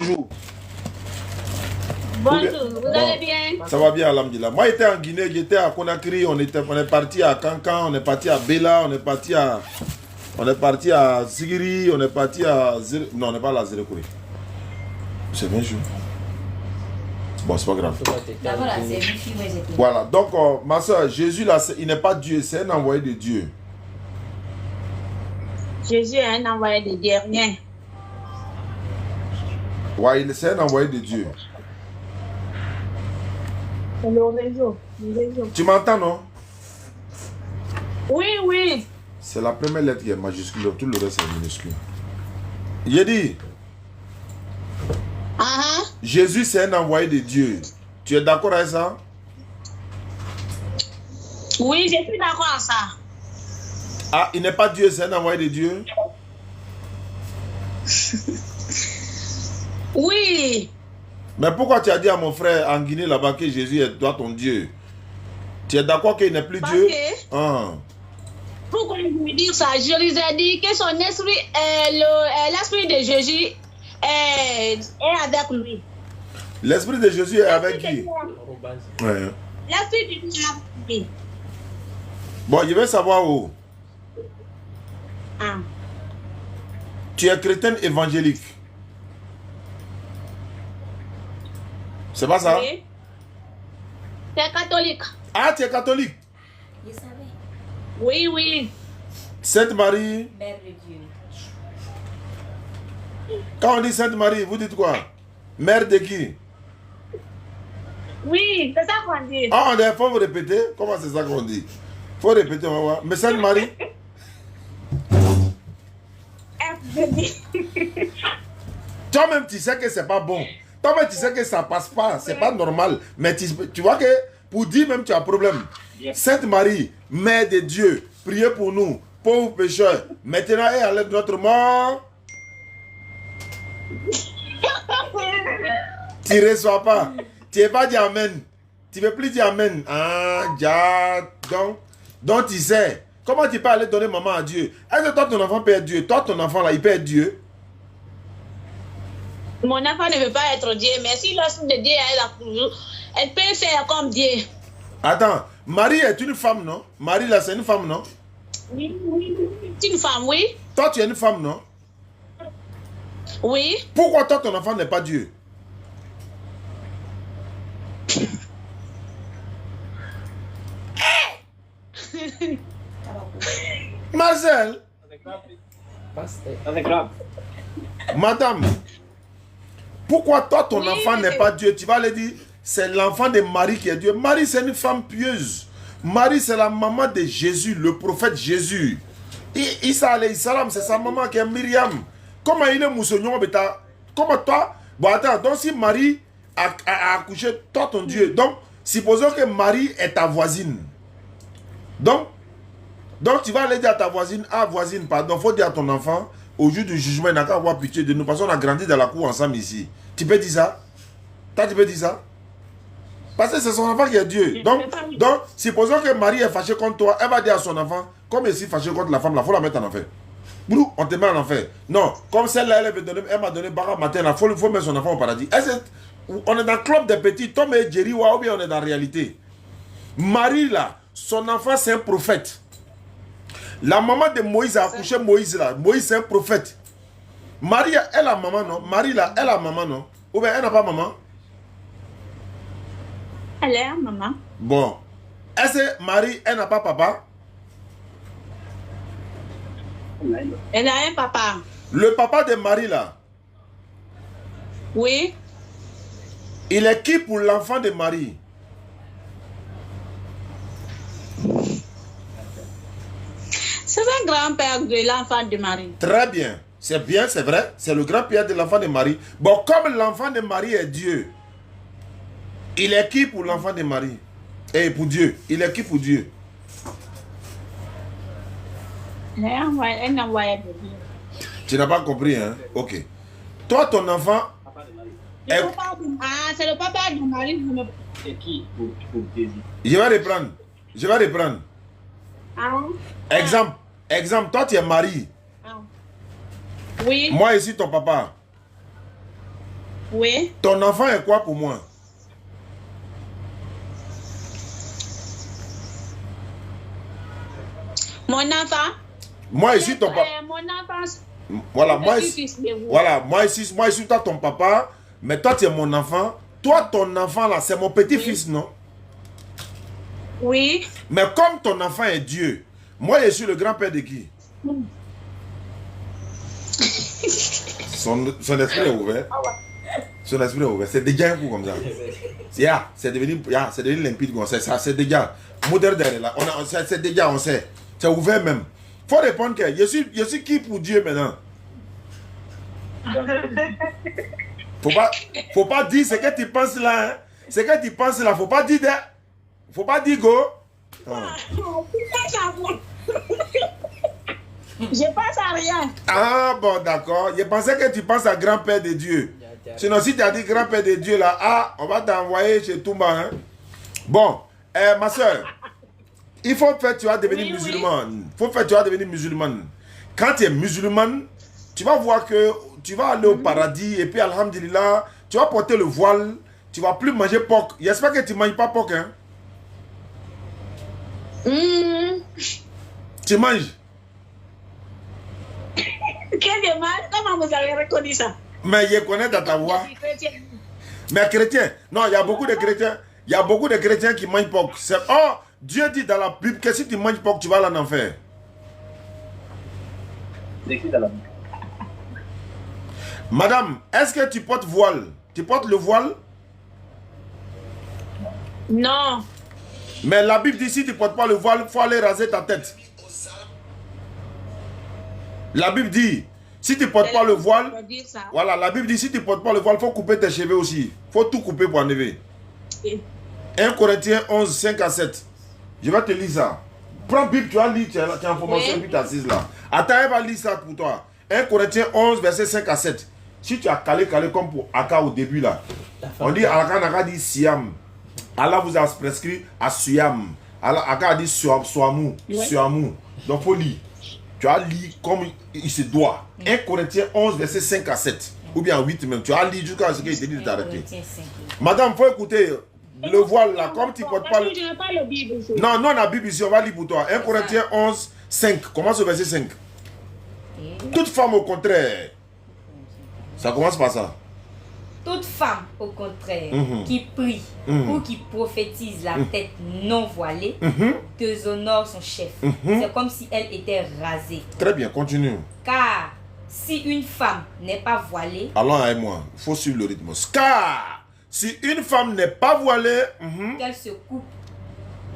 Bonjour. Bonjour, vous allez bien? Ça va bien, alhamdulillah. Moi, j'étais en Guinée, j'étais à Conakry, on est parti à Cancan, on est parti à Bela, on est parti à Zigiri, on est parti à non, on n'est pas à Zérekouri. C'est bien sûr. Bon, c'est pas grave. Voilà, donc ma soeur, Jésus là, il n'est pas Dieu, c'est un envoyé de Dieu. Jésus est un envoyé de Dieu, rien. Ouais, c'est un envoyé de Dieu. C'est le réseau. Tu m'entends, non? Oui, oui. C'est la première lettre qui est majuscule, tout le reste est minuscule. J'ai dit, Jésus c'est un envoyé de Dieu. Tu es d'accord avec ça? Oui, je suis d'accord avec ça. Ah, il n'est pas Dieu, c'est un envoyé de Dieu? Oui. Mais pourquoi tu as dit à mon frère en Guinée là-bas que Jésus est toi ton Dieu? Tu es d'accord qu'il n'est plus Dieu? Pourquoi je veux dire ça? Je lui ai dit que son esprit, l'esprit de Jésus est avec lui. L'esprit de Jésus est avec qui? Ouais. L'esprit de Jésus est avec lui. Bon, je veux savoir où. Tu es chrétienne évangélique. C'est pas ça? Oui. Tu es catholique. Ah, tu es catholique? Je savais. Oui, oui. Sainte Marie. Mère de Dieu. Quand on dit Sainte Marie, vous dites quoi? Mère de qui? Oui, c'est ça qu'on dit. Ah, il faut vous répéter? Comment c'est ça qu'on dit? Il faut répéter, on va voir. Mais Sainte Marie? Toi-même, tu sais que c'est pas bon. Toi-même, tu sais que ça passe pas. C'est pas normal. Mais tu vois que pour dire même, tu as un problème. Sainte Marie, Mère de Dieu, priez pour nous, pauvres pécheurs, maintenant et à l'heure de notre mort. Tu ne reçois pas. Tu n'es pas dit Amen. Tu ne veux plus dire Amen. Ah, donc tu sais. Comment tu peux aller donner maman à Dieu? Est-ce que toi, ton enfant peut être Dieu? Toi, ton enfant, là, il peut être Dieu? Mon enfant ne veut pas être Dieu, mais si l'esprit de Dieu est là, elle peut faire comme Dieu. Attends, Marie est une femme, non? Marie, là, c'est une femme, non? Oui, c'est une femme, oui. Toi, tu es une femme, non? Oui. Pourquoi toi, ton enfant n'est pas Dieu? Marcel. Madame, pourquoi toi ton enfant n'est pas Dieu? Tu vas le dire, c'est l'enfant de Marie qui est Dieu. Marie c'est une femme pieuse. Marie c'est la maman de Jésus, le prophète Jésus. Isa alayhi salam, c'est sa maman qui est Myriam. Comment il est moussignon, comment toi? Bon attends, donc si Marie a accouché, toi ton Dieu, donc supposons que Marie est ta voisine. Donc tu vas aller dire à ta voisine, ah voisine, pardon, faut dire à ton enfant, au jour du jugement, il n'a qu'à avoir pitié de nous, parce qu'on a grandi dans la cour ensemble ici. Tu peux dire ça? Toi, tu peux dire ça? Parce que c'est son enfant qui est Dieu. Donc, supposons que Marie est fâchée contre toi, elle va dire à son enfant, comme elle est fâchée contre la femme, il faut la mettre en enfer. Brou, on te met en enfer. Non, comme celle-là, elle m'a donné bara matin, il faut mettre son enfant au paradis. On est dans le club des petits, Tom et Jerry, ou bien on est dans la réalité. Marie, là, son enfant, c'est un prophète. La maman de Moïse a accouché Moïse là. Moïse c'est un prophète. Marie, elle a maman, non? Marie là, elle a maman, non? Ou bien elle n'a pas maman? Elle a maman. Bon. Est-ce que Marie, elle n'a pas papa? Elle a un papa. Le papa de Marie là? Oui. Il est qui pour l'enfant de Marie? C'est un grand-père de l'enfant de Marie. Très bien. C'est bien, c'est vrai. C'est le grand-père de l'enfant de Marie. Bon, comme l'enfant de Marie est Dieu, il est qui pour l'enfant de Marie? Et pour Dieu. Il est qui pour Dieu? Elle a un envoyé de Dieu. Tu n'as pas compris, hein? Ok. Toi, ton enfant... C'est le papa de Marie. C'est qui pour Jésus? Je vais reprendre. Je vais reprendre. Exemple, toi tu es marié. Oui. Moi ici ton papa. Oui. Ton enfant est quoi pour moi? Mon enfant. Moi, ici, ton papa. Mon enfant. Voilà, Je suis fils de vous. voilà, moi ici, toi, ton papa. Mais toi, tu es mon enfant. Toi, ton enfant, là, c'est mon petit-fils, non? Oui. Mais comme ton enfant est Dieu, moi, je suis le grand-père de qui? Son esprit est ouvert. Son esprit est ouvert. C'est déjà un coup comme ça. C'est devenu limpide comme ça. C'est déjà. Moderne là. C'est déjà, on sait. C'est ouvert même. Faut répondre que je suis qui pour Dieu maintenant? Faut pas dire ce que tu penses là. Hein. Ce que tu penses là, faut pas dire. Faut pas dire go. Je pense à rien. Ah bon, d'accord. Je pensais que tu penses à grand-père de Dieu. Sinon, si tu as dit grand-père de Dieu là, ah, on va t'envoyer chez Toumba. Hein. Bon, ma soeur, il faut faire, tu vas devenir musulmane. Faut faire, tu vas devenir musulmane. Quand tu es musulmane, tu vas voir que tu vas aller au paradis et puis, alhamdulillah, tu vas porter le voile, tu vas plus manger porc. J'espère que tu ne manges pas porc, hein? Tu manges? Comment vous avez reconnu ça? Mais je connais dans ta voix. Mais chrétien, non, il y a beaucoup de chrétiens. Il y a beaucoup de chrétiens qui mangent porc. Oh, Dieu dit dans la Bible que si tu manges porc, tu vas aller en enfer. C'est écrit dans la Bible. Madame, est-ce que tu portes voile? Tu portes le voile? Non. Mais la Bible dit si tu ne portes pas le voile, il faut aller raser ta tête. La Bible dit, si tu ne portes pas le voile, voilà, la Bible dit si tu ne portes pas le voile, il faut couper tes cheveux aussi. Il faut tout couper pour enlever. 1 Corinthiens 11, 5 à 7. Je vais te lire ça. Prends la Bible, tu vas lire, tu as en formation et puis tu assises là. Attends, elle va lire ça pour toi. 1 Corinthiens 11, verset 5 à 7. Si tu as calé comme pour Aka au début là, on dit Aka dit Siam. Allah vous a prescrit à Siam. Aka a dit Suamu. Donc il faut lire. Tu as lu comme il se doit. 1 Corinthiens 11, verset 5 à 7. Ou bien 8 même. Tu as lu jusqu'à ce qu'il te dit de t'arrêter. Madame, il faut écouter le voile là. Comme tu ne portes pas le... Non, non, la Bible ici, on va lire pour toi. 1 Corinthiens 11, 5. Commence au verset 5. Toute femme au contraire. Ça commence par ça. Toute femme, au contraire, qui prie ou qui prophétise la tête non voilée, déshonore son chef. C'est comme si elle était rasée. Très bien, continue. Car si une femme n'est pas voilée... Allons avec moi, il faut suivre le rythme. Car si une femme n'est pas voilée... qu'elle se coupe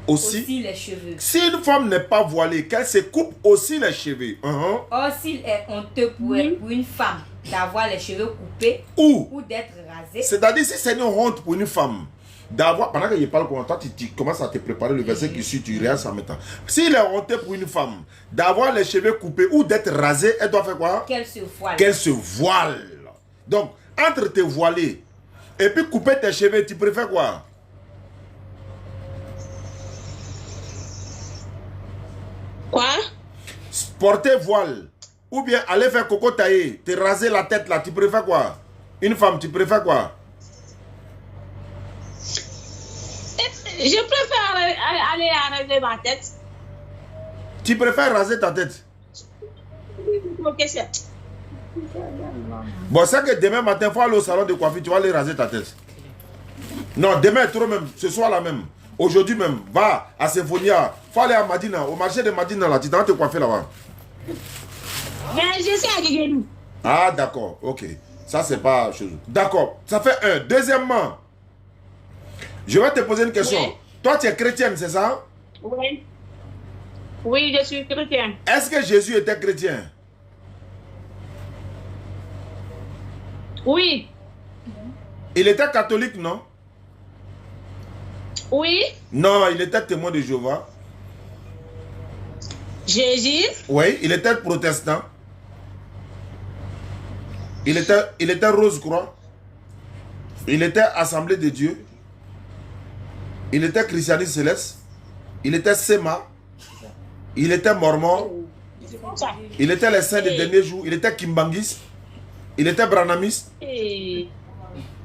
aussi les cheveux. Si une femme n'est pas voilée, qu'elle se coupe aussi les cheveux. Or, s'il est honteux pour une femme d'avoir les cheveux coupés ou d'être rasée. C'est-à-dire, si c'est une honte pour une femme d'avoir, pendant que je parle comme toi, tu commences à te préparer le verset qui suit, tu réalises en même temps. S'il est honteux pour une femme d'avoir les cheveux coupés ou d'être rasée, elle doit faire quoi? Qu'elle se voile. Qu'elle se voile. Donc, entre te voiler et puis couper tes cheveux, tu préfères quoi? Quoi? Porter voile ou bien aller faire coco taillé, te raser la tête là, tu préfères quoi? Une femme, tu préfères quoi? Je préfère aller raser ma tête. Tu préfères raser ta tête? Bon, c'est que demain matin, il faut aller au salon de coiffure, tu vas aller raser ta tête. Non, demain trop même, ce soir là même. Aujourd'hui même, va à Symphonia, il faut aller à Madina, au marché de Madina là, tu vas te coiffer là-bas. Mais je sais à Guéguénou. Ah d'accord, ok. Ça c'est pas chose. D'accord, ça fait un. Deuxièmement, je vais te poser une question. Oui. Toi tu es chrétienne, c'est ça? Oui. Oui, je suis chrétien. Est-ce que Jésus était chrétien? Oui. Il était catholique, non? Oui. Non, il était témoin de Jéhovah. Jésus? Oui, il était protestant. Il était Rose-Croix. Il était Assemblée de Dieu. Il était christianisme céleste. Il était Séma. Il était Mormon. Il était les saints des derniers jours. Il était Kimbangis. Il était Branamiste.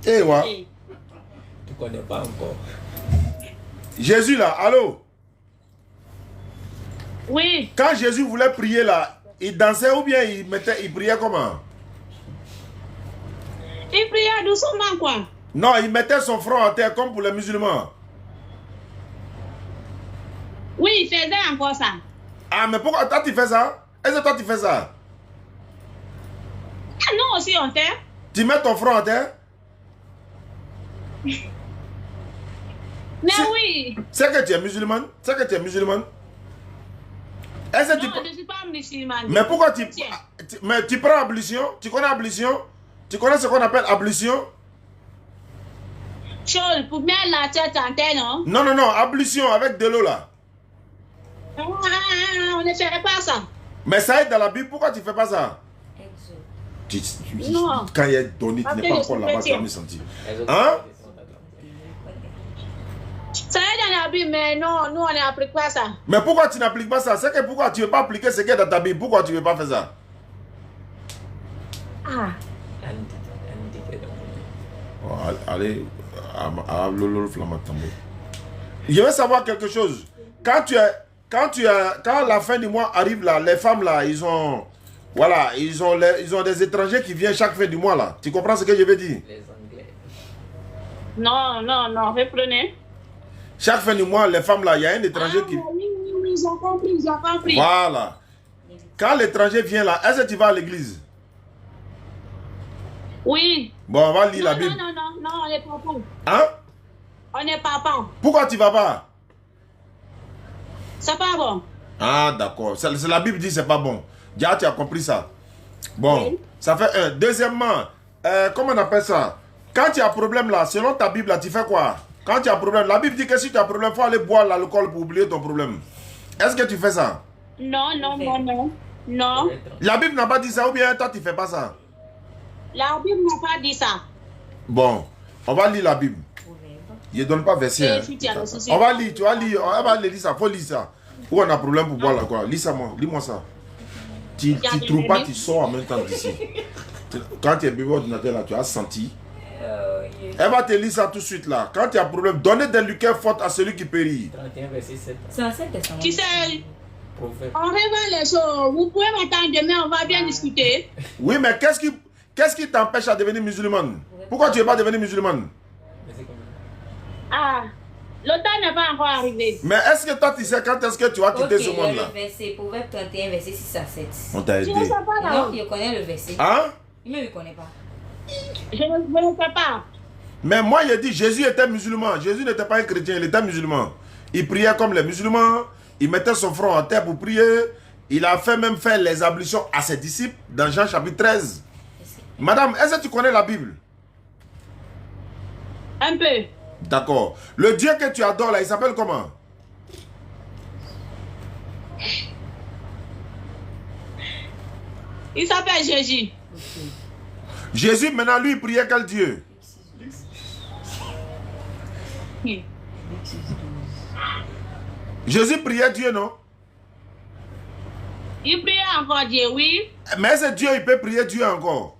Eh, ouais. Tu connais pas encore. Jésus là, allô? Oui. Quand Jésus voulait prier là, il dansait ou bien il priait comment? Il priait doucement, quoi. Non, il mettait son front à terre comme pour les musulmans. Oui, il faisait encore ça. Ah, mais pourquoi toi tu fais ça? Est-ce que toi tu fais ça? Ah, nous aussi, on fait. Tu mets ton front à terre? Mais oui. C'est que tu es musulmane? C'est que tu es musulmane? Est-ce que Non, je ne suis pas musulmane. Mais pourquoi tu... Tiens. Mais tu prends ablution? Tu connais ablution? Tu connais ce qu'on appelle ablution? Chose pour mettre la tête en terre, non? Non, non, non, ablution avec de l'eau là. Ah, on ne ferait pas ça. Mais ça est dans la Bible, pourquoi tu fais pas ça? Non. Quand il y a donné, tu n'es pas encore là-bas, tu vas me sentir. Hein? Ça est dans la Bible, mais non, nous, on n'applique pas ça. Mais pourquoi tu n'appliques pas ça? C'est que pourquoi tu ne veux pas appliquer ce qui est dans ta Bible? Pourquoi tu ne veux pas faire ça? Ah. Oh, allez, je veux savoir quelque chose. Quand la fin du mois arrive là, les femmes là, ils ont des étrangers qui viennent chaque fin du mois là. Tu comprends ce que je veux dire? Les Anglais. Non, non, non, reprenez. Chaque fin du mois, les femmes là, il y a un étranger qui... Oui, j'ai compris, j'ai compris. Voilà. Quand l'étranger vient là, est-ce que tu vas à l'église? Oui. Bon, on va lire Non, la Bible. non, non, non, non, on n'est pas bon. Hein? On n'est pas bon. Pourquoi tu vas pas? C'est pas bon. Ah, d'accord. C'est la Bible dit c'est pas bon. Déjà, tu as compris ça. Bon, Oui. ça fait un. Deuxièmement, comment on appelle ça? Quand tu as problème là, selon ta Bible là, tu fais quoi? Quand tu as problème, la Bible dit que si tu as problème, il faut aller boire l'alcool pour oublier ton problème. Est-ce que tu fais ça? Non, non, non, non. Non. La Bible n'a pas dit ça ou bien toi tu fais pas ça? La Bible n'a pas dit ça. Bon, on va lire la Bible. Je ne donne pas verset. hein. On va lire, tu vas lire, on va lire ça, faut lire ça. Où on a problème pour boire l'alcool? Lis ça moi, lis-moi ça. Tu ne trouves pas, tu sors en même temps d'ici. Quand tu es bébé ordinateur là, tu as senti. Elle va te lire ça tout de suite là. Quand tu as problème, donnez des liqueurs fortes à celui qui périt. 31 verset 7. C'est un 7 testament. Tu sais, Prophète. on révèle les choses. Vous pouvez m'attendre demain, on va bien discuter. Oui, mais qu'est-ce qui t'empêche à devenir musulmane? Pourquoi tu ne veux pas devenir musulmane? Verset combien? Ah, le temps n'est pas encore arrivé. Mais est-ce que toi tu sais quand est-ce que tu vas quitter ce monde là? Le verset, Proverbe 31, verset 6 à 7. On t'a Je aidé. ne sais pas là. Non, il connaît le verset. Hein? Il ne connaît pas. Je ne sais pas. Mais moi je dis Jésus était musulman. Jésus n'était pas un chrétien, il était musulman. Il priait comme les musulmans. Il mettait son front en terre pour prier. Il a fait même faire les ablutions à ses disciples dans Jean chapitre 13. Madame, est-ce que tu connais la Bible? Un peu. D'accord. Le Dieu que tu adores là, il s'appelle comment? Il s'appelle Jésus. Jésus, maintenant, lui, il priait quel Dieu? Jésus priait Dieu, non? Il priait encore Dieu, oui. Mais est-ce que Dieu, il peut prier Dieu encore?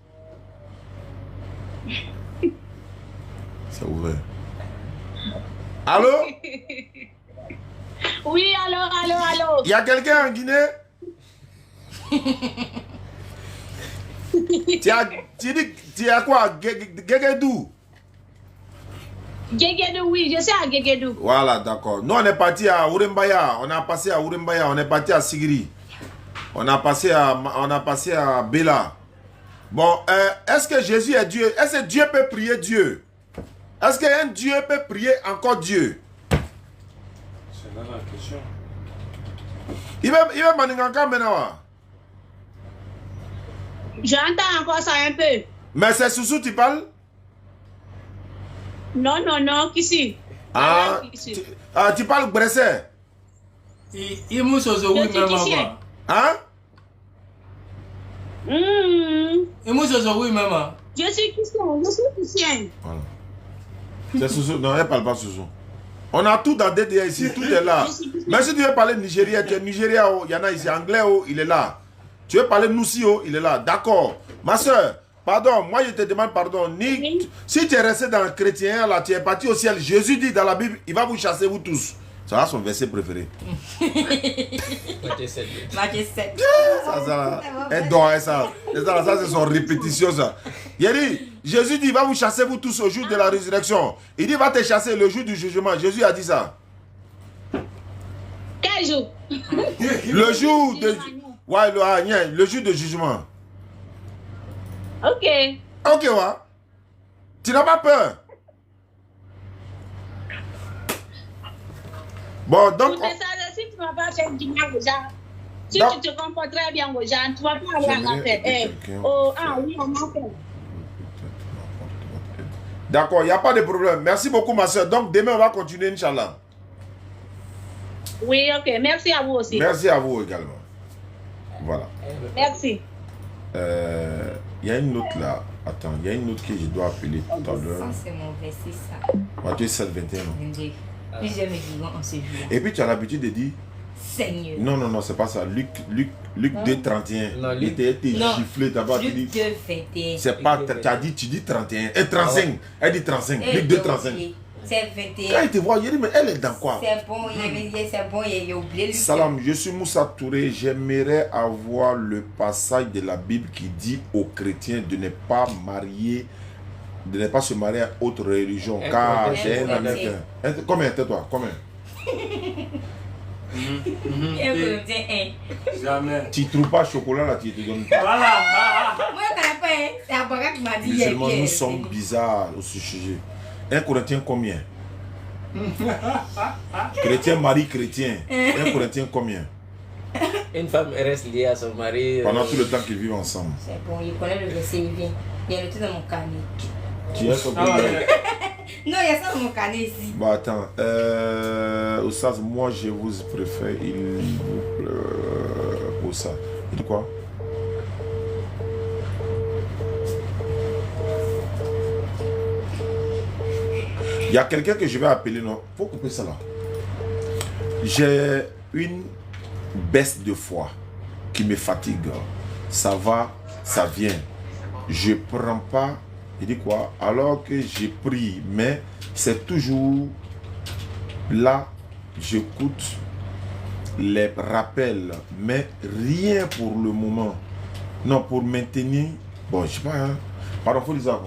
C'est ouvert. Allô? Oui, allô. Il y a quelqu'un en Guinée? Tu as quoi? Guéguédou? Guéguédou, oui, je sais à Guéguédou. Voilà, d'accord. Nous, on est parti à Ourimbaya. On a passé à Ourimbaya. On est parti à Sigiri. On a passé à Bela. Bon, est-ce que Jésus est Dieu? Est-ce que Dieu peut prier Dieu? Est-ce qu'un Dieu peut prier encore Dieu? C'est là la question. Il va maninganka maintenant. J'entends encore ça un peu. Mais c'est Soussou tu parles? Non, qui si? Ah, tu parles Bressé? Il m'a choisi oui, même avant. Hein? Il m'a choisi oui, même avant. Je suis chrétien. Voilà. C'est Soussou. Non, elle parle pas Soussou. On a tout dans DDA ici, tout est là. Mais si tu veux parler Nigeria, tu es Nigeria, il y en a ici, anglais, il est là. Tu veux parler Noussi, il est là. D'accord. Ma soeur, Pardon, moi je te demande pardon. Si tu es resté dans le chrétien, là, tu es parti au ciel. Jésus dit dans la Bible, il va vous chasser vous tous. C'est son verset préféré. Matthieu 7. Matthieu 7. Ça, elle dort, ça c'est son répétition, ça. Il dit, Jésus dit, il va vous chasser vous tous au jour de la résurrection. Il dit, il va te chasser le jour du jugement. Jésus a dit ça. Quel jour? Le jour de... Ouais, le jour de jugement. Ok. Ok, ouais. Tu n'as pas peur. Bon, donc... Si tu ne vas pas faire du mal aux gens, si donc, tu te comportes très bien aux gens, tu ne vas pas aller en enfer. Oui, on enfer. D'accord, il n'y a pas de problème. Merci beaucoup, ma soeur. Donc, demain, on va continuer, Inch'Allah. Oui, ok. Merci à vous aussi. Merci à vous également. Voilà. Merci. Il y a une autre là. Attends, il y a une autre que je dois appeler tout à l'heure. Ça, c'est mon verset, ça. Matthieu 7, 21. Plusieurs me diront en ce jour. Et puis, tu as l'habitude de dire... Seigneur. Non, c'est pas ça. Luc 2, 31. Non, Il était giflé d'abord. Luc 2, 21. C'est pas... Tu dis 31. Et 35. Elle dit 35. Luc 2, 35. C'est 21. Quand il te voit, il dit, mais elle est dans quoi? C'est bon, il a oublié. Salam, je suis Moussa Touré. J'aimerais avoir le passage de la Bible qui dit aux chrétiens de ne pas se marier à autre religion. Car j'ai un ami. Combien toi? Combien? Jamais. Tu ne trouves pas chocolat là, tu te donnes pas. Voilà. Moi, je ne connais pas. C'est un bagage qui m'a dit. Musulmans, nous sommes bizarres au sujet. Un Corinthien combien? Chrétien, mari, chrétien. Un Corinthien combien? Une femme reste liée à son mari. Pendant tout le temps qu'ils vivent ensemble. C'est bon, il connaît le verset, il vient. Il y a le tout dans mon carnet. Tu as compris? Non, il y a ça dans mon carnet ici. Bon, attends. Oussaz, moi je vous préfère. Il vous plaît. Oussaz. Il dit quoi? Il y a quelqu'un que je vais appeler, non? Faut couper ça là. J'ai une baisse de foi qui me fatigue. Ça va, ça vient. Je prends pas. Il dit quoi? Alors que j'ai pris, mais c'est toujours là, j'écoute les rappels, mais rien pour le moment. Non, pour maintenir. Bon, je sais pas. Hein. Pardon, faut dire ça.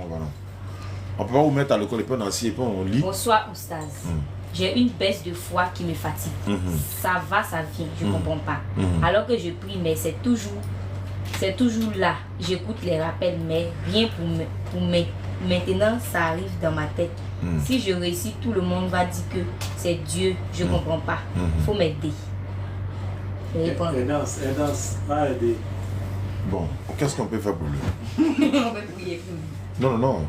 On peut pas vous mettre à l'école et puis on assis et puis on lit. Bonsoir, Oustaz. J'ai une baisse de foi qui me fatigue. Ça va, ça vient, je ne comprends pas. Alors que je prie, mais c'est toujours là. J'écoute les rappels, mais rien pour maintenant, ça arrive dans ma tête. Si je réussis, tout le monde va dire que c'est Dieu. Je ne comprends pas. Il faut m'aider. Elle danse, va aider. Bon, qu'est-ce qu'on peut faire pour lui? On peut prier pour lui. Non.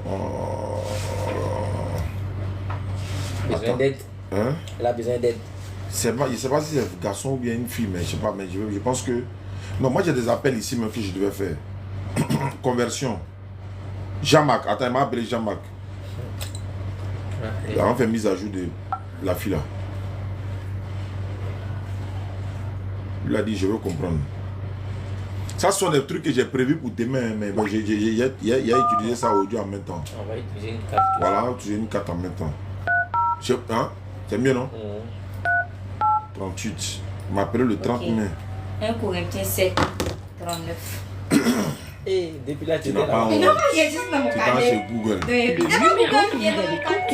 Besoin d'aide. Hein? Elle a besoin d'aide. Je ne sais pas si c'est un garçon ou bien une fille, mais je sais pas, mais je pense que... Non, moi j'ai des appels ici même que je devais faire. Conversion. Jean-Marc, attends, il m'a appelé Jean-Marc. Là, on fait mise à jour de la fille là. Il a dit, je veux comprendre. Ça, ce sont des trucs que j'ai prévus pour demain, mais bon, j'ai utilisé ça aujourd'hui en même temps. On va utiliser une carte. Voilà, utiliser une carte en même temps. Hein? C'est mieux, non? 38. Il m'a appelé le 30 mai. 1 Corinthiens 7, 39. Et depuis là, tu es n'as pas là. honte. Non, il est juste dans mon Tu vas carnet. chez Google. Tu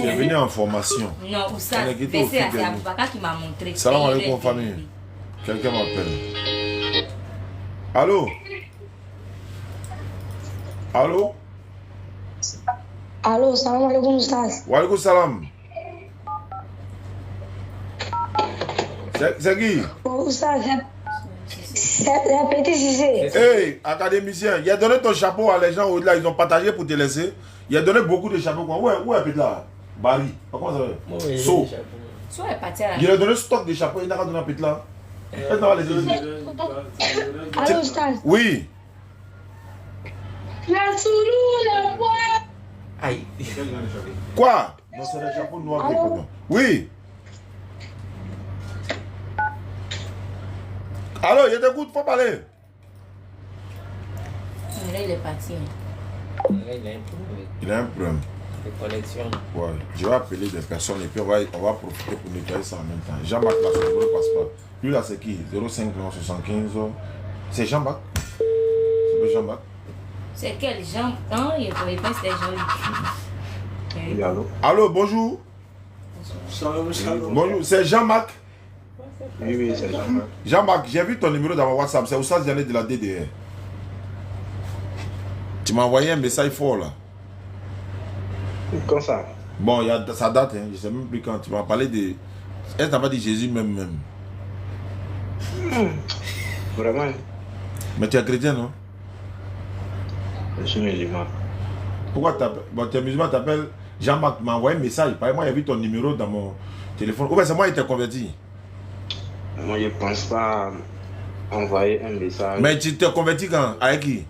es venu en formation. Non, Oustaz, On est quitté au c'est fil des mots. Aboubaka qui m'a montré. Salam alaikum famille. Quelqu'un m'appelle. Allô? Allô? Allô, salam alaikum Oustaz. Wa alaikum salam. C'est qui? Oh, Oustaz, c'est Petit Cissé. Hey, académicien, il a donné ton chapeau à les gens au-delà, ils ont partagé pour te laisser. Il a donné beaucoup de chapeaux. Où est Petla? Barry. Comment ça va? So. Soit elle est partie à la... Il a donné stock de chapeaux, il n'a pas donné à Petla. Allô, Oustaz. Oui. La soulou, la voix. Aïe. Quoi? Non, c'est le chapeau noir qui est pas. Oui. Allô, il t'écoute, faut parler. Là, il est parti. Ouais, il a un problème Il a un problème. de connexion. Ouais. Je vais appeler des personnes et puis on va profiter pour nettoyer ça en même temps. Jean-Marc, là, son numéro ne passe pas. Lui, là, c'est qui? 05 75. C'est Jean-Marc? C'est Jean-Marc? C'est quel Jean? Non, il ne connaît pas, c'était Jean-Luc. Oui, allô? Allô, bonjour. Shalom, shalom. Bonjour, c'est Jean-Marc. Oui, oui, c'est Jean-Marc. Jean-Marc, j'ai vu ton numéro dans mon WhatsApp. C'est Oussas Diané de la DDR. Tu m'as envoyé un message fort là. Quand ça? Bon, ça date, hein, je ne sais même plus quand. Tu m'as parlé de. Elle t'a pas dit Jésus même. Vraiment? Mais tu es chrétien, non? Je suis musulman. Pourquoi tu es musulman, tu t'appelles Jean-Marc, m'a envoyé un message. Par exemple, moi, j'ai vu ton numéro dans mon téléphone. Ou bien c'est moi qui t'ai converti. Moi, je ne pense pas envoyer un message. Mais tu t'es converti quand? Avec qui?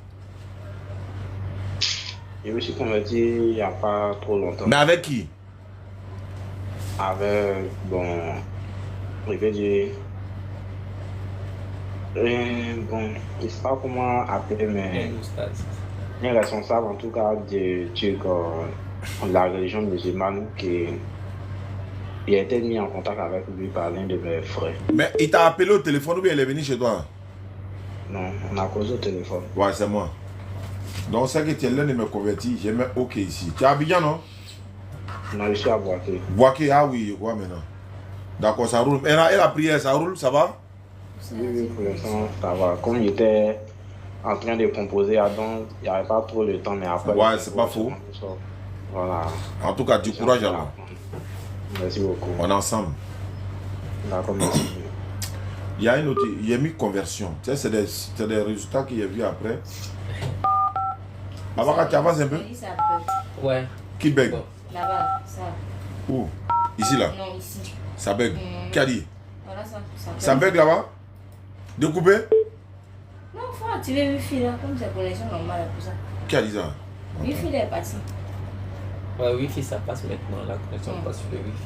Je me suis converti il n'y a pas trop longtemps. Mais avec qui? Avec, bon, je vais dire, bon, je ne sais pas comment appeler, mais un responsable en tout cas de la religion musulmane qui a été mis en contact avec lui par l'un de mes frères. Mais il t'a appelé au téléphone ou bien il est venu chez toi? Non, on a causé au téléphone. Ouais, c'est moi. Donc c'est que tu es l'un de mes convertis. J'ai mis OK ici. Tu es à Abidjan, non? Non, je suis à Boaké. Boaké, ah oui, je crois maintenant. D'accord, ça roule. Et la prière, ça roule, ça va? Oui, oui, pour l'instant, ça va. Comme j'étais en train de composer à donc, il n'y avait pas trop de temps, mais après... Ouais, c'est pas faux. Voilà. En tout cas, du courage alors. Merci beaucoup. On est ensemble. D'accord, merci. Il y a une autre, il y a mis conversion. Tu sais, c'est des résultats qu'il y a vu après. Avant, tu avances un peu. Ça peut. Ouais. Qui bègue? Bon. Là-bas, ça. Où? Ici, là. Non, ici. Ça bègue. Qui a dit? Voilà, ça. Ça bègue là-bas? Découpé? Non, il faut activer Wi-Fi là, comme c'est connexion normale pour ça. Qui a dit ça? Wi-Fi là est parti. Ouais, Wi-Fi, ça passe maintenant. La connexion passe sur le Wi-Fi.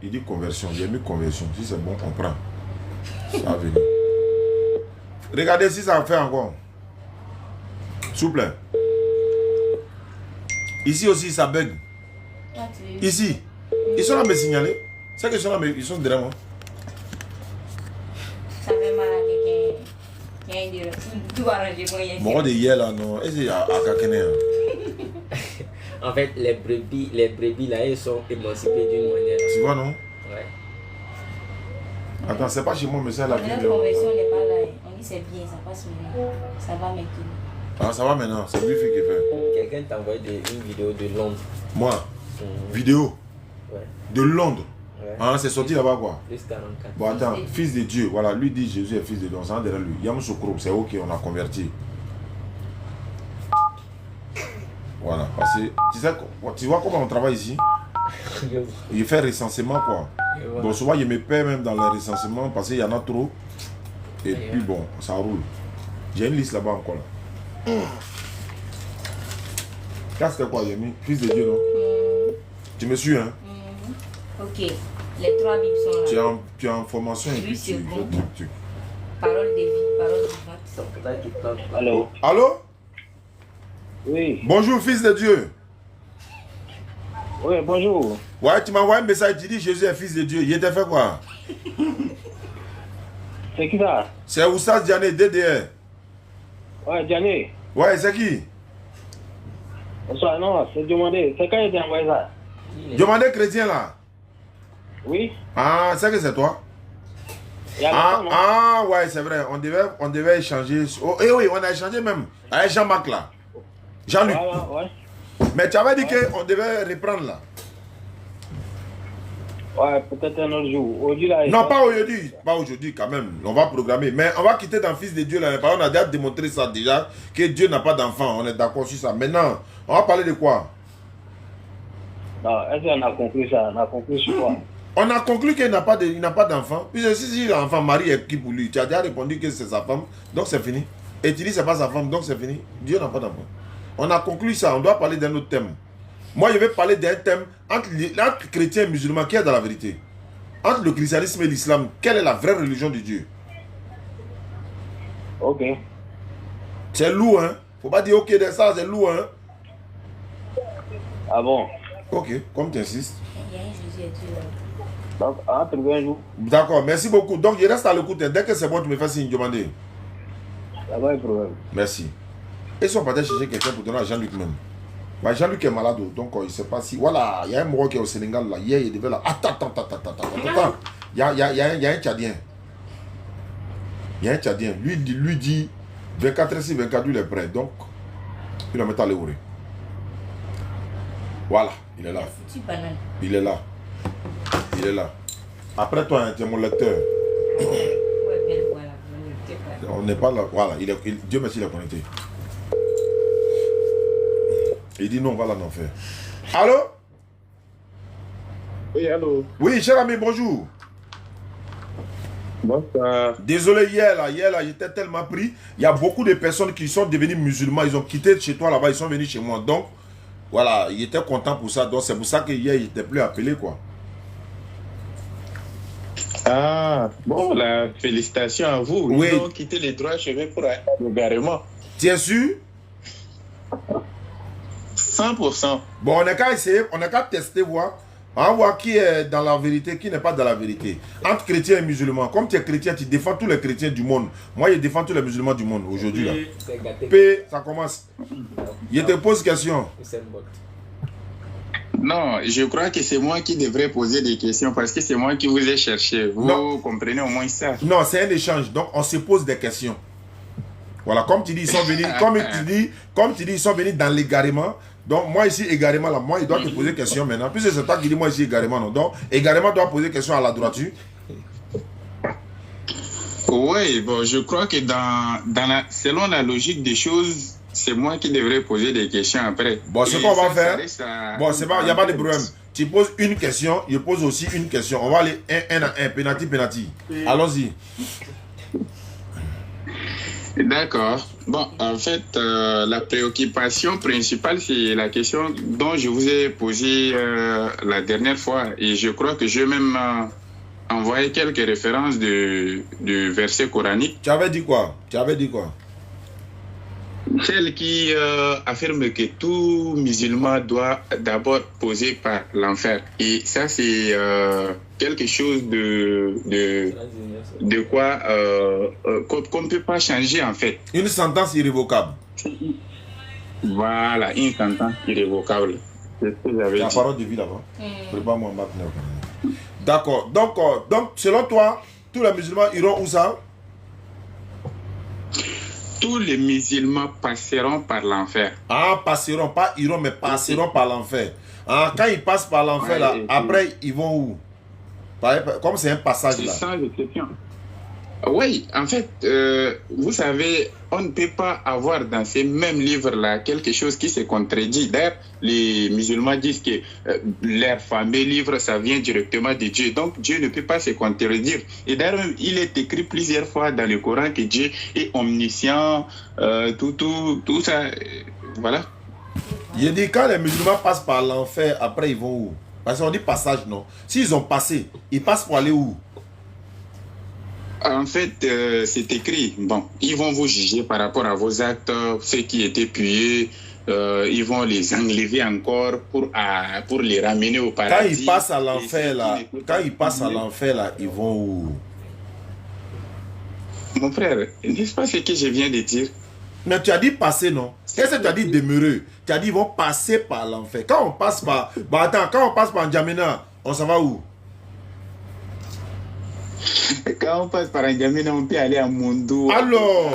Il dit conversion. J'ai mis conversion. Si c'est bon, on prend. Ça va venir. Regardez si ça fait encore. S'il vous plaît. Ici aussi, ça bug. Ici. Ils sont là me signaler. C'est que ils sont derrière moi. Ça fait mal à quelqu'un. Il y a une direction. Tout arrangé pour rien. Mon de hier là, non. Et c'est à Kakene. En fait, les brebis là, elles sont émancipées d'une manière. Tu vois, non? Ouais. Attends, c'est pas chez moi, mais c'est la La vie. conversion n'est pas là. On dit c'est bien, ça passe maintenant. Ça va maintenant. Ah, ça va maintenant. C'est lui qui fait. Quelqu'un t'a envoyé une vidéo de Londres. Moi? Vidéo? Ouais. De Londres? Ouais. Ah, c'est sorti là-bas quoi? Plus 44. Bon, attends, fils de Dieu. Voilà, lui dit Jésus est fils de Dieu. On s'en derrière lui. Yamoussoukro, c'est ok, on a converti. Voilà, parce que tu vois comment on travaille ici? Il fait recensement quoi. Bon, souvent il me paie même dans le recensement parce qu'il y en a trop. Et puis bon, ça roule. J'ai une liste là-bas encore là. Là c'était quoi, j'ai mis? Fils de Dieu, non? Tu me suis, hein? Ok, les trois Bibles sont là. Tu es en formation et puis tu... Parole de vie, parole vivante. Allô? Allô? Oui. Bonjour, fils de Dieu. Oui, bonjour. Ouais, tu m'as envoyé un message, tu dis Jésus est fils de Dieu. Il était fait quoi? C'est qui ça? C'est Oussas Diané, DDR. Ouais, Diané. Ouais, c'est qui? Bonsoir, non, c'est demandé. C'est quand il t'a envoyé ça? Demandez chrétien là. Oui. Ah, c'est que c'est toi? Il y a longtemps, non? Ah, ouais, c'est vrai. On devait échanger. Oh, eh oui, on a échangé même avec Jean-Marc là. Jean-Luc. Ouais. Mais tu avais dit qu'on devait reprendre là. Ouais, peut-être un autre jour. Aujourd'hui, là, Non, pas aujourd'hui. Pas aujourd'hui quand même. On va programmer. Mais on va quitter dans Fils de Dieu là. On a déjà démontré ça déjà. Que Dieu n'a pas d'enfant. On est d'accord sur ça. Maintenant, on va parler de quoi? Non, est-ce qu'on a conclu ça? On a conclu sur quoi? On a conclu qu'il n'a pas d'enfant. Puis si l'enfant, Marie est qui pour lui? Tu as déjà répondu que c'est sa femme. Donc c'est fini. Et tu dis que ce n'est pas sa femme. Donc c'est fini. Dieu n'a pas d'enfant. On a conclu ça. On doit parler d'un autre thème. Moi, je vais parler d'un thème entre chrétiens et musulmans. Qui est dans la vérité? Entre le christianisme et l'islam, quelle est la vraie religion de Dieu? Ok. C'est lourd, hein. Faut pas dire ok de ça, c'est lourd, hein. Ah bon? Ok, comme tu insistes. Il y a un Jésus et Dieu là. Donc, à trouver un jour. D'accord, merci beaucoup. Donc, je reste à l'écoute. Dès que c'est bon, tu me fais signe, demander. Ça va, un problème. Merci. Et si on partait chercher quelqu'un pour donner à Jean-Luc même. Bah, Jean-Luc est malade, donc il ne sait pas si... Voilà, il y a un Moro qui est au Sénégal, là. Hier, il devait là... Attends. Il y a un Tchadien. Il y a un Tchadien. Lui dit 24 heures sur 24, lui, il est prêt. Donc, il va mettre à l'euro. Voilà, il est là. Foutu banane. Il est là. Il est là. Après toi, tu es mon lecteur. Ouais, belle, voilà. On n'est pas là. Voilà, Dieu merci, il est connecté. Il dit non, on va là, en faire. Allô? Oui, allô. Oui, cher ami, bonjour. Bonsoir. Désolé, hier là, j'étais tellement pris. Il y a beaucoup de personnes qui sont devenues musulmans. Ils ont quitté chez toi là-bas, ils sont venus chez moi. Donc, voilà, ils étaient contents pour ça. Donc, c'est pour ça que hier, ils n'étaient plus appelés, quoi. Ah, bon, la félicitation à vous. Oui. Ils ont quitté les droits chemins pour aller au garement. Tu es sûr? 100%. Bon, on n'a qu'à essayer, on n'a qu'à tester, voir. On va voir qui est dans la vérité, qui n'est pas dans la vérité. Entre chrétiens et musulmans. Comme tu es chrétien, tu défends tous les chrétiens du monde. Moi, je défends tous les musulmans du monde aujourd'hui. Là. P, ça commence. Je te pose question. Non, je crois que c'est moi qui devrais poser des questions parce que c'est moi qui vous ai cherché. Vous comprenez au moins ça? Non, c'est un échange. Donc, on se pose des questions. Voilà, comme tu dis, ils sont venus, comme tu dis, ils sont venus dans l'égarement. Donc, moi ici, égarement, là, moi, il doit te poser question maintenant. Puisque c'est toi qui dis, moi ici, égarement, non. Donc, égarement doit poser question à la droiture. Oui, bon, je crois que selon la logique des choses, c'est moi qui devrais poser des questions après. Bon, ce qu'on va faire, bon, c'est pas, il n'y a pas de problème. Tu poses une question, je pose aussi une question. On va aller un à un, penalty. Allons-y. D'accord. Bon, en fait, la préoccupation principale, c'est la question dont je vous ai posée la dernière fois. Et je crois que je vais même envoyer quelques références de versets coraniques. Tu avais dit quoi? Celle qui affirme que tout musulman doit d'abord poser par l'enfer. Et ça, c'est quelque chose de quoi qu'on ne peut pas changer, en fait. Une sentence irrévocable. Voilà, une sentence irrévocable. C'est ce que j'avais dit. La parole de vie là-bas. Prépare-moi maintenant. D'accord. Donc, selon toi, tous les musulmans iront où ça? Tous les musulmans passeront par l'enfer. Ah, passeront, pas iront, mais passeront par l'enfer. Ah, quand ils passent par l'enfer, là, après, ils vont où? Comme c'est un passage là. C'est sans exception. Oui, en fait, vous savez, on ne peut pas avoir dans ces mêmes livres-là quelque chose qui se contredit. D'ailleurs, les musulmans disent que leur fameux livre, ça vient directement de Dieu. Donc, Dieu ne peut pas se contredire. Et d'ailleurs, il est écrit plusieurs fois dans le Coran que Dieu est omniscient, tout ça. Voilà. Il dit quand les musulmans passent par l'enfer, après ils vont où? Parce qu'on dit passage, non? S'ils ont passé, ils passent pour aller où? En fait, c'est écrit. Bon, ils vont vous juger par rapport à vos actes, ceux qui étaient puyés, ils vont les enlever encore pour les ramener au paradis. Quand ils passent à l'enfer là, ils vont où? Mon frère, n'est-ce pas ce que je viens de dire? Mais tu as dit passer, non? Qu'est-ce que tu as dit demeurer? Tu as dit ils vont passer par l'enfer. Quand on passe par... Bah attends, quand on passe par N'Djamena, on s'en va où? Quand on passe par N'Djamena, on peut aller à Mondo. Alors.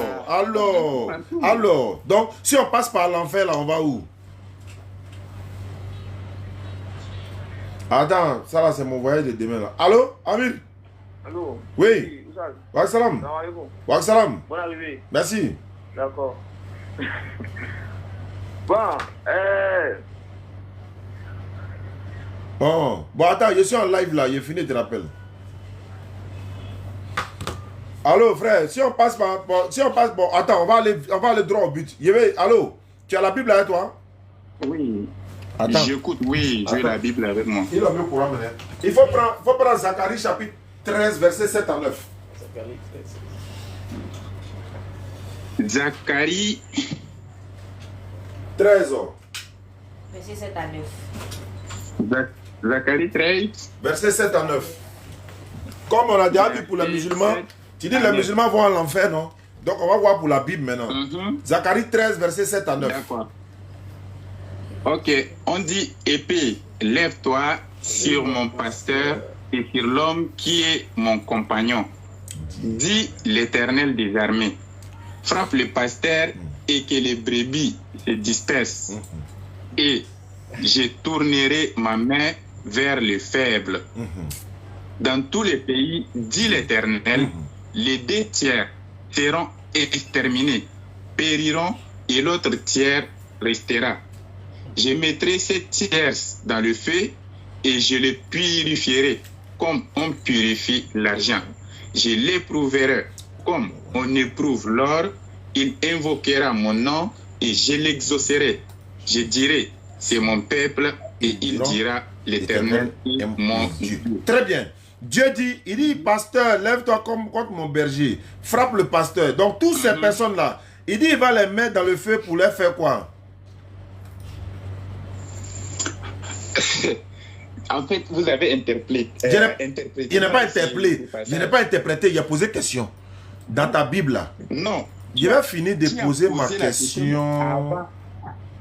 Donc, si on passe par l'enfer, là, on va où? Attends, ça là, c'est mon voyage de demain, là. Allô, Amir? Allô? Oui. Wa salam. Wa salam. Bonne arrivée. Merci. D'accord. Bon, Bon, attends, je suis en live là, j'ai fini, je te rappelle. Allô, frère, si on passe par... Bon, attends, on va aller droit au but. Allô, tu as la Bible avec toi? Oui. Attends. J'écoute, oui, j'ai la Bible avec moi. Il a mieux pour amener. Il faut prendre Zacharie chapitre 13, verset 7 à 9. Zacharie 13. Verset 7 à 9. Zacharie 13. Verset 7 à 9. Comme on a déjà vu pour les musulmans, tu dis les musulmans vont à l'enfer, non? Donc on va voir pour la Bible maintenant. Zacharie 13, verset 7 à 9. D'accord. Ok, on dit épée, lève-toi sur mon pasteur et sur l'homme qui est mon compagnon. Dit l'Éternel des armées. Frappe le pasteur et que les brebis se dispersent. Et je tournerai ma main vers les faibles. Dans tous les pays, dit l'Éternel, les 2 tiers seront exterminés, périront et l'autre tiers restera. Je mettrai 7 tiers dans le feu et je les purifierai comme on purifie l'argent. Je l'éprouverai comme on éprouve l'or. Il invoquera mon nom et je l'exaucerai. Je dirai, c'est mon peuple, et il dira, l'Éternel est mon Dieu. Très bien. Dieu dit, il dit, pasteur, lève-toi contre mon berger. Frappe le pasteur. Donc, toutes ces personnes-là, il dit, il va les mettre dans le feu pour les faire quoi? En fait, vous avez interprété. Il n'est pas interprété. Je n'ai pas interprété. Il a posé question. Dans ta Bible, là. Non. Je vais finir de poser ma question.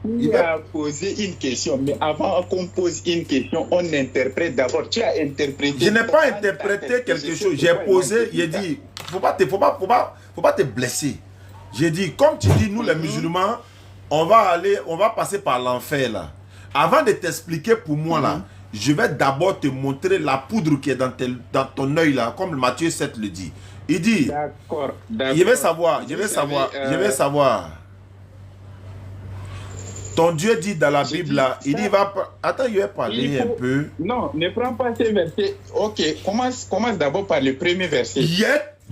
Il a posé une question, mais avant qu'on pose une question, on interprète d'abord. Tu as interprété. Je n'ai pas interprété quelque chose. J'ai posé, j'ai dit, faut pas te blesser. J'ai dit, comme tu dis, nous les musulmans, on va passer par l'enfer là. Avant de t'expliquer pour moi là, je vais d'abord te montrer la poudre qui est dans ton œil là, comme Matthieu 7 le dit. Il dit, je vais savoir. Ton Dieu dit dans la Bible là, il dit, attends, je vais parler un peu. Non, ne prends pas ces versets. Ok, commence d'abord par le premier verset.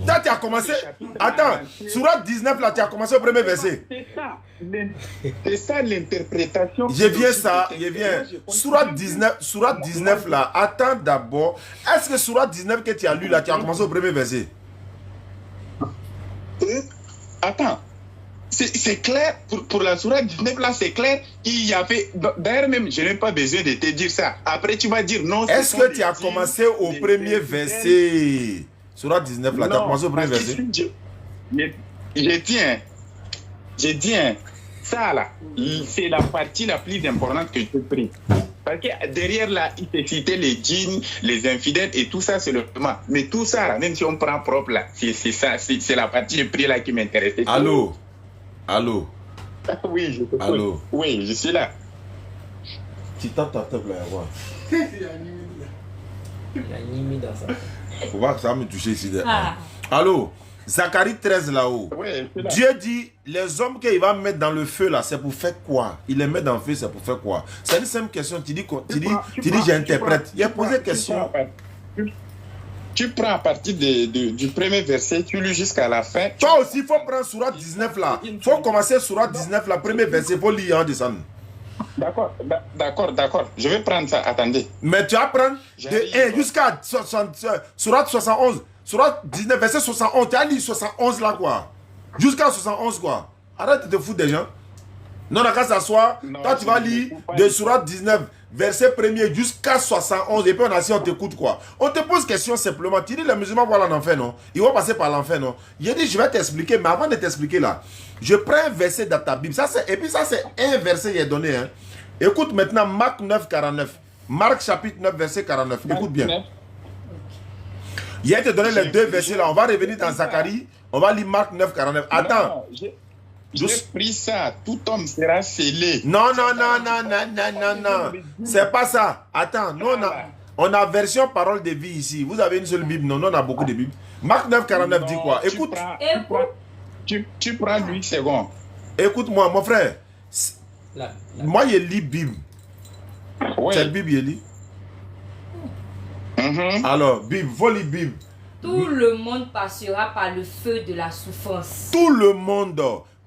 Toi, tu as commencé. Attends, Sourate 19 là, tu as commencé au premier verset. C'est ça l'interprétation. Je viens. Sourate 19 là, attends d'abord. Est-ce que Sourate 19 que tu as lu là, tu as commencé au premier verset? Attends. C'est clair, pour la Sourate 19 là, c'est clair qu'il y avait. D'ailleurs, même, je n'ai pas besoin de te dire ça. Après, tu vas dire non. Est-ce que tu as commencé au premier verset? Sourate 19 là, tu as commencé au premier verset? Je tiens. Ça là, c'est la partie la plus importante que je prie. Parce que derrière là, il te citait les djinns, les infidèles et tout ça, c'est le moment. Mais tout ça, là, même si on prend propre là, c'est ça, c'est la partie de prix là qui m'intéressait. Allô? Oui, je te Allô? Oui, je suis là. Tu tapes ta table là, voir. Il a mis dans ça. Faut voir que ça va me toucher ici. Allô? Zacharie 13 là-haut. Oui, Dieu dit, les hommes qu'il va mettre dans le feu là, c'est pour faire quoi? Il les met dans le feu, c'est pour faire quoi? C'est une simple question. Tu dis j'interprète. Il a posé question. Tu prends à partir du premier verset, tu lis jusqu'à la fin. Toi aussi, il faut prendre Sourate 19 là. Il faut commencer Sourate 19 là, premier verset, il faut lire en descendre. D'accord. Je vais prendre ça, attendez. Mais tu vas prendre de 1 jusqu'à Sourate 71. Sourate 19, verset 71. Tu as lu 71 là quoi. Jusqu'à 71 quoi. Arrête de te foutre des gens. Non, on n'a qu'à s'asseoir. Toi, tu vas lire de Sourate 19, verset 1er jusqu'à 71. Et puis on a on t'écoute quoi. On te pose question simplement. Tu dis les musulmans vont aller en enfer, non? Ils vont passer par l'enfer, non? J'ai dit, je vais t'expliquer. Mais avant de t'expliquer là, je prends un verset dans ta Bible. Et puis ça, c'est un verset qui est donné. Hein. Écoute maintenant Marc 9, 49. Marc chapitre 9, verset 49. Écoute bien. Il a été donné les deux versets là. On va revenir dans Zacharie. On va lire Marc 9, 49. Attends. J'ai pris ça. Tout homme sera scellé. Non. C'est pas ça. Attends. Nous, on a version parole de vie ici. Vous avez une seule Bible. Non, on a beaucoup de Bibles. Marc 9, 49 dit quoi? Écoute. Tu prends 8 secondes. Écoute-moi, mon frère. Moi, je lis Bible. Oui. Cette Bible, je lis. Alors, Bible, faut lire Bible. Tout le monde passera par le feu de la souffrance. Tout le monde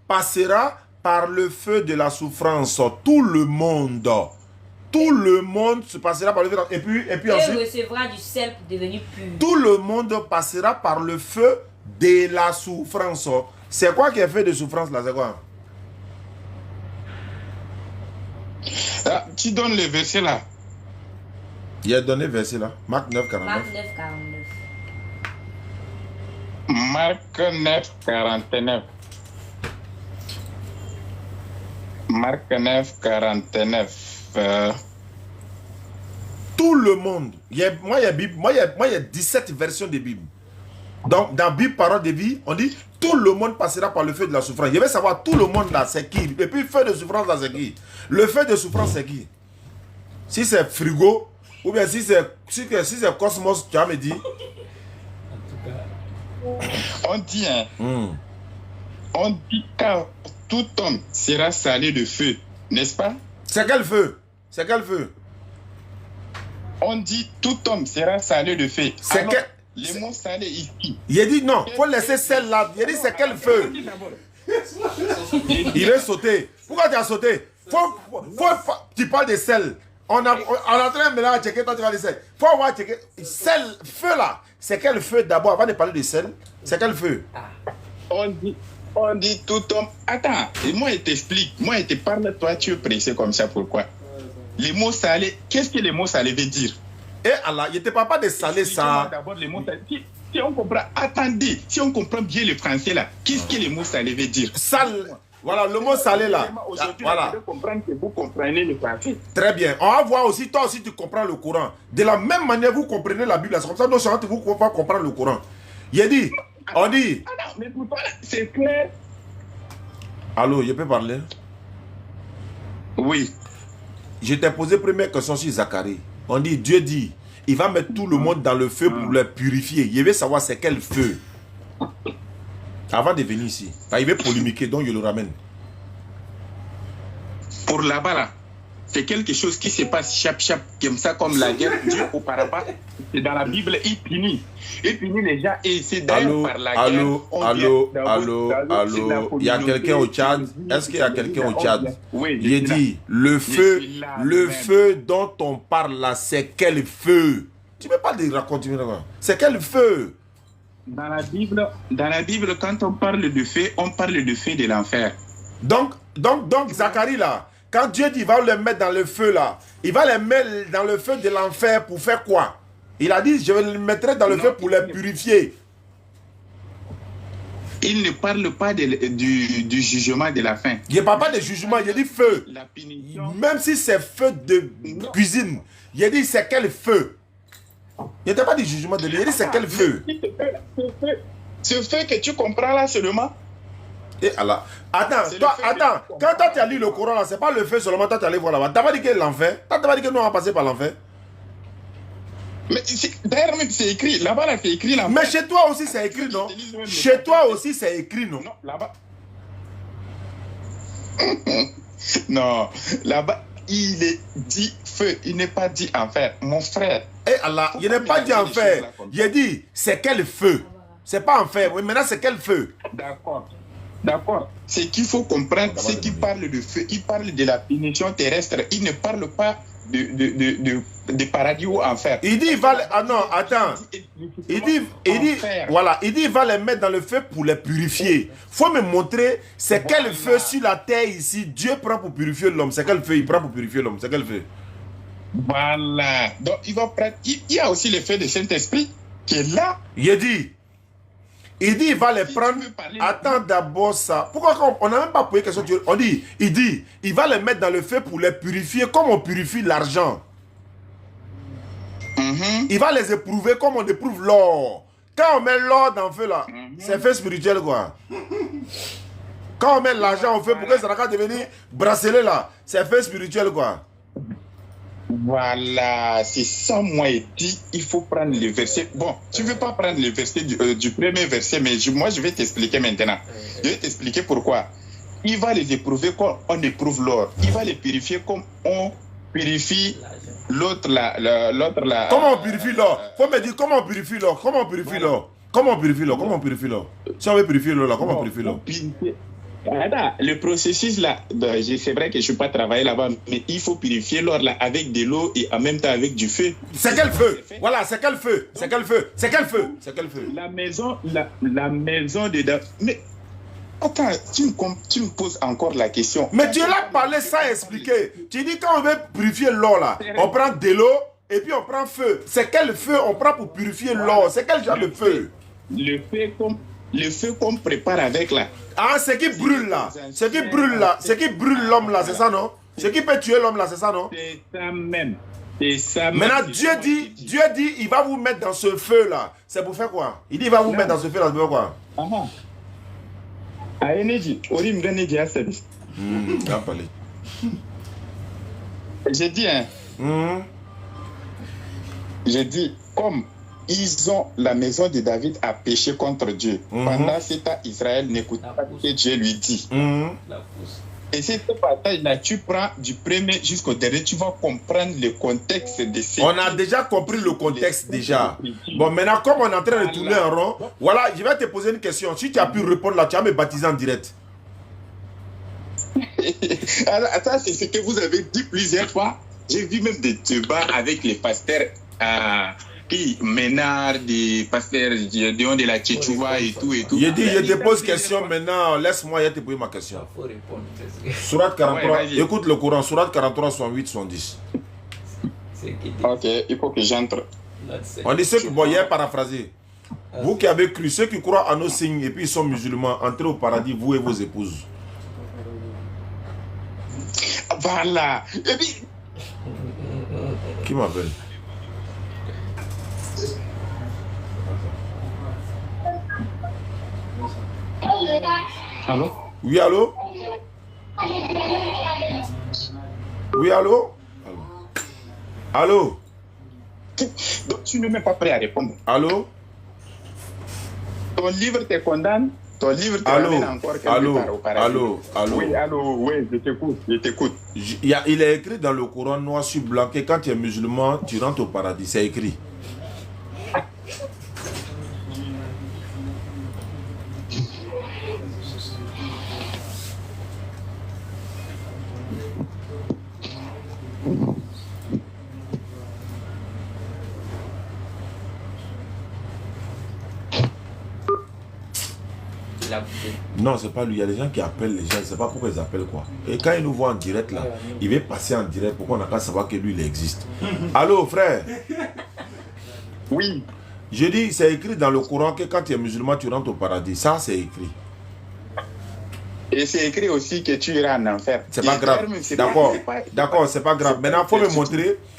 passera par le feu de la souffrance. Tout le monde. Tout le monde se passera par le feu. Et puis ensuite, recevra du sel pour devenir pur. Tout le monde passera par le feu de la souffrance. C'est quoi qui est fait de souffrance là? C'est quoi? Ah, tu donnes le verset là. Il a donné le verset là. Marc 9, 49. Marc 9, 49. Marc 9, 49. Marc 9, 49. Tout le monde. Moi, il y a Bible. Moi, il y a 17 versions de Bible. Donc, dans Bible, parole de vie, on dit tout le monde passera par le feu de la souffrance. Je veux savoir tout le monde là, c'est qui? Et puis, le feu de souffrance là, c'est qui? Le feu de souffrance, c'est qui? Si c'est frigo, ou bien si c'est Cosmos, tu vas me dire. On dit, hein, on dit que tout homme sera salé de feu, n'est-ce pas? C'est quel feu? C'est quel feu? On dit tout homme sera salé de feu. C'est quel... Les mots salés ici. Il a dit non, il faut laisser celle-là. Il a dit c'est quel feu? Il est sauté. Pourquoi tu as sauté? Tu parles de sel. On est en train de maintenant checker, toi tu vas dire sel. Faut avoir checké. Sel, feu là. C'est quel feu d'abord avant de parler de sel? C'est quel feu? On dit tout homme. Attends, et moi je t'explique. Moi je te parle, toi tu es pressé comme ça, pourquoi? Les mots salés, qu'est-ce que les mots salés veulent dire? Eh Allah, il ne te parle pas de salé ça. D'abord les mots salés. Si on comprend, attendez, si on comprend bien le français là, qu'est-ce que les mots salés veulent dire? Sale. Voilà, le mot salé là. Voilà. Je comprendre que vous comprenez le français. Très bien. On va voir aussi, toi aussi tu comprends le Coran. De la même manière, vous comprenez la Bible. C'est comme ça que vous pouvez comprendre le Coran. Il a dit, on dit. Ah non, mais pour toi, c'est clair. Allô, je peux parler? Oui. Je t'ai posé première question sur Zacharie. On dit, Dieu dit, il va mettre tout le monde dans le feu pour les purifier. Je veux savoir c'est quel feu. Avant de venir ici. Il veut polémiquer, donc je le ramène. Pour là-bas, là, c'est quelque chose qui se passe chap, comme ça, comme la guerre. Dieu, auparavant, c'est dans la Bible, il punit. Il punit les gens et c'est d'ailleurs par la guerre. Allô. Il y a quelqu'un au Tchad? Est-ce qu'il y a quelqu'un au Tchad? Oui. Il dit, le feu dont on parle là, c'est quel feu? Tu ne peux pas le raconter. C'est quel feu? Dans la Bible, quand on parle de feu, on parle de feu de l'enfer. Donc, Zacharie là, quand Dieu dit, il va les mettre dans le feu là, il va les mettre dans le feu de l'enfer pour faire quoi? Il a dit, je les mettrai dans le feu pour les purifier. Il ne parle pas du jugement de la fin. Il ne parle pas de jugement, il dit feu. La punition. Même si c'est feu de cuisine, il dit c'est quel feu? Il n'était pas du jugement de lui, il dit c'est quel feu? Ce feu que tu comprends là seulement. Et Allah. Attends, quand toi tu as lu le Coran là, c'est pas le feu seulement, toi tu allé voir là-bas. T'as pas dit que l'enfer? T'as pas dit que nous on va passer par l'enfer? Mais d'ailleurs même c'est écrit, là-bas là c'est écrit l'enfer. Mais chez toi aussi c'est écrit, non? Chez toi aussi c'est écrit, non? Non, là-bas. Non, là-bas, il est dit feu, il n'est pas dit enfer. Mon frère. Eh Allah, il n'est pas dit enfer. Il a dit, c'est quel feu? C'est pas enfer. Oui, maintenant c'est quel feu? D'accord. C'est qu'il faut comprendre, c'est qu'il parle de feu, il parle de la punition terrestre. Il ne parle pas de paradis ou enfer. Il dit, il va... Ah non, attends. Il dit, voilà, il dit, il va les mettre dans le feu pour les purifier. Faut me montrer, c'est quel feu sur la terre ici, Dieu prend pour purifier l'homme. C'est quel feu il prend pour purifier l'homme? C'est quel feu? Voilà. Donc, il va prendre... Il y a aussi le feu du Saint-Esprit qui est là. Il dit, il va les prendre. Attends d'abord ça. Pourquoi on n'a même pas posé question? On dit, il va les mettre dans le feu pour les purifier comme on purifie l'argent. Il va les éprouver comme on éprouve l'or. Quand on met l'or dans le feu là, c'est feu spirituel quoi. Quand on met l'argent au feu pour que ça va devenir bracelet là, c'est feu spirituel quoi. Voilà, c'est ça moi et dit, il faut prendre le verset. Bon, tu ne veux pas prendre le verset du premier verset, mais moi je vais t'expliquer maintenant. Je vais t'expliquer pourquoi. Il va les éprouver comme on éprouve l'or. Il va les purifier comme on purifie l'autre là. Comment on purifie l'or? Faut me dire comment on purifie l'or. Comment on purifie l'or? Comment on purifie l'or? Comment on purifie l'or? Si on veut purifier l'or là, comment on purifie l'or? Attends, le processus là, c'est vrai que je ne suis pas travaillé là-bas, mais il faut purifier l'or là avec de l'eau et en même temps avec du feu. C'est quel feu? Voilà, c'est quel feu? C'est quel feu? C'est quel feu? C'est quel feu? La maison dedans. Mais Attends, tu me poses encore la question. Mais tu l'as parlé sans expliquer. Tu dis quand on veut purifier l'eau là, on prend de l'eau et puis on prend feu. C'est quel feu on prend pour purifier l'eau? C'est quel genre de feu? Le feu qu'on prépare avec là. Ah, ce qui brûle là. Ce qui brûle là. Ce qui brûle l'homme là, c'est ça non? Ce qui peut tuer l'homme là, c'est ça non? C'est ça même. C'est ça même. Maintenant, Dieu dit, il va vous mettre dans ce feu là. C'est pour faire quoi? Il dit, il va vous mettre dans ce feu là, c'est pour faire quoi? À énergie, Orim d'énergie à service. J'ai dit, j'ai dit, comme ils ont, la maison de David a péché contre Dieu. Pendant ce temps, Israël n'écoute pas ce que Dieu lui dit. Et cette bataille-là, tu prends du premier jusqu'au dernier, tu vas comprendre le contexte de ces... On a déjà compris le contexte déjà. Bon, maintenant, comme on est en train de tourner en rond, voilà, je vais te poser une question. Si tu as pu répondre là, tu vas me baptiser en direct. Alors, ça, c'est ce que vous avez dit plusieurs fois. J'ai vu même des débats avec les pasteurs qui Ménard, des pasteurs de la Tchétchouva et tout. Je dis, je te pose question maintenant. Laisse-moi, je te poser ma question. Surat 43, écoute le Coran, Surat 43, 68, 70. Ok, il faut que j'entre. On dit ceux qui, bon, hier paraphrasé. Vous qui avez cru, ceux qui croient à nos signes et puis ils sont musulmans, entrez au paradis, vous et vos épouses. Voilà. Et puis... Qui m'appelle? Allô? Oui, allô? Oui, allô? Allô? Donc tu n'es même pas prêt à répondre. Allô? Ton livre te condamne? Ton livre te ramène encore quelque part au paradis? Allô? Oui, allô, oui, je t'écoute. Il est écrit dans le Coran noir sur blanc que quand tu es musulman, tu rentres au paradis. C'est écrit. Non, c'est pas lui. Il y a des gens qui appellent les gens. Je ne sais pas pourquoi ils appellent quoi. Et quand ils nous voient en direct là, il va passer en direct. Pourquoi on n'a qu'à savoir que lui, il existe. Allô, frère? Oui. Je dis, c'est écrit dans le Coran que quand tu es musulman, tu rentres au paradis. Ça, c'est écrit. Et c'est écrit aussi que tu iras en enfer. C'est pas grave. D'accord, c'est pas grave. Maintenant, il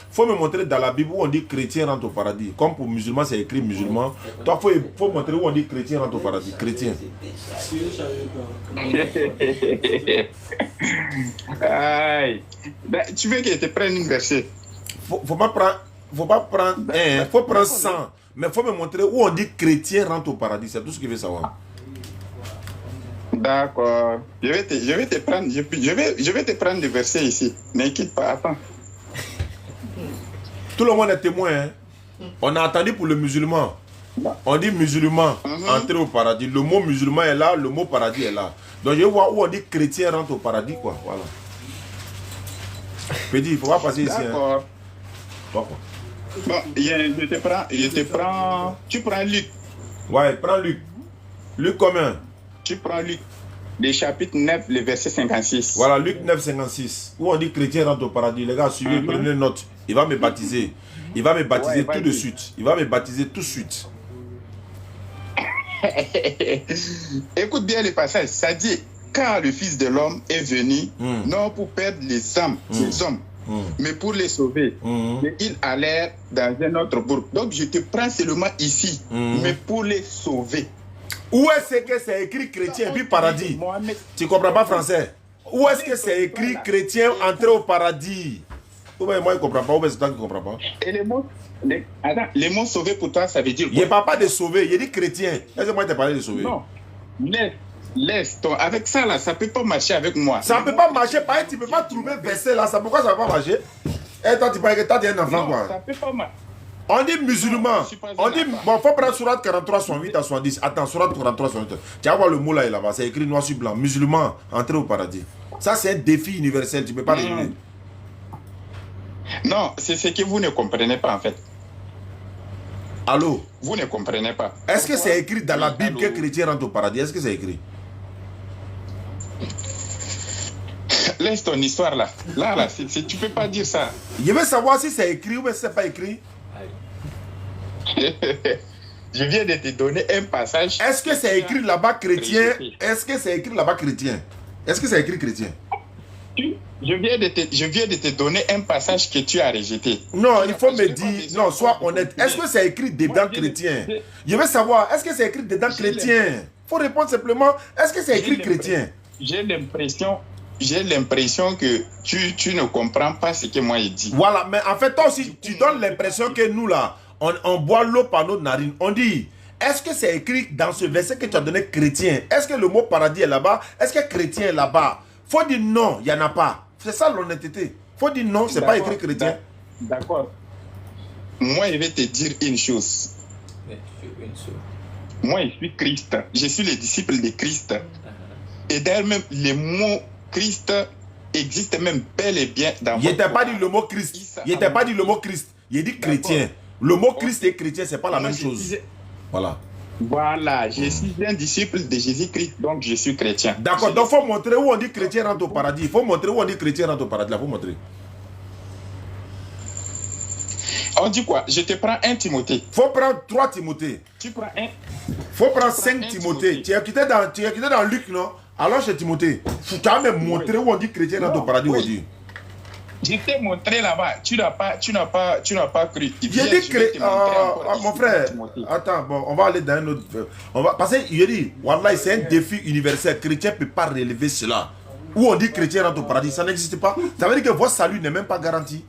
faut me montrer dans la Bible où on dit chrétien rentre au paradis. Comme pour musulman, c'est écrit musulman. Toi, il faut montrer où on dit chrétien rentre au paradis. Chrétien. Aïe. Ben, tu veux que je te prenne une verset? Faut pas prendre 1, faut prendre 100. Mais il faut me montrer où on dit chrétien rentre au paradis. C'est tout ce qu'il veut savoir. D'accord. Je vais te prendre. Je vais te prendre des versets ici. N'inquiète pas, attends. Tout le monde est témoin. Hein? On a entendu pour le musulman. On dit musulman, entrer au paradis. Le mot musulman est là, le mot paradis est là. Donc je vois où on dit chrétien rentre au paradis, quoi. Voilà. Petit, il ne faut pas passer ici. D'accord. Hein. Toi, quoi. Bon, je te prends. Tu prends Luc. Ouais, prends Luc. Luc combien? Tu prends Luc. Le chapitre 9, le verset 56. Voilà, Luc 9, 56. Où on dit chrétien rentre au paradis. Les gars, suivez, prenez note. Il va me baptiser. Il va me baptiser tout de suite. Il va me baptiser tout de suite. Écoute bien le passage. Ça dit, car le Fils de l'homme est venu, non pour perdre les âmes des hommes, mais pour les sauver. Et il allait dans un autre bourg. Donc je te prends seulement ici, mais pour les sauver. Où est-ce que c'est écrit chrétien et puis paradis? Tu ne comprends pas français? Où est-ce que c'est écrit chrétien entrer au paradis? Moi, je ne comprends pas. Où est-ce que tu ne comprends pas? Et les mots sauver pour toi, ça veut dire quoi? Il ne parle pas de sauver, il dit chrétien. Est-ce que moi, je t'ai parlé de sauver? Non. Laisse toi. Avec ça, là, ça ne peut pas marcher avec moi. Ça ne peut pas marcher. Pareil, tu ne peux pas trouver verset là. Pourquoi ça ne va pas marcher? Et toi, tu parles que toi, tu es un enfant, quoi. Ça ne peut pas marcher. On dit musulman. On dit, bon, il faut prendre Surat 43, 68 à 70. Attends, Surat 43, 68. Tu vas voir le mot là et là-bas. C'est écrit noir sur blanc. Musulman, entrer au paradis. Ça, c'est un défi universel. Tu ne peux pas résumer. Non, c'est ce que vous ne comprenez pas en fait. Allô? Vous ne comprenez pas. Est-ce que c'est écrit dans la Bible que chrétien rentre au paradis? Est-ce que c'est écrit? laisse ton histoire là. Là, tu peux pas dire ça. Je veux savoir si c'est écrit ou si c'est pas écrit. Je viens de te donner un passage. Est-ce que c'est écrit là-bas chrétien? Est-ce que c'est écrit là-bas chrétien? Est-ce que c'est écrit chrétien? Je viens de te donner un passage que tu as rejeté. Non, il faut me dire, non, sois honnête. Est-ce que c'est écrit dedans chrétien? Je veux savoir, est-ce que c'est écrit dedans chrétien? Il faut répondre simplement, est-ce que c'est écrit chrétien? J'ai l'impression que tu ne comprends pas ce que moi j'ai dit. Voilà, mais en fait, toi aussi, tu donnes l'impression que nous là, on boit l'eau par nos narines. On dit, est-ce que c'est écrit dans ce verset que tu as donné chrétien? Est-ce que le mot paradis est là-bas? Est-ce que chrétien est là-bas? Faut dire non, il n'y en a pas. C'est ça l'honnêteté. Faut dire non, c'est pas écrit chrétien. D'accord. Moi, je vais te dire une chose. Moi, je suis Christ. Je suis le disciple de Christ. Et d'ailleurs, même le mot Christ existe même bel et bien dans Il n'était pas dit le mot Christ. Il n'était pas dit le mot Christ. Il dit chrétien. Le mot Christ et chrétien, c'est pas la même chose. Voilà. Voilà, je suis un disciple de Jésus-Christ, donc je suis chrétien. D'accord, donc il faut montrer où on dit chrétien rentre au paradis. Il faut montrer où on dit chrétien rentre au paradis. Il faut montrer. On dit quoi? Je te prends 1 Timothée. Faut prendre 3 Timothée. Tu prends 1. Faut prendre 5 Timothée. Tu es quitté dans Luc, non? Alors chez Timothée, il faut quand même montrer où on dit chrétien rentre au paradis aujourd'hui. Je t'ai montré là-bas, tu n'as pas cru. J'ai dit que mon frère, attends, bon, on va aller dans un autre. Parce qu'il dit, Wallah, c'est un défi universel. Chrétien ne peut pas relever cela. Où on dit chrétien rentre au paradis, ça n'existe pas. Ça veut dire que votre salut n'est même pas garanti.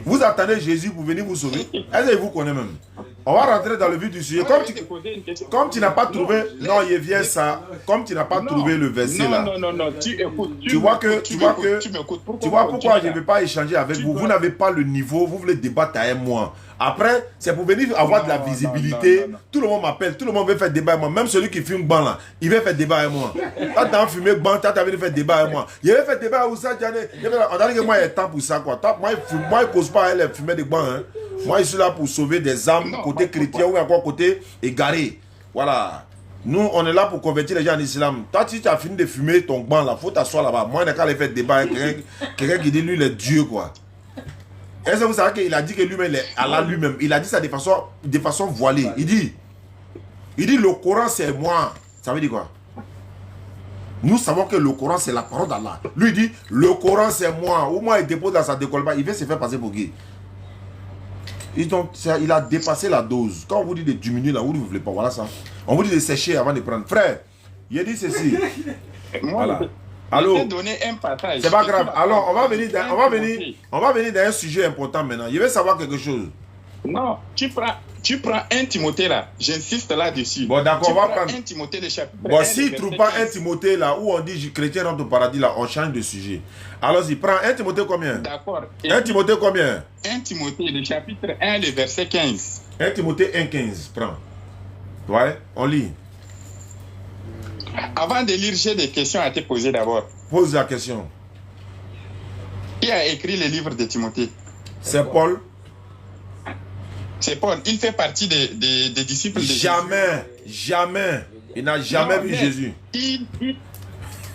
Vous attendez Jésus pour venir vous sauver. Est-ce qu'il vous connaît même? On va rentrer dans le vif du sujet. Comme tu n'as pas trouvé, non, il vient ça. Comme tu n'as pas trouvé le verset là. Non, tu écoutes. Tu vois pourquoi je ne vais pas échanger avec vous. Vous n'avez pas le niveau, vous voulez débattre avec moi. Après, c'est pour venir avoir de la visibilité. Tout le monde m'appelle, tout le monde veut faire débat avec moi. Même celui qui fume ban là, il veut faire débat avec moi. Quand tu as fumé ban, tu as envie de faire débat avec moi. Il veut faire débat avec ça, on a dit que moi, il y a temps pour ça. Quoi. Moi, il ne cause pas elle fumer des bancs. Hein. Moi, je suis là pour sauver des âmes côté chrétien ou encore côté égaré. Voilà. Nous, on est là pour convertir les gens en islam. Toi, si tu as fini de fumer ton banc là, il faut t'asseoir là-bas. Moi, il n'a qu'à aller faire débat avec quelqu'un qui dit lui, il est Dieu, quoi. Est-ce que vous savez qu'il a dit que lui-même, il est Allah lui-même. Il a dit ça de façon voilée. Il dit le Coran c'est moi. Ça veut dire quoi? Nous savons que le Coran c'est la parole d'Allah. Lui il dit le Coran c'est moi. Ou moi il dépose dans sa décolle, il veut se faire passer pour gay. Il a dépassé la dose. Quand on vous dit de diminuer là, vous ne voulez pas. Voilà ça. On vous dit de sécher avant de prendre. Frère, il a dit ceci. Voilà. Allô? C'est pas grave. Alors, on va venir dans un sujet important maintenant. Je vais savoir quelque chose. Non, tu prends 1 Timothée là. J'insiste là-dessus. Bon, d'accord, on va prendre 1 Timothée le chapitre. Bon, s'il ne trouve pas 1 Timothée là, où on dit chrétien rentre au paradis là, on change de sujet. Alors, il prend 1 Timothée combien? D'accord. 1 Timothée combien? 1 Timothée, le chapitre 1, le verset 15. 1 Timothée 1, 15. Prends. Ouais, on lit. Avant de lire, j'ai des questions à te poser d'abord. Pose la question. Qui a écrit le livre de Timothée? C'est Paul. C'est Paul. Il fait partie des disciples de Jésus. Jamais. Il n'a jamais vu Jésus.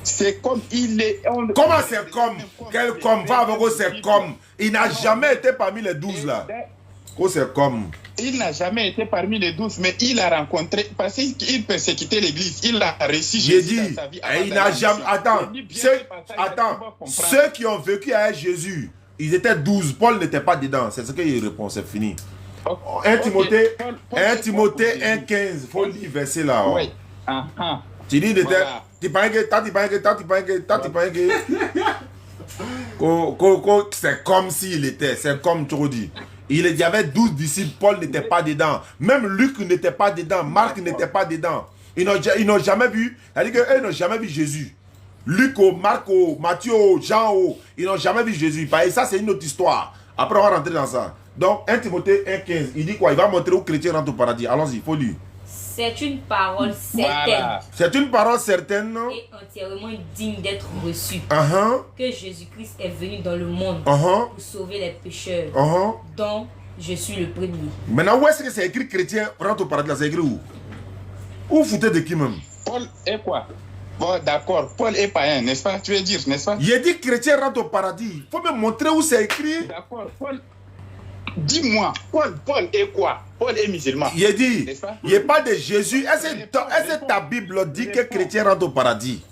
C'est comme il est. Comment c'est comme? Quel comme? Va avec eux, c'est comme. Il n'a jamais été parmi les 12 là. Oh, c'est comme. Il n'a jamais été parmi les 12, mais il a rencontré, parce qu'il persécutait l'église, il a reçu Jésus dans sa vie. Il n'a jamais. Attends, ceux qui ont vécu avec Jésus, ils étaient 12. Paul n'était pas dedans. C'est ce qu'il répond, c'est fini. 1 Timothée 1,15. Il faut lire verset là. Oh. Oui. Tu dis, tu penses que c'est comme s'il était. C'est comme tu dis. Il y avait 12 disciples, Paul n'était pas dedans. Même Luc n'était pas dedans, Marc n'était pas dedans. Ils n'ont jamais vu, c'est-à-dire qu'eux n'ont jamais vu Jésus. Luc, Marc, Matthieu, Jean, ils n'ont jamais vu Jésus. Et ça, c'est une autre histoire. Après, on va rentrer dans ça. Donc, 1 Timothée 1,15, il dit quoi? Il va montrer aux chrétiens rentrent au paradis. Allons-y, il faut lire. C'est une parole certaine. Voilà. C'est une parole certaine, non? Et entièrement digne d'être reçue. Que Jésus-Christ est venu dans le monde pour sauver les pécheurs, dont je suis le premier. Maintenant, où est-ce que c'est écrit chrétien rentre au paradis? C'est écrit où? Où foutez de qui même? Paul est quoi? Bon, d'accord. Paul est païen, n'est-ce pas? Tu veux dire, n'est-ce pas? Il dit chrétien rentre au paradis. Il faut me montrer où c'est écrit. D'accord, Paul. Dis-moi, Paul est quoi? Paul est musulman. Il dit, il n'est pas de Jésus. Est-ce que ta Bible dit que chrétien rentre au paradis?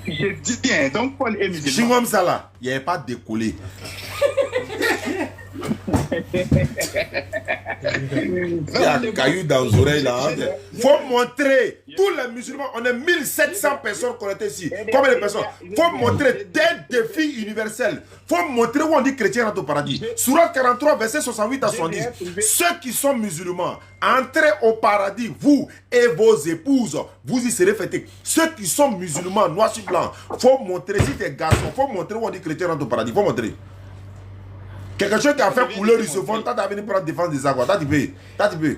Je dis bien, donc Paul est musulman. Chingom Sala, il n'y avait pas décollé. Il y a un caillou dans les oreilles là. Il faut montrer, tous les musulmans, on est 1700 personnes connectées ici. Combien de personnes? Il faut montrer des défis universels. Il faut montrer où on dit chrétien rentre au paradis. Sourate 43, verset 68 à 70. Ceux qui sont musulmans, entrez au paradis, vous et vos épouses, vous y serez fêtés. Ceux qui sont musulmans, noirs sur blanc, il faut montrer, si tu es garçon, il faut montrer où on dit chrétien rentre au paradis. Il faut montrer. Quelque chose qui a fait couler Russophone, t'as venu prendre défense des agua, t'as dit peu.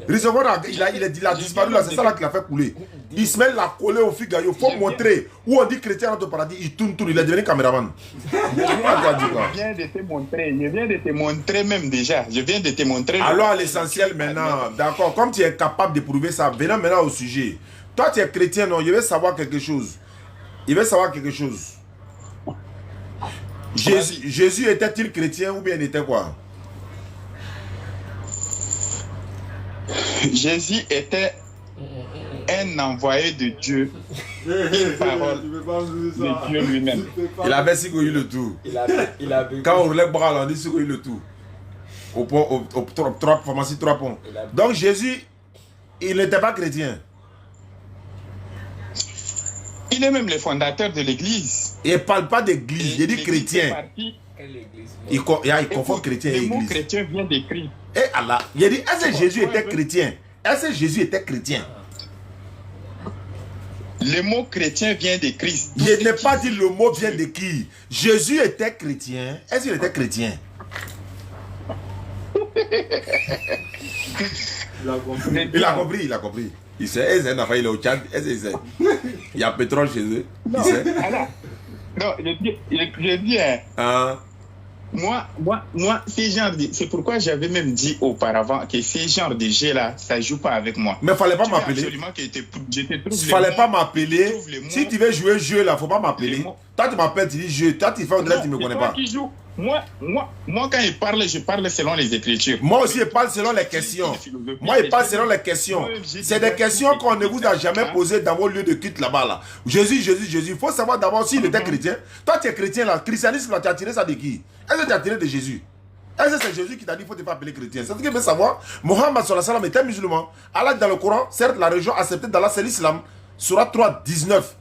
Russophone, il a disparu là, c'est ça là qui l'a fait couler. Ismaël l'a collé au figayo, il faut montrer où on dit chrétien rentre au paradis, il tourne, il est devenu caméraman. Je viens de te montrer même déjà, Alors à l'essentiel maintenant, d'accord, comme tu es capable de prouver ça, venons maintenant au sujet. Toi tu es chrétien, non, je veux savoir quelque chose. Jésus était-il chrétien ou bien il était quoi? Jésus était un envoyé de Dieu, une parole de Dieu lui-même. Il avait sigouillé le tout. Quand on relève bras, on dit sigouillé le tout. Au 3 ponts. Donc Jésus, il n'était pas chrétien. Il est même le fondateur de l'église. Il ne parle pas d'église, il dit chrétien. Il confond chrétien et église. Le mot chrétien vient d'écrit. Et Allah, il dit, est-ce que Jésus était chrétien? Le mot chrétien vient de Christ. Je n'ai pas dit le mot vient de qui. Jésus était chrétien. Est-ce qu'il était chrétien? Il a compris. Il sait, il est au Tchad. Il y a pétrole chez eux. Il sait. Non, je dis, moi, c'est pourquoi j'avais même dit auparavant que ces genres de jeux-là, ça ne joue pas avec moi. Mais il ne fallait pas m'appeler. Il ne fallait pas m'appeler. Si tu veux jouer jeu là, il ne faut pas m'appeler. Toi, tu m'appelles, tu dis jeu. Toi, tu fais au delà, tu ne me connais pas. Moi, quand il parle, je parle selon les Écritures. Moi aussi, je parle selon les questions. C'est des questions qu'on ne vous a jamais posées dans vos lieux de culte là-bas. Là. Jésus. Il faut savoir d'abord s'il était chrétien. Toi, tu es chrétien là. Christianisme, tu as tiré ça de qui? Est-ce que tu as tiré de Jésus? Est-ce que c'est Jésus qui t'a dit qu'il faut te faire appeler chrétien? C'est ce qu'il veut savoir. Mohammed sallallahu alayhi wa sallam était musulman. Allah dans le Coran, certes, la religion acceptée d'Allah, c'est l'islam. Sourate 3, 19.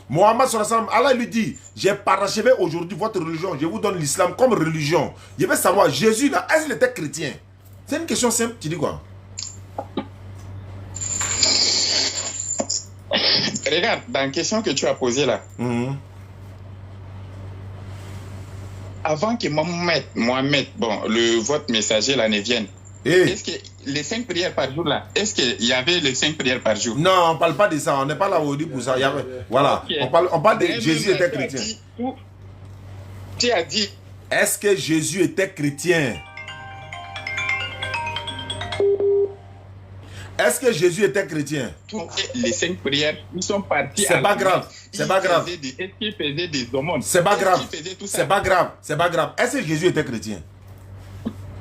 Mohammed sallallahu alayhi wa sallam, Allah lui dit, j'ai parachevé aujourd'hui votre religion, je vous donne l'islam comme religion. Je veux savoir, Jésus là, est-ce qu'il était chrétien? C'est une question simple, tu dis quoi? Regarde, dans la question que tu as posée là, avant que Mohamed, bon, votre messager là ne vienne, est-ce que les 5 prières par jour là, est-ce qu'il y avait les 5 prières par jour? Non, on ne parle pas de ça, on n'est pas là aujourd'hui pour ça. Voilà, on parle de Jésus était chrétien. Tu as dit. Est-ce que Jésus était chrétien? Est-ce que Jésus était chrétien? Les 5 prières, ils sont partis. C'est pas grave. C'est pas grave. Est-ce qu'il faisait des aumônes? C'est pas grave. C'est pas grave. C'est pas grave. Est-ce que Jésus était chrétien?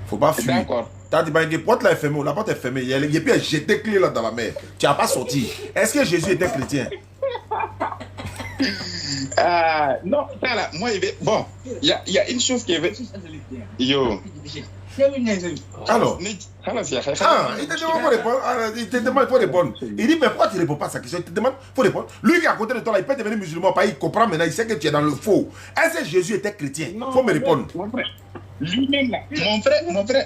Faut pas fuir. D'accord. T'as dit, la porte là est fermée, la porte est fermée. Il y a puis jeté clé là dans la mer. Tu n'as pas sorti. Est-ce que Jésus était chrétien? Non, là, moi, bon, il y a une chose qui est. Yo. Alors, il te demande pour répondre. Il te demande pour répondre. Il dit, mais pourquoi tu ne réponds pas à sa question? Il te demande pour répondre. Lui qui est à côté de toi, là, il peut devenir musulman, il comprend maintenant, il sait que tu es dans le faux. Est-ce que Jésus était chrétien? Il faut me répondre. Lui-même là,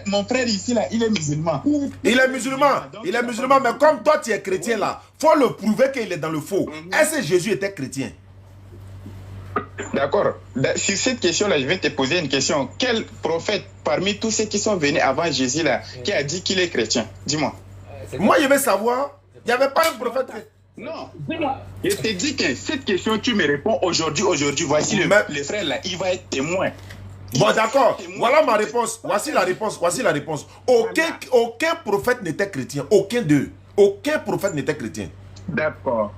mon frère ici là, il est musulman. Il est musulman, mais comme toi tu es chrétien là, faut le prouver qu'il est dans le faux. Est-ce que Jésus était chrétien? D'accord. Sur cette question-là, je vais te poser une question. Quel prophète parmi tous ceux qui sont venus avant Jésus là, qui a dit qu'il est chrétien? Dis-moi. Moi je veux savoir, il n'y avait pas un prophète. Non, dis-moi. Je te dis que cette question, tu me réponds aujourd'hui. Voici le frère là, il va être témoin. Bon d'accord, voilà ma réponse. Voici la réponse. Aucun prophète n'était chrétien. Aucun d'eux. Aucun prophète n'était chrétien. D'accord.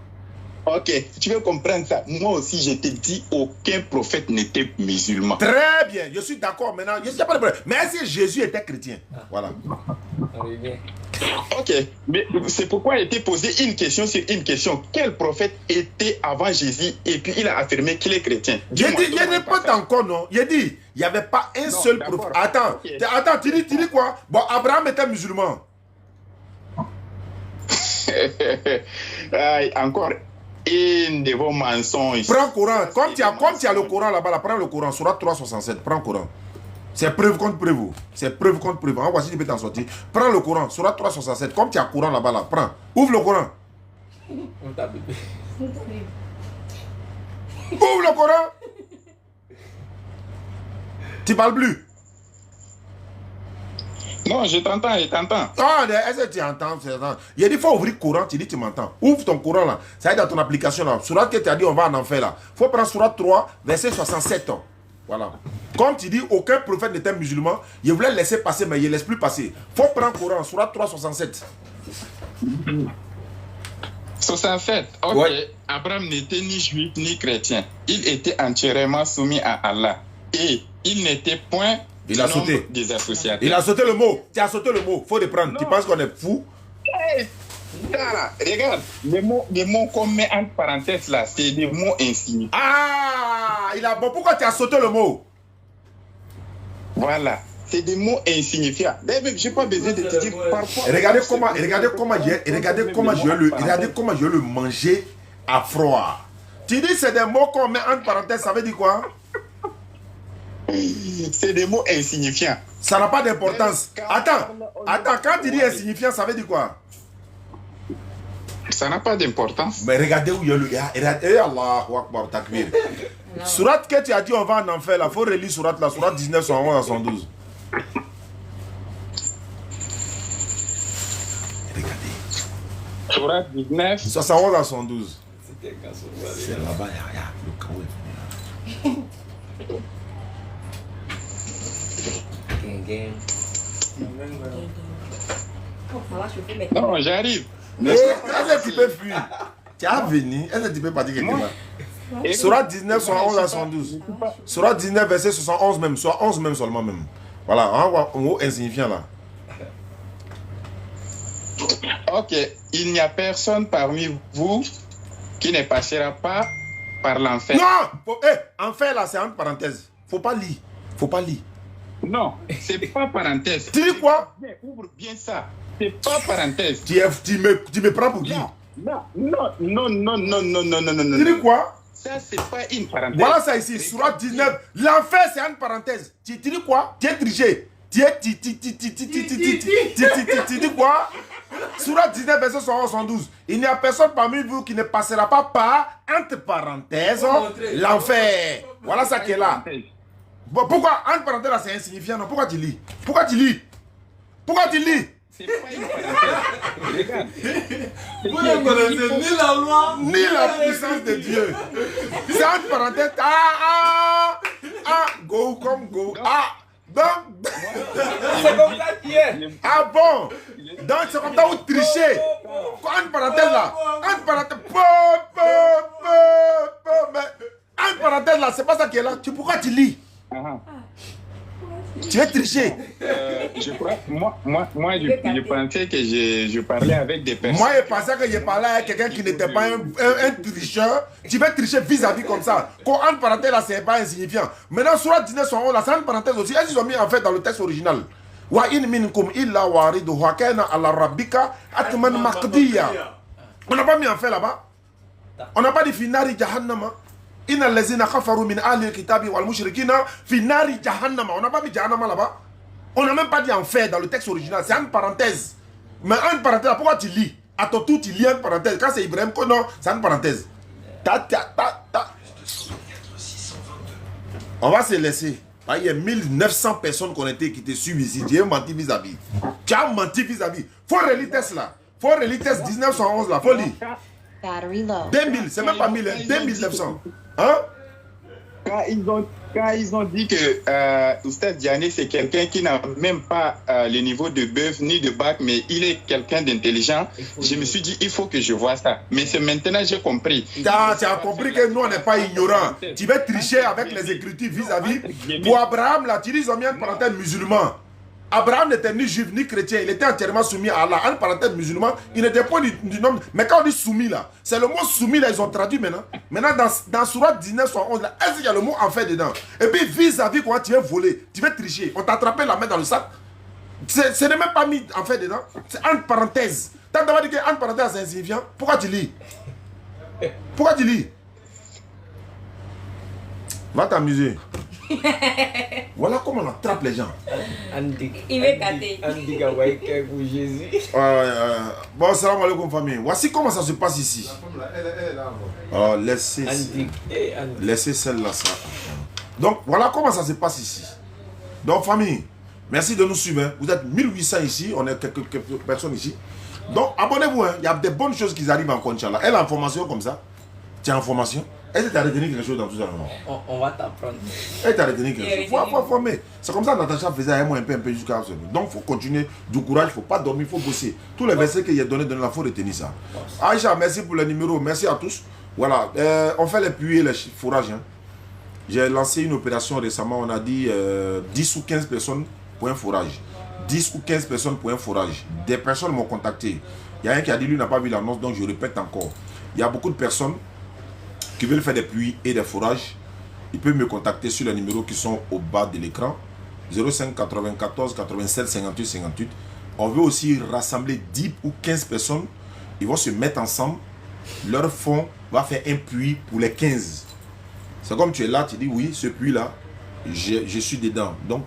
Ok, tu veux comprendre ça. Moi aussi, je te dis, aucun prophète n'était musulman. Très bien, je suis d'accord maintenant. Il n'y a pas de problème. Mais est-ce que Jésus était chrétien? Voilà. Ok, mais c'est pourquoi il a été posé une question sur une question. Quel prophète était avant Jésus et puis il a affirmé qu'il est chrétien? Il dit, il répète encore, non? Il dit, il n'y avait pas un seul prophète. Attends, okay. Attends, tu dis quoi? Bon, Abraham était musulman. Encore un de vos mensonges. Prends le Coran. Comme tu as le Coran là-bas, prends le Coran, Surat 367. Prends le Coran. C'est preuve contre preuve. C'est preuve contre preuve. Ah, voici, tu peux t'en sortir. Prends le Coran, Surat 367. Comme tu as le Coran là-bas, là, prends. Ouvre le Coran. Ouvre le Coran. Tu parles plus. Non, je t'entends, je t'entends. Ah, est-ce que tu entends? Il a dit, il faut ouvrir le Coran, tu dis, tu m'entends. Ouvre ton Coran là. Ça est dans ton application là. Surat que tu as dit, on va en enfer là. Il faut prendre Surat 3, verset 67. Voilà. Comme tu dis, aucun prophète n'était musulman. Il voulait laisser passer, mais il ne laisse plus passer. Il faut prendre le Coran, Surat 3, 67. 67. Ok. Ouais. Abraham n'était ni juif ni chrétien. Il était entièrement soumis à Allah. Et il n'était point... Il a sauté. Des associateurs. Il a sauté le mot. Tu as sauté le mot. Faut le prendre. Non. Tu penses qu'on est fou? Hey, regarde. Les mots qu'on met entre parenthèses là, c'est des mots insignifiants. Ah, bon, pourquoi tu as sauté le mot? Voilà. C'est des mots insignifiants. D'ailleurs, je n'ai pas besoin de te dire parfois. Regardez comment je vais le manger à froid. Tu dis c'est des mots qu'on met entre parenthèses, ça veut dire quoi? C'est des mots insignifiants. Ça n'a pas d'importance. Attends, quand tu dis insignifiant, ça veut dire quoi? Ça n'a pas d'importance. Mais regardez où il y a le... Allahu Akbar, takbir. Surat que tu as dit on va en enfer, là, il faut relire Surat là, Surat 19, 111 à 112. Regardez. Surat 19. 111 à 112. C'est là-bas, il y a le chaos est venu là. Non, j'arrive. Est-ce que tu peux fuir? Tu as venu. Est-ce que tu peux partir quelque part? Surat 19, 111 à 112. Surat 19, verset 71 même. Soit 11 même seulement même. Voilà, un mot insignifiant là. Ok, il n'y a personne parmi vous qui ne passera pas par l'enfer. Non! Enfer là, c'est entre parenthèses. Faut pas lire. Non, c'est pas parenthèse. Tu dis quoi? Ouvre bien ça. C'est pas parenthèse. Tu me prends pour qui? Non. Tu dis quoi? Ça, c'est pas une parenthèse. Voilà ça ici, Surat 19. L'enfer, c'est une parenthèse. Tu dis quoi? Tu es triché. Tu dis quoi? Surat 19, verset 112. Il n'y a personne parmi vous qui ne passera pas par, entre parenthèses, l'enfer. Voilà ça qui est là. Bon, pourquoi, entre parenthèses, là, c'est insignifiant, non? Pourquoi tu lis? C'est pas une parenthèse. Regarde. Vous ne connaissez ni la loi, ni la puissance de Dieu. C'est entre parenthèses. Go comme go. Donc, c'est comme ça qu'il est. Ah bon? Donc, c'est comme ça où tricher. Entre parenthèses là. Entre parenthèses. Mais entre parenthèses là, c'est pas ça qui est là. Pourquoi tu lis? Tu veux tricher? Je crois, moi, je pensais que je parlais avec des personnes. Moi, je pensais que je parlais avec quelqu'un qui n'était pas un tricheur. Tu veux tricher vis-à-vis comme ça. Quand entre parenthèses là, c'est pas insignifiant. Maintenant, sur la 19, là, c'est entre parenthèses aussi. Est-ce qu'ils ont mis en fait dans le texte original? Wa in minkum illa wariduha kana ala rabbika atman maqdiya. On n'a pas mis en fait là-bas. On n'a pas dit finari jahannama. Inna allazina kafaru min ahli al-kitabi wal mushrikina fi nari jahannama. On n'a pas mis jahannama là-bas. On n'a même pas dit enfer dans le texte original. C'est une parenthèse. Mais une parenthèse, pourquoi tu lis? À ton tour, tu lis une parenthèse. Quand c'est Ibrahim, non, c'est une parenthèse. On va se laisser. Il y a 1900 personnes qui te suivent ici. Tu as menti vis-à-vis. Faut relire test là. Faut relire test 1911 là. Faut lire. 2000, c'est même pas 1000, 2900. Hein? Quand ils ont dit que Oustaz Diané, c'est quelqu'un qui n'a même pas le niveau de bœuf ni de bac, mais il est quelqu'un d'intelligent, je me suis dit, il faut que je vois ça. Mais c'est maintenant que j'ai compris. Tu as compris que nous, on n'est pas ignorants. Tu veux tricher avec les écritures vis-à-vis. Pour Abraham, là, tu dis, ils ont mis un parenthèse musulman. Abraham n'était ni juif ni chrétien, il était entièrement soumis à Allah. En parenthèse musulman, il n'était pas du nom. Mais quand on dit soumis là, c'est le mot soumis là, ils ont traduit maintenant. Maintenant, dans Sourate 19, 111, là, est-ce qu'il y a le mot en fait dedans? Et puis vis-à-vis, quand tu veux voler, tu veux tricher, on t'a attrapé la main dans le sac. Ce n'est même pas mis en fait dedans. C'est entre parenthèses. T'as d'abord dit que entre parenthèses c'est insignifiant. Pourquoi tu lis? Pourquoi tu lis? Va t'amuser. Voilà comment on attrape les gens. Il veut cater. Bon, salam alaikum famille. Voici comment ça se passe ici. Alors, laissez celle-là. Ça. Donc, voilà comment ça se passe ici. Donc, famille, merci de nous suivre. Hein. Vous êtes 1800 ici, on est quelques personnes ici. Donc, abonnez-vous. Hein. Il y a des bonnes choses qui arrivent encore, Inch'Allah. Elle a en formation comme ça. Tu as en formation. Est-ce que tu as retenu quelque chose dans tout ça? On va t'apprendre. Est-ce que tu as retenu quelque chose? Il faut former. C'est comme ça que Natacha faisait un peu jusqu'à ce moment. Donc il faut continuer, du courage, il ne faut pas dormir, il faut bosser. Tous les versets qu'il y a donné, il faut retenir ça. Aïcha, merci pour le numéro, merci à tous. Voilà, on fait les puits et les fourrages. Hein. J'ai lancé une opération récemment, on a dit 10 ou 15 personnes pour un fourrage. 10 ou 15 personnes pour un fourrage. Des personnes m'ont contacté. Il y a un qui a dit, lui n'a pas vu l'annonce, donc je répète encore. Il y a beaucoup de personnes qui veulent faire des puits et des fourrages. Ils peuvent me contacter sur les numéros qui sont au bas de l'écran. 05 94 87 58 58. On veut aussi rassembler 10 ou 15 personnes. Ils vont se mettre ensemble. Leur fonds va faire un puits pour les 15. C'est comme tu es là, tu dis oui, ce puits-là, je suis dedans. Donc,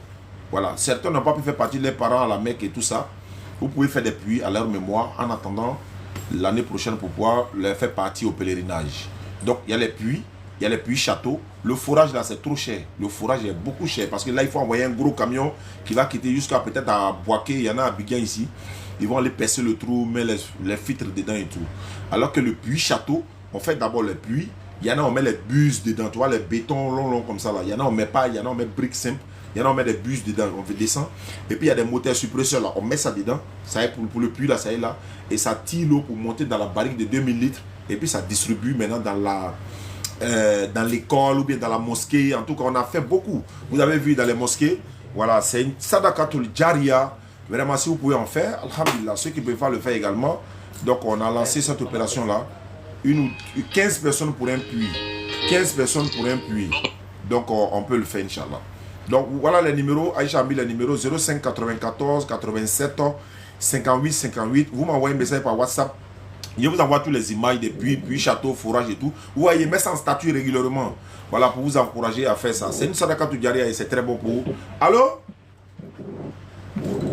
voilà. Certains n'ont pas pu faire partie de leurs parents à la Mecque et tout ça. Vous pouvez faire des puits à leur mémoire en attendant l'année prochaine pour pouvoir leur faire partie au pèlerinage. Donc, il y a les puits châteaux. Le fourrage, là, c'est trop cher. Le fourrage est beaucoup cher. Parce que là, il faut envoyer un gros camion qui va quitter jusqu'à peut-être à Boaké. Il y en a à Biguin ici. Ils vont aller percer le trou, mettre les filtres dedans et tout. Alors que le puits château, on fait d'abord le puits. Il y en a, on met les buses dedans. Tu vois, les bétons longs comme ça, là. Il y en a, on met pas. Il y en a, on met briques simples. Il y en a, on met des buses dedans. On fait descendre. Et puis, il y a des moteurs suppresseurs, là. On met ça dedans. Ça est pour le puits, là, ça est là. Et ça tire l'eau pour monter dans la barrique de 2000 litres. Et puis ça distribue maintenant dans l'école ou bien dans la mosquée. En tout cas, on a fait beaucoup. Vous avez vu dans les mosquées. Voilà, c'est une sadaqatul jariya. Vraiment, si vous pouvez en faire, alhamdulillah, ceux qui peuvent pas le faire également. Donc, on a lancé cette opération-là. 15 personnes pour un puits. 15 personnes pour un puits. Donc, on peut le faire, Inch'Allah. Donc, voilà les numéros. Aïcha a mis les numéros 05 94 87 58 58. Vous m'envoyez un message par WhatsApp. Je vous envoie toutes les images des puits, châteaux, fourrages et tout. Vous voyez, mettez ça en statut régulièrement. Voilà, pour vous encourager à faire ça. C'est une sadaqatul jariya et c'est très bon pour vous. Allô?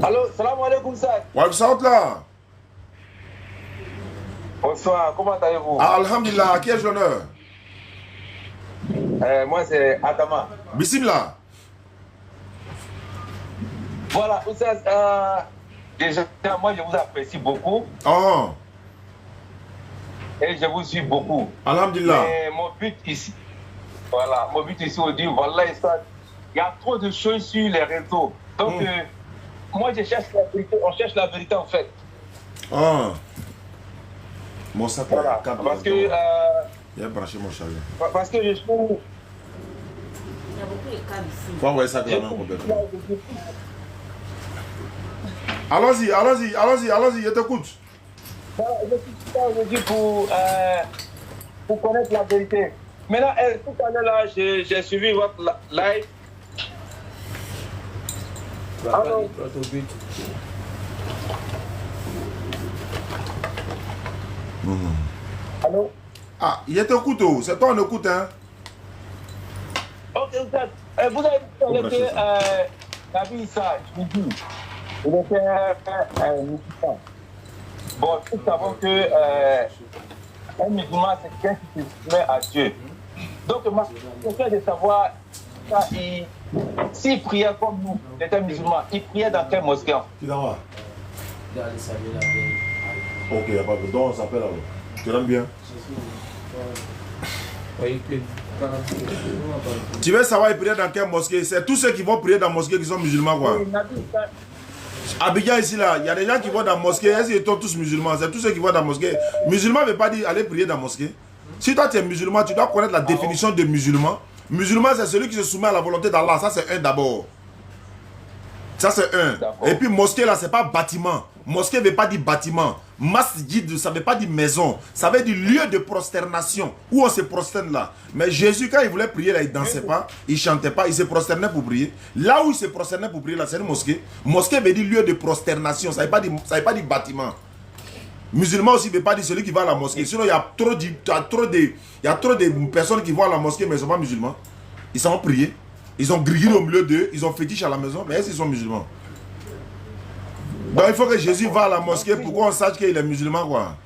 Allô, salam alaikum, ça. Wa alaikum là. Bonsoir, comment allez-vous? Ah, alhamdulillah, qui est l'honneur? Moi, c'est Adama. Bismillah. Voilà, déjà, moi, je vous apprécie beaucoup. Oh. Et je vous suis beaucoup. Alhamdulillah. Mais mon but ici, voilà, mon but ici, on dit, voilà, il y a trop de choses sur les réseaux. Donc, moi, je cherche la vérité, on cherche la vérité en fait. Ah. Mon sac, voilà, parce que... il a branché mon chariot. Parce que je trouve... Il y a beaucoup de câbles ici. Faut envoyer ça clairement complètement. Allons-y, je t'écoute. Je suis là aujourd'hui pour connaître la vérité. Maintenant, tout à l'heure, là, j'ai suivi votre live. Alors, allô? Ah, il t'écoute, c'est toi on écoute, hein? Ok, vous avez dit que Nabi Issa, je vous dis, il était musulman. Bon, nous savons que un musulman, c'est quelqu'un qui se met à Dieu. Donc, ma question est de savoir s'il priait comme nous, il était musulman, il priait dans quelle mosquée? Tu t'en vas? Ok, il n'y a pas de don, on s'appelle alors. Tu l'aimes bien? Oui, plus. Tu veux savoir ils prient dans quelle mosquée? C'est tous ceux qui vont prier dans la mosquée qui sont musulmans, quoi. Abidjan ici là, il y a des gens qui vont dans la mosquée, est-ce qu'ils sont tous musulmans? C'est tous ceux qui vont dans la mosquée. Musulman ne veut pas dire aller prier dans la mosquée. Si toi tu es musulman, tu dois connaître la définition de musulman. Musulman c'est celui qui se soumet à la volonté d'Allah, ça c'est un d'abord. Ça c'est un. Et puis mosquée là, c'est pas bâtiment. Mosquée ne veut pas dire bâtiment. Masjid, ça ne veut pas dire maison. Ça veut dire lieu de prosternation. Où on se prosterne là. Mais Jésus, quand il voulait prier là, il ne dansait pas, il ne chantait pas, il se prosternait pour prier. Là où il se prosternait pour prier là, c'est une mosquée. Mosquée veut dire lieu de prosternation. Ça ne veut pas dire bâtiment. Musulman aussi ne veut pas dire celui qui va à la mosquée. Sinon, il y a trop de personnes qui vont à la mosquée, mais ils ne sont pas musulmans. Ils sont priés. Ils ont grillé au milieu d'eux. Ils ont fétiche à la maison. Mais est-ce qu'ils sont musulmans? Donc il faut que Jésus va à la mosquée pour qu'on sache qu'il est musulman, quoi.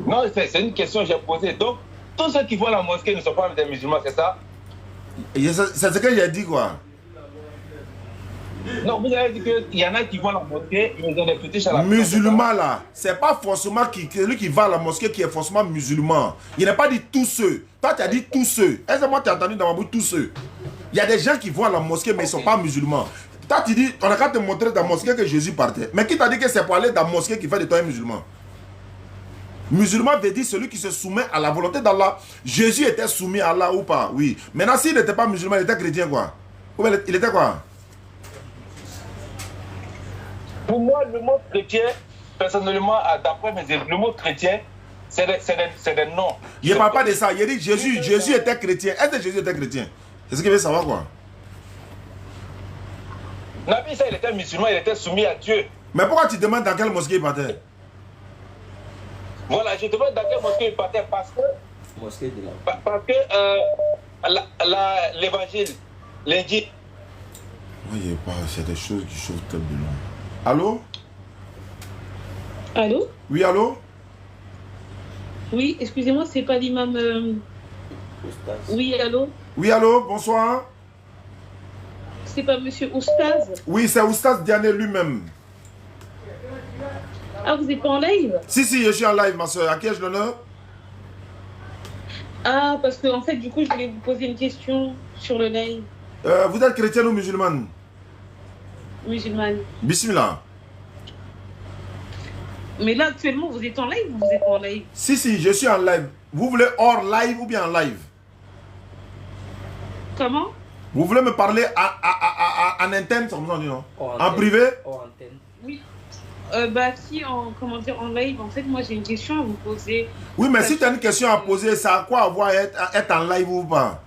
Non, c'est une question que j'ai posée. Donc, tous ceux qui vont à la mosquée ne sont pas des musulmans, c'est ça? C'est ce que j'ai dit, quoi. Non, vous avez dit qu'il y en a qui vont à la mosquée et ils ont des fétiches à la maison. Musulman, là, c'est pas forcément celui qui va à la mosquée qui est forcément musulman. Il n'a pas dit tous ceux. Toi, tu as dit tous ceux. Est-ce que moi, tu as entendu dans ma bouche tous ceux? Il y a des gens qui vont à la mosquée, mais ils ne sont pas musulmans. Toi, tu dis, on a qu'à te montrer dans la mosquée que Jésus partait. Mais qui t'a dit que c'est pour aller dans la mosquée qui fait de toi un musulman? Musulman veut dire celui qui se soumet à la volonté d'Allah. Jésus était soumis à Allah ou pas? Oui. Maintenant, s'il n'était pas musulman, il était chrétien, quoi? Ou bien, il était quoi? Pour moi, le mot chrétien, personnellement, d'après mes élèves, le mot chrétien, c'est des noms. Il ne parle pas de ça. Il dit Jésus était chrétien. Est-ce que Jésus était chrétien? C'est ce qu'il veut savoir, quoi? Nabi Isa, il était musulman, il était soumis à Dieu. Mais pourquoi tu demandes dans quelle mosquée il partait? Voilà, je demande dans quelle mosquée il partait parce que l'évangile, l'injil. Oui, c'est des choses qui chauffent tellement. Allô? Allô? Oui, allô? Oui, excusez-moi, c'est pas l'imam. Oui, allô? Oui, allô, bonsoir. C'est pas monsieur Oustaz? Oui, c'est Oustaz Diané lui-même. Ah, vous êtes pas en live? Si, je suis en live, ma soeur. À qui ai-je l'honneur? Ah, parce que en fait, du coup, je voulais vous poser une question sur le live. Vous êtes chrétienne ou musulmane? Musulmane. Bismillah. Mais là, actuellement, vous êtes en live ou vous êtes pas en live? Si, je suis en live. Vous voulez hors live ou bien en live? Comment? Vous voulez me parler en interne, non? En privé? Oui. Si, en live, en fait, moi j'ai une question à vous poser. Oui, mais si tu as une question à poser, ça a quoi à voir être en live ou pas?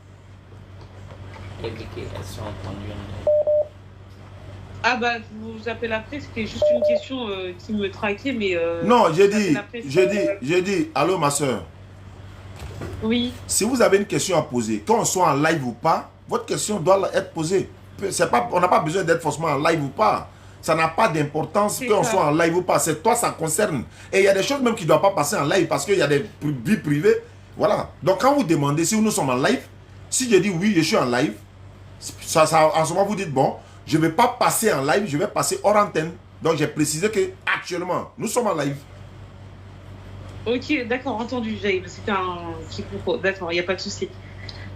Ah bah, je vous appelle après, c'était juste une question qui me traquait, mais... non, j'ai dit, allô ma soeur. Oui. Si vous avez une question à poser, qu'on soit en live ou pas, votre question doit être posée. On n'a pas besoin d'être forcément en live ou pas. Ça n'a pas d'importance qu'on soit en live ou pas. C'est toi, ça concerne. Et il y a des choses même qui ne doivent pas passer en live parce qu'il y a des vies privées. Voilà. Donc quand vous demandez si nous sommes en live, si je dis oui, je suis en live, en ce moment vous dites bon, je ne vais pas passer en live, je vais passer hors antenne. Donc j'ai précisé que actuellement nous sommes en live. Ok, d'accord, entendu. C'était un petit propos. D'accord, il n'y a pas de souci.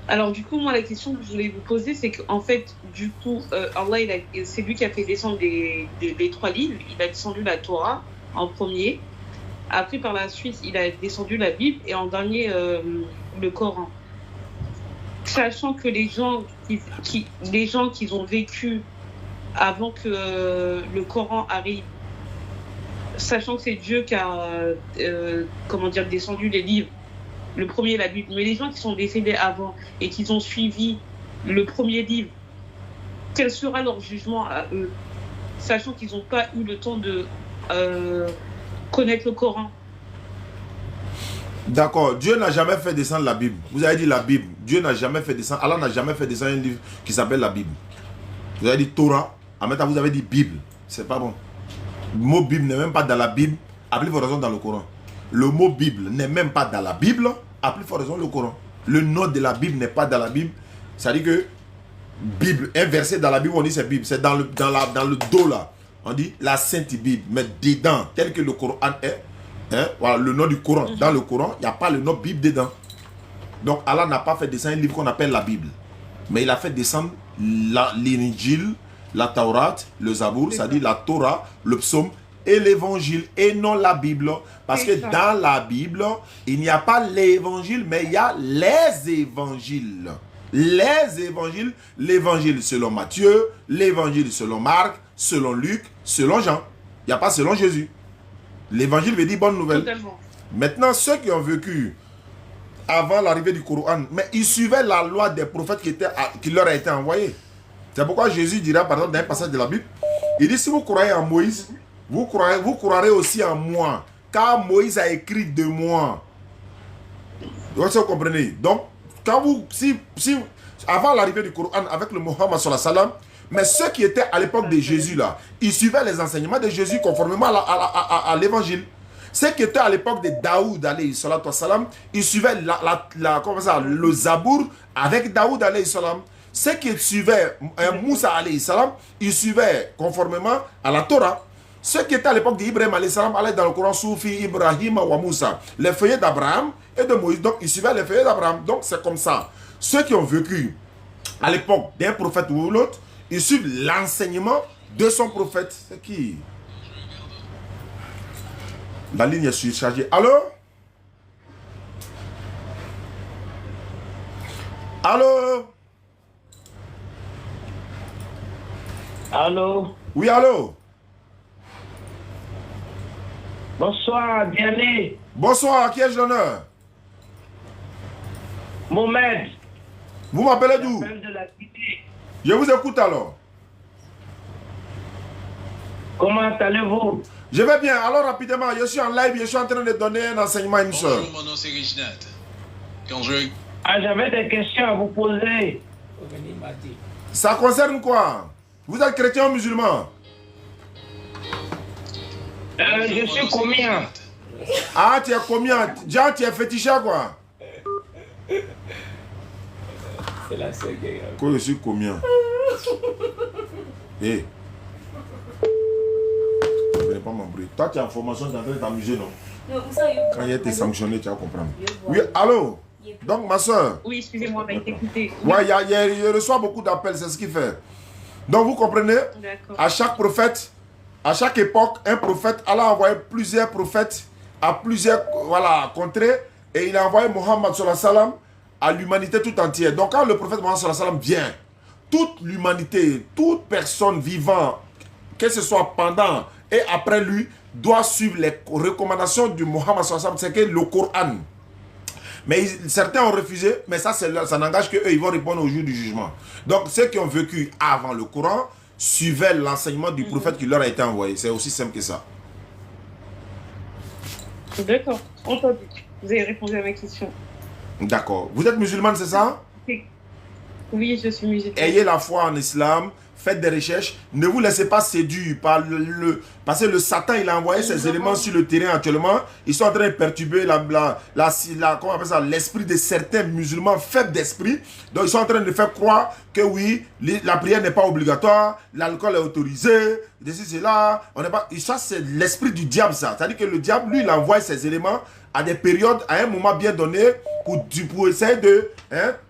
Alors du coup, moi, la question que je voulais vous poser, c'est qu'en fait, du coup, Allah, c'est lui qui a fait descendre les 3 livres. Il a descendu la Torah en premier. Après, par la suite, il a descendu la Bible et en dernier, le Coran. Sachant que les gens qui ont vécu avant que le Coran arrive, sachant que c'est Dieu qui a descendu les livres, le premier, la Bible, mais les gens qui sont décédés avant et qui ont suivi le premier livre, quel sera leur jugement à eux, sachant qu'ils n'ont pas eu le temps de connaître le Coran? D'accord, Dieu n'a jamais fait descendre la Bible. Vous avez dit la Bible. Dieu n'a jamais fait descendre, Allah n'a jamais fait descendre un livre qui s'appelle la Bible. Vous avez dit Torah, en même temps vous avez dit Bible. C'est pas bon. Le mot Bible n'est même pas dans la Bible, à plus forte raison dans le Coran. Le mot Bible n'est même pas dans la Bible, à plus forte raison le Coran. Le nom de la Bible n'est pas dans la Bible. Ça dit que Bible, un verset dans la Bible, on dit c'est Bible. C'est dans le dos là. On dit la Sainte Bible. Mais dedans, tel que le Coran est, voilà, le nom du Coran. Dans le Coran, il n'y a pas le nom Bible dedans. Donc Allah n'a pas fait descendre un livre qu'on appelle la Bible. Mais il a fait descendre l'Injil, la Taurat, le Zabour, c'est-à-dire la Torah, le psaume et l'évangile, et non la Bible. Parce que dans la Bible, il n'y a pas l'évangile, mais il y a les évangiles. Les évangiles, l'évangile selon Matthieu, l'évangile selon Marc, selon Luc, selon Jean. Il n'y a pas selon Jésus. L'évangile veut dire bonne nouvelle. Totalement. Maintenant, ceux qui ont vécu avant l'arrivée du Coran, mais ils suivaient la loi des prophètes qui leur a été envoyée. C'est pourquoi Jésus dira, par exemple, dans un passage de la Bible, il dit, si vous croyez en Moïse, vous croirez aussi en moi, car Moïse a écrit de moi. Vous comprenez? Donc, quand vous, avant l'arrivée du Coran avec le Mohammed sallallahu alayhi wa sallam, mais ceux qui étaient à l'époque de Jésus là, ils suivaient les enseignements de Jésus conformément à l'évangile. Ceux qui étaient à l'époque de Daoud alayhi salatu wa salam, ils suivaient le Zabour avec Daoud alayhi salam. Ceux qui suivaient Moussa alayhi salam, ils suivaient conformément à la Torah. Ceux qui étaient à l'époque d'Ibrahim alayhi salam allaient dans le Coran Soufi, Ibrahim wa Moussa, les feuillets d'Abraham et de Moïse. Donc ils suivaient les feuillets d'Abraham. Donc c'est comme ça. Ceux qui ont vécu à l'époque d'un prophète ou l'autre, ils suivent l'enseignement de son prophète. C'est qui? La ligne est surchargée. Allô? Allô? Allô? Oui, allô? Bonsoir, Diané. Bonsoir, à qui ai-je l'honneur? Mohamed. Vous m'appelez d'où? De la cité. Je vous écoute alors. Comment allez-vous? Je vais bien. Alors rapidement, je suis en live, je suis en train de donner un enseignement à une soeur. Bonjour, mon nom c'est Reginald. J'avais des questions à vous poser. Ça concerne quoi? Vous êtes chrétien ou musulman? Je suis combien? Ah, tu es combien? Jean, tu es féticheur quoi? C'est la seule guerre. Quoi, je suis combien? Eh. Je ne vais pas m'embrouiller. Toi, tu as une formation, tu es en train de t'amuser, non? Quand il a été sanctionné, tu vas comprendre. Oui, allô? Donc, ma soeur. Oui, excusez-moi, on va écouter. Ouais, il reçoit beaucoup d'appels, c'est ce qu'il fait. Donc, vous comprenez? À chaque prophète, à chaque époque, un prophète, Allah a envoyé plusieurs prophètes à plusieurs contrées et il a envoyé Mohammed sallallahu alayhi wa sallam à l'humanité tout entière. Donc, quand le prophète Mohammed sallallahu alayhi wa sallam vient, toute l'humanité, toute personne vivante, que ce soit pendant et après lui, doit suivre les recommandations du Mohammed sallallahu alayhi wa sallam, c'est que le Coran. Mais certains ont refusé, mais ça n'engage qu'eux, ils vont répondre au jour du jugement. Donc, ceux qui ont vécu avant le Coran suivaient l'enseignement du prophète qui leur a été envoyé. C'est aussi simple que ça. D'accord, entendu. Vous avez répondu à ma question. D'accord. Vous êtes musulmane, c'est ça? Oui, je suis musulmane. Ayez la foi en islam, faites des recherches, ne vous laissez pas séduire par parce que le Satan, il a envoyé ses éléments sur le terrain actuellement. Ils sont en train de perturber comment on appelle ça, l'esprit de certains musulmans faibles d'esprit. Donc ils sont en train de faire croire que oui, la prière n'est pas obligatoire, l'alcool est autorisé, ceci, cela. Et ça, c'est l'esprit du diable, ça. C'est-à-dire que le diable, lui, il envoie ses éléments à des périodes, à un moment bien donné, pour essayer de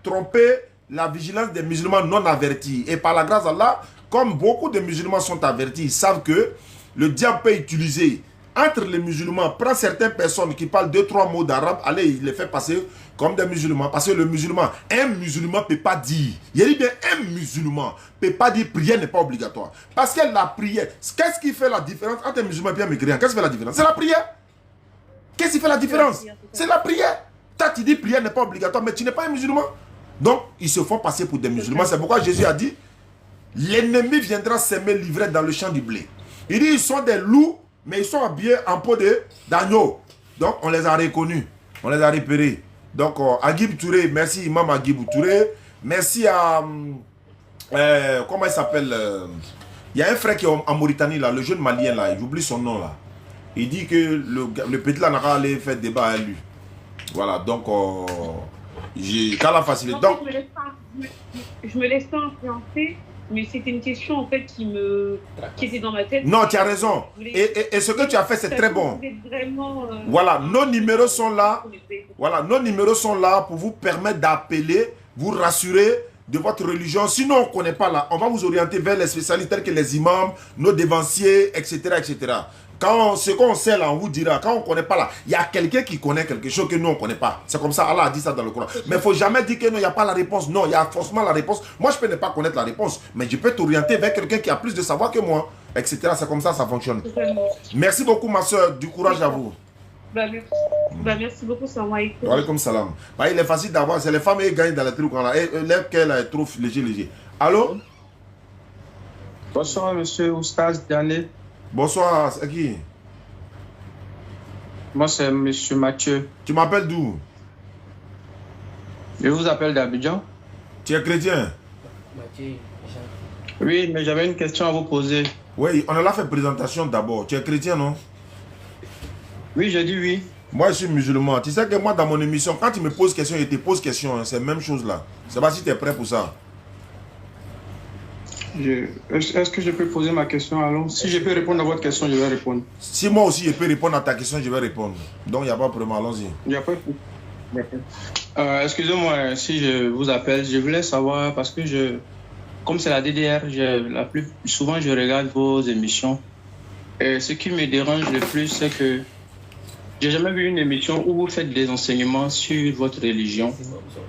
tromper la vigilance des musulmans non avertis. Et par la grâce d'Allah, comme beaucoup de musulmans sont avertis, ils savent que le diable peut utiliser entre les musulmans, prend certaines personnes qui parlent 2-3 mots d'arabe, allez, il les fait passer comme des musulmans. Parce que le musulman, un musulman ne peut pas dire, il dit bien un musulman ne peut pas dire prière n'est pas obligatoire. Parce que la prière, qu'est-ce qui fait la différence entre un musulman et un mécréant? Qu'est-ce qui fait la différence? C'est la prière. Qu'est-ce qui fait la différence? C'est la prière. Toi, tu dis prière n'est pas obligatoire, mais tu n'es pas un musulman. Donc, ils se font passer pour des musulmans. C'est pourquoi Jésus a dit, l'ennemi viendra s'aimer livrer dans le champ du blé. Il dit, ils sont des loups, mais ils sont habillés en peau d'agneau. Donc, on les a reconnus. On les a repérés. Donc, Agib Touré, merci Imam Agib Touré. Merci à... comment il s'appelle il y a un frère qui est en Mauritanie, là, le jeune malien, là, j'oublie son nom, là. Il dit que le petit là n'a pas allé faire débat à lui. Voilà, donc... qu'à la facilité. En fait, je me laisse pas influencer mais c'était une question en fait qui était dans ma tête. Non, tu as raison. Et ce que tu as fait, c'est très bon. Voilà, nos numéros sont là. Voilà, nos numéros sont là pour vous permettre d'appeler, vous rassurer de votre religion. Sinon, on ne connaît pas là. On va vous orienter vers les spécialistes tels que les imams, nos dévanciers, etc. etc. Ce qu'on sait là, on vous dira. Quand on ne connaît pas là, il y a quelqu'un qui connaît quelque chose que nous, on ne connaît pas. C'est comme ça, Allah a dit ça dans le Coran. Mais il ne faut jamais dire que non, il n'y a pas la réponse. Non, il y a forcément la réponse. Moi, je peux ne pas connaître la réponse, mais je peux t'orienter vers quelqu'un qui a plus de savoir que moi, etc. C'est comme ça, ça fonctionne. Merci beaucoup, ma soeur. Du courage à vous. Merci beaucoup, salam alaikum. Wa alaikum salam. Bah, il est facile d'avoir, c'est les femmes qui gagnent dans les trucs là. Et qu'elle est trop léger. Allô? Bonsoir, monsieur Oustaz Diané. Bonsoir, c'est qui? Moi, c'est monsieur Mathieu. Tu m'appelles d'où? Je vous appelle d'Abidjan. Tu es chrétien? Mathieu. Oui, mais j'avais une question à vous poser. Oui, on a fait présentation d'abord. Tu es chrétien, non? Oui, j'ai dit oui. Moi, je suis musulman. Tu sais que moi, dans mon émission, quand tu me poses question, je te pose question. Hein, c'est la même chose là. Je ne sais pas si tu es prêt pour ça. Est-ce que je peux poser ma question alors? Si je peux répondre à votre question, je vais répondre. Si moi aussi je peux répondre à ta question, je vais répondre. Donc il n'y a pas de problème, allons-y. Il n'y a pas de problème. Excusez-moi si je vous appelle. Je voulais savoir parce que comme c'est la DDR, souvent je regarde vos émissions. Et ce qui me dérange le plus, c'est que j'ai jamais vu une émission où vous faites des enseignements sur votre religion.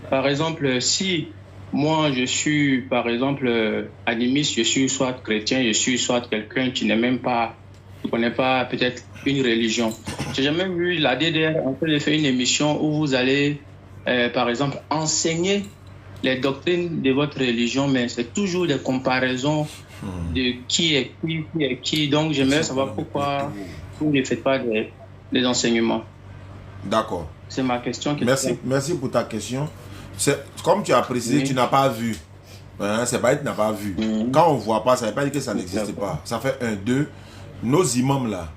Par exemple, si moi, je suis, par exemple, animiste, je suis soit chrétien, je suis soit quelqu'un qui n'est même pas, qui ne connaît pas peut-être une religion. Je n'ai jamais vu la DDR en train de faire une émission où vous allez, par exemple, enseigner les doctrines de votre religion, mais c'est toujours des comparaisons de qui est qui. Donc, j'aimerais savoir pourquoi vous ne faites pas des enseignements. D'accord. C'est ma question. Merci pour ta question. Comme tu as précisé, tu n'as pas vu. Hein, c'est pas que tu n'as pas vu. Quand on ne voit pas, ça ne veut pas dire que ça n'existe pas. Ça fait 1, 2. Nos imams là,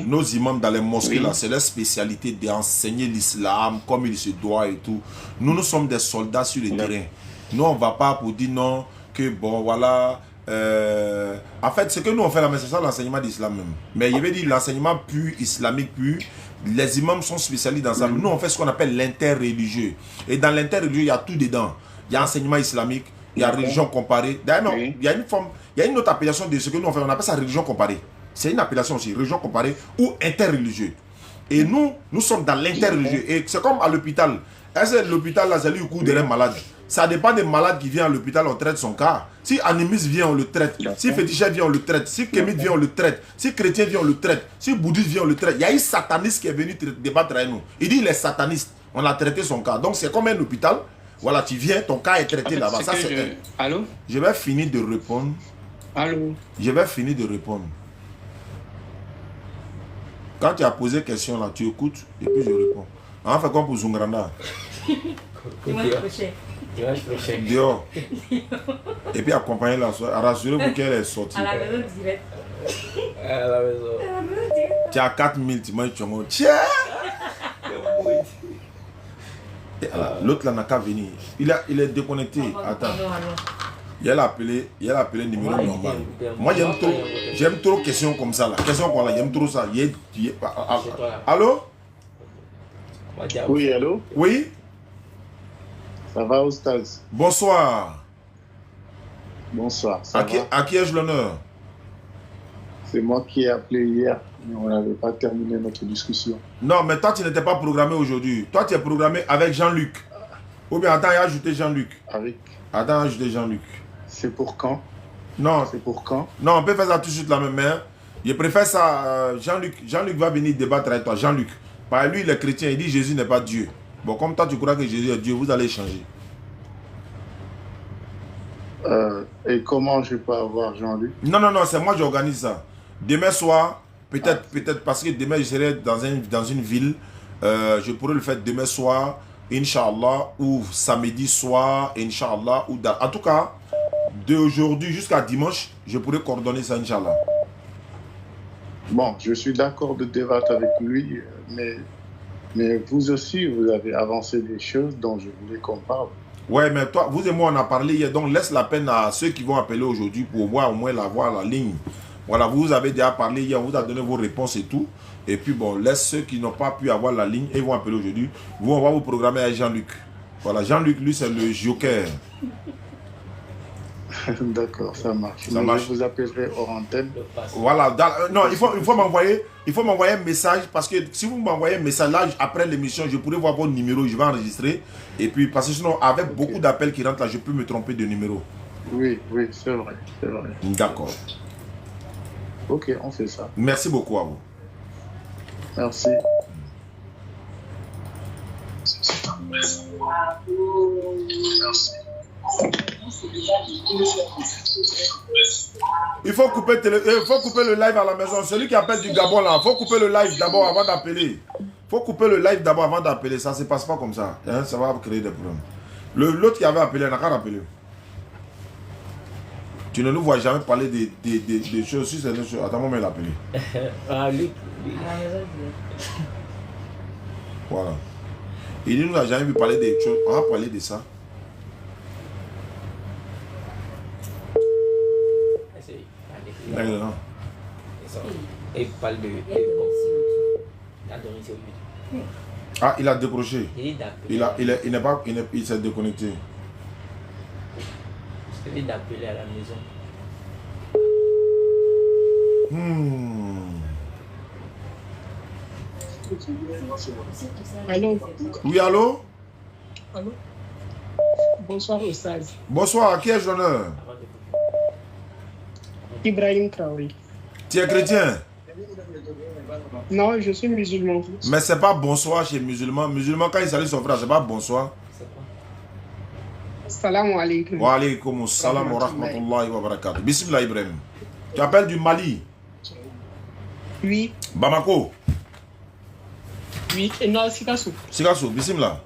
nos imams dans les mosquées là, c'est leur spécialité d'enseigner l'islam comme il se doit et tout. Nous sommes des soldats sur le terrain. Nous, on ne va pas pour dire non, que bon, voilà. En fait, ce que nous on fait là, c'est ça l'enseignement d'islam même. Mais il veut dire l'enseignement pur, islamique pur. Les imams sont spécialisés dans ça. Nous, on fait ce qu'on appelle l'interreligieux. Et dans l'interreligieux, il y a tout dedans. Il y a enseignement islamique, il y a religion comparée. D'ailleurs, il y a une autre appellation de ce que nous on fait. On appelle ça religion comparée. C'est une appellation aussi, religion comparée ou interreligieux. Et nous sommes dans l'interreligieux. Et c'est comme à l'hôpital. Est-ce que l'hôpital, là, c'est lui qui court derrière malade? Ça dépend des malades qui viennent à l'hôpital, on traite son cas. Si animiste vient, on le traite. Si féticheur vient, on le traite. Si kémite vient, on le traite. Si chrétien vient, on le traite. Si bouddhiste vient, on le traite. Il y a un sataniste qui est venu débattre avec nous. Il dit il est sataniste. On a traité son cas. Donc c'est comme un hôpital. Voilà, tu viens, ton cas est traité là-bas. Allô? Je vais finir de répondre. Allô? Je vais finir de répondre. Quand tu as posé question là, tu écoutes et puis je réponds. On fait comme pour Zungranda. Dehors. Et puis accompagner la soirée. Rassurez-vous qu'elle est sortie. À la maison direct. À la maison. Tu as 4000, tu manges chongo. Tiens! L'autre là n'a qu'à venir. Il est déconnecté. Attends. Il a appelé numéro normal. Moi j'aime trop questions comme ça là. Questions comme là, j'aime trop ça. Allô? Oui, allô? Oui? Ça va, Oustaz? Bonsoir. Bonsoir. À qui ai-je l'honneur? C'est moi qui ai appelé hier, mais on n'avait pas terminé notre discussion. Non, mais toi, tu n'étais pas programmé aujourd'hui. Toi, tu es programmé avec Jean-Luc. Ou bien, attends, il a ajouté Jean-Luc. Avec? Attends, ajouté Jean-Luc. C'est pour quand? Non. C'est pour quand? Non, on peut faire ça tout de suite la même main. Je préfère ça, Jean-Luc va venir débattre avec toi. Jean-Luc. Par lui, il est chrétien, il dit Jésus n'est pas Dieu. Bon, comme toi, tu crois que Jésus est Dieu, vous allez changer. Et comment je peux avoir Jean-Luc? Non, c'est moi qui organise ça. Demain soir, peut-être parce que demain, je serai dans une ville. Je pourrais le faire demain soir, Inch'Allah, ou samedi soir, Inch'Allah. En tout cas, d'aujourd'hui jusqu'à dimanche, je pourrais coordonner ça, Inch'Allah. Bon, je suis d'accord de débattre avec lui, mais vous aussi, vous avez avancé des choses dont je voulais qu'on parle. Ouais, mais toi, vous et moi, on a parlé hier, donc laisse la peine à ceux qui vont appeler aujourd'hui pour voir au moins la ligne. Voilà, vous avez déjà parlé hier, on vous a donné vos réponses et tout. Et puis bon, laisse ceux qui n'ont pas pu avoir la ligne et vont appeler aujourd'hui. Vous, on va vous programmer avec Jean-Luc. Voilà, Jean-Luc, lui, c'est le joker. D'accord, ça marche. Ça marche. Je vous appellerai hors antenne. Voilà, non, il faut m'envoyer un message parce que si vous m'envoyez un message là, après l'émission, je pourrais voir votre numéro, je vais enregistrer. Et puis, parce que sinon, avec beaucoup d'appels qui rentrent là, je peux me tromper de numéro. Oui, c'est vrai, c'est vrai. D'accord. Ok, on fait ça. Merci beaucoup à vous. Merci. Il faut couper le live à la maison. Celui qui appelle du Gabon là, il faut couper le live d'abord avant d'appeler. Il faut couper le live d'abord avant d'appeler. Ça ne se passe pas comme ça. Hein? Ça va créer des problèmes. L'autre qui avait appelé, n'a qu'à rappeler. Tu ne nous vois jamais parler des choses. Si c'est des choses. Attends, moi, il a appelé. Voilà. Il ne nous a jamais vu parler des choses. On va parler de ça. Il parle de... Ah, il a décroché. Il s'est déconnecté. Il d'appeler à la maison. Allô? Oui, allô? Allô? Bonsoir, Oustaz. Bonsoir, qui est l'honneur? Ibrahim Traoré. Tu es chrétien? Non, je suis musulman. Mais c'est pas bonsoir chez musulman. Musulman, quand il salue son frère, c'est pas bonsoir. Salam alaikum. Wa alaikum salam wa rahmatullahi wa barakatuh. Bismillah Ibrahim. Tu appelles du Mali? Oui. Bamako? Oui, et non, Sikasso. Sikasso, bismillah.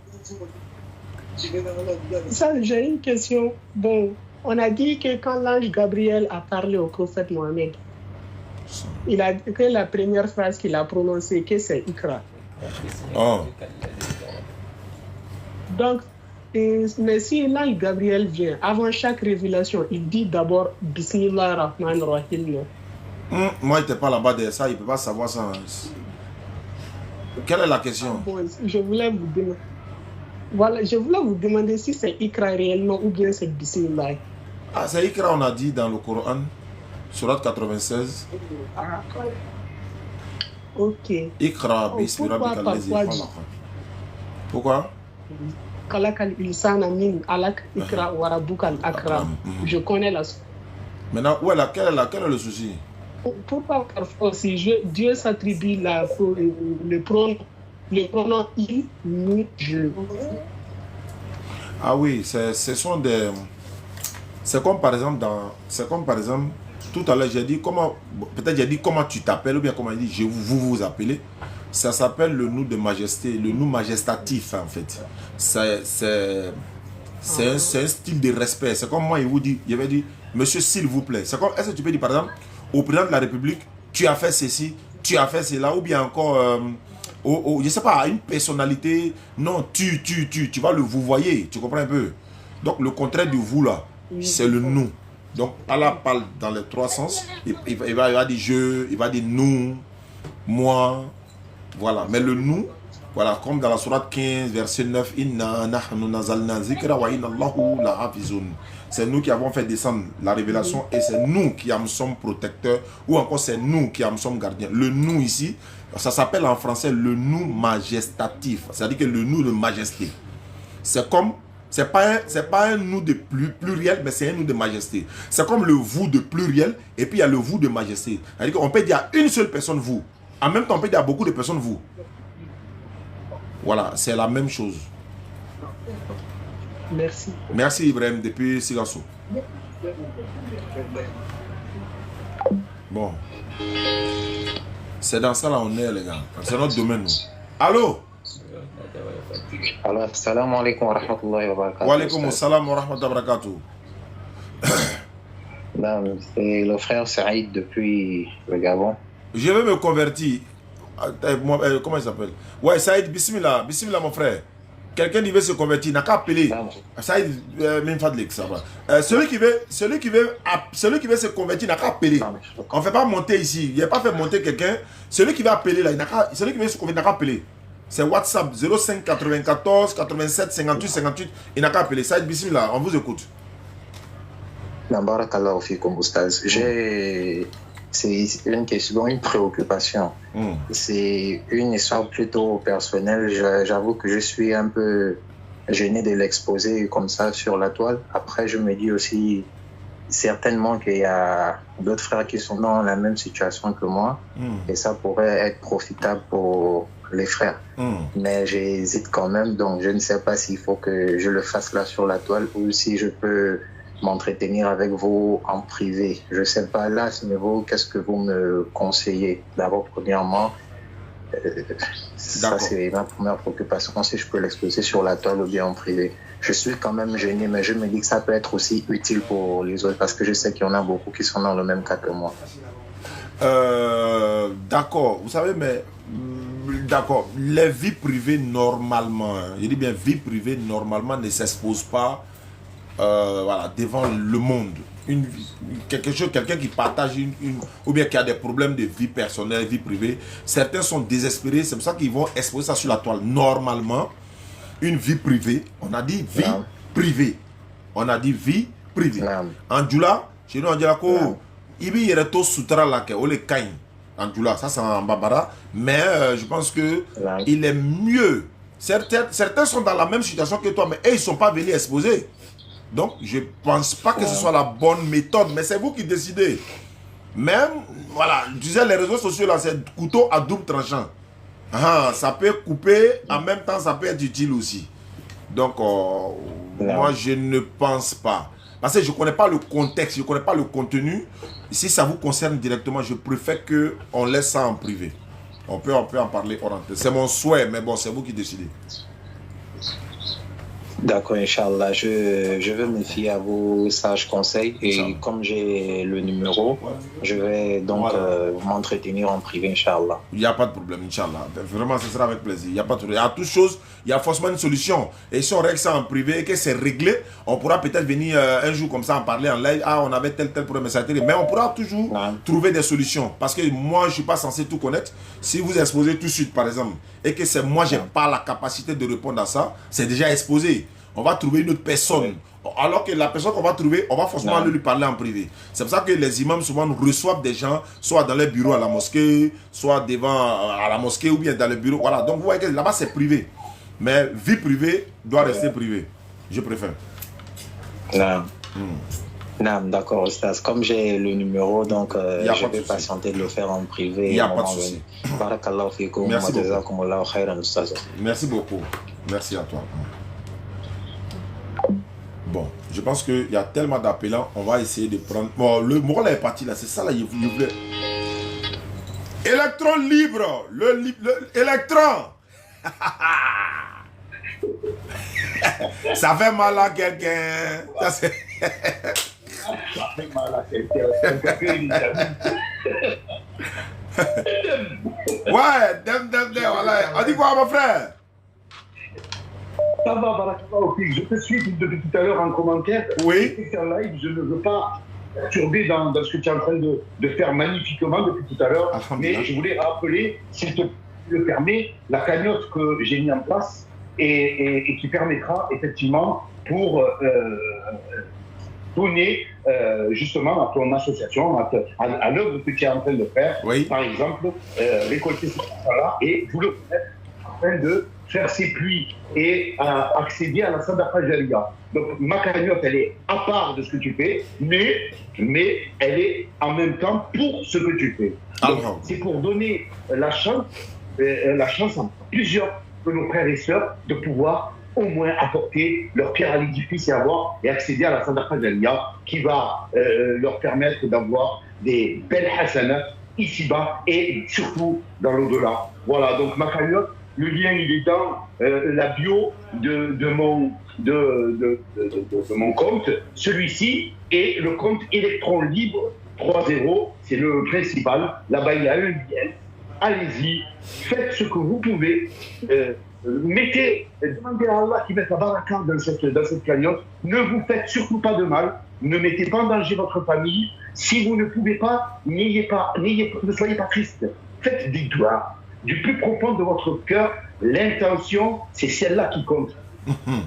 Ça, j'ai une question. Bon, on a dit que quand l'ange Gabriel a parlé au prophète Mohamed, il a dit que la première phrase qu'il a prononcée, que c'est Ikra. Oh. Donc, mais si l'ange Gabriel vient, avant chaque révélation, il dit d'abord Bismillah Rahman Rahim. Moi, il n'était pas là-bas de ça, il ne peut pas savoir ça. Quelle est la question? Bon, je voulais vous demander. Voilà, je voulais vous demander si c'est Ikra réellement ou bien c'est Bismillah. Ah, c'est Ikra, on a dit dans le Coran, Surat 96. Ah, ok. Ikra, Bismillah, Pourquoi? Je connais la. Maintenant, quel est le souci? Pourquoi parfois si Dieu s'attribue le pronom il, nous, je. Ah oui, ce sont des... C'est comme par exemple tout à l'heure j'ai dit comment, peut-être j'ai dit comment tu t'appelles ou bien comment il dit vous appelez. Ça s'appelle le nous de majesté, le nous majestatif en fait. C'est un style de respect. C'est comme moi, il avait dit, monsieur s'il vous plaît. C'est comme, est-ce que tu peux dire par exemple, au président de la République, tu as fait ceci, tu as fait cela, ou bien encore, je ne sais pas, une personnalité, non, tu vas le vous voyez, tu comprends un peu. Donc le contraire du vous là, c'est le nous. Donc Allah parle dans les trois sens, il va dire je, il va dire nous, moi, voilà. Mais le nous, voilà, comme dans la sourate 15, verset 9, Inna nahnu nazalna zikra wa inna Allahu la hafizun. C'est nous qui avons fait descendre la révélation et c'est nous qui en sommes protecteurs ou encore c'est nous qui en sommes gardiens. Le nous ici, ça s'appelle en français le nous majestatif, c'est-à-dire que le nous de majesté. C'est comme, c'est pas un nous de pluriel, mais c'est un nous de majesté. C'est comme le vous de pluriel et puis il y a le vous de majesté. C'est-à-dire qu'on peut dire à une seule personne vous. En même temps, on peut dire à beaucoup de personnes vous. Voilà, c'est la même chose. Merci. Merci Ibrahim depuis Sigasso. Bon. C'est dans ça là on est les gars. C'est notre domaine. Nous. Allô? Alors, salam alaikum wa rahmatullahi wa barakatuh. Wa alaikum salam wa rahmatullahi wa barakatuh. C'est le frère Saïd depuis le Gabon. Je vais me convertir. Comment il s'appelle? Ouais, Saïd, bismillah. Bismillah mon frère. quelqu'un qui veut se convertir, n'a qu'à appeler. Ça, même pas de ça va. Celui qui veut se convertir, n'a qu'à appeler. On ne fait pas monter ici. Il n'y a pas fait monter quelqu'un. Celui qui veut appeler là, celui qui veut se convertir, n'a qu'à appeler. C'est WhatsApp 05 94 87 58 58. Il n'a qu'à appeler. Ça, bismillah, on vous écoute. C'est une question, une préoccupation. C'est une histoire plutôt personnelle. J'avoue que je suis un peu gêné de l'exposer comme ça sur la toile. Après, je me dis aussi certainement qu'il y a d'autres frères qui sont dans la même situation que moi et ça pourrait être profitable pour les frères. Mais j'hésite quand même, donc je ne sais pas s'il faut que je le fasse là sur la toile ou si je peux m'entretenir avec vous en privé. Je ne sais pas là, à ce niveau, qu'est-ce que vous me conseillez? D'abord, premièrement, ça c'est ma première préoccupation, si je peux l'exposer sur la toile ou bien en privé. Je suis quand même gêné, mais je me dis que ça peut être aussi utile pour les autres parce que je sais qu'il y en a beaucoup qui sont dans le même cas que moi. D'accord, vous savez, mais d'accord, les vies privées normalement, je dis bien vie privée normalement ne s'expose pas voilà, devant le monde. Quelqu'un qui partage ou bien qui a des problèmes de vie personnelle, vie privée, certains sont désespérés, c'est pour ça qu'ils vont exposer ça sur la toile. Normalement, une vie privée, on a dit vie privée. On a dit vie privée. En Djoula, chez nous, on dit que Ibi Yereto Sutra Lake, on les caille. En Djoula, ça c'est en Bambara. Mais je pense que il est mieux. Certains sont dans la même situation que toi, mais eux, ils ne sont pas venus exposer. Donc, je ne pense pas que ce soit la bonne méthode, mais c'est vous qui décidez. Même, voilà, je disais, les réseaux sociaux, là, c'est couteau à double tranchant. Ça peut couper, en même temps, ça peut être utile aussi. Donc, moi, je ne pense pas. Parce que je ne connais pas le contexte, je ne connais pas le contenu. Si ça vous concerne directement, je préfère qu'on laisse ça en privé. On peut en parler hors antenne. C'est mon souhait, mais bon, c'est vous qui décidez. D'accord, Inch'Allah, je vais me fier à vos sages conseils et comme j'ai le numéro, je vais donc m'entretenir en privé, Inch'Allah. Il n'y a pas de problème, Inch'Allah. Vraiment, ce sera avec plaisir. Il n'y a pas de problème. À toute chose, il y a forcément une solution. Et si on règle ça en privé et que c'est réglé, on pourra peut-être venir un jour comme ça en parler en live. Ah, on avait tel problème, mais on pourra toujours trouver des solutions. Parce que moi, je ne suis pas censé tout connaître. Si vous exposez tout de suite, par exemple, et que c'est moi, je n'ai pas la capacité de répondre à ça, c'est déjà exposé. On va trouver une autre personne. Alors que la personne qu'on va trouver, on va forcément lui parler en privé. C'est pour ça que les imams souvent reçoivent des gens, soit dans les bureaux à la mosquée, soit devant à la mosquée ou bien dans les bureaux. Voilà. Donc vous voyez que là-bas c'est privé. Mais vie privée doit rester privée. Je préfère. Non, d'accord, Oustaz. Comme j'ai le numéro, donc je vais patienter de le faire en privé. Il n'y a pas de souci. Merci beaucoup. Merci à toi. Bon, je pense qu'il y a tellement d'appelants, on va essayer de prendre... Bon, le moral est parti là, c'est ça là, il voulait... Électron libre, électron. Ça fait mal à quelqu'un. Ça c'est... Ça fait mal à quelqu'un. Ouais, voilà. On dit quoi, mon frère? Ça va, Barakallah, je te suis depuis tout à l'heure en commentaire. Oui. En live, je ne veux pas perturber dans ce que tu es en train de faire magnifiquement depuis tout à l'heure. Mais je voulais rappeler, si tu le permets, la cagnotte que j'ai mise en place et qui permettra effectivement pour donner justement à ton association, à l'œuvre que tu es en train de faire. Oui. Par exemple, récolter ce là et vous le permettre afin de faire ses pluies et accéder à la Sadaqa Jariya. Donc ma cagnotte, elle est à part de ce que tu fais, mais elle est en même temps pour ce que tu fais. C'est pour donner la chance à plusieurs de nos frères et sœurs de pouvoir au moins apporter leur pierre à l'édifice et accéder à la Sadaqa Jariya qui va leur permettre d'avoir des belles hasanats ici-bas et surtout dans l'au-delà. Voilà, donc ma cagnotte, le lien il est dans la bio de mon compte. Celui-ci est le compte Électron Libre 3.0, c'est le principal. Là-bas il y a un lien. Allez-y, faites ce que vous pouvez. demandez à Allah qu'il mette la baraka dans cette cagnotte. Ne vous faites surtout pas de mal. Ne mettez pas en danger votre famille. Si vous ne pouvez pas, ne soyez pas triste. Faites des doigts du plus profond de votre cœur. L'intention, c'est celle-là qui compte.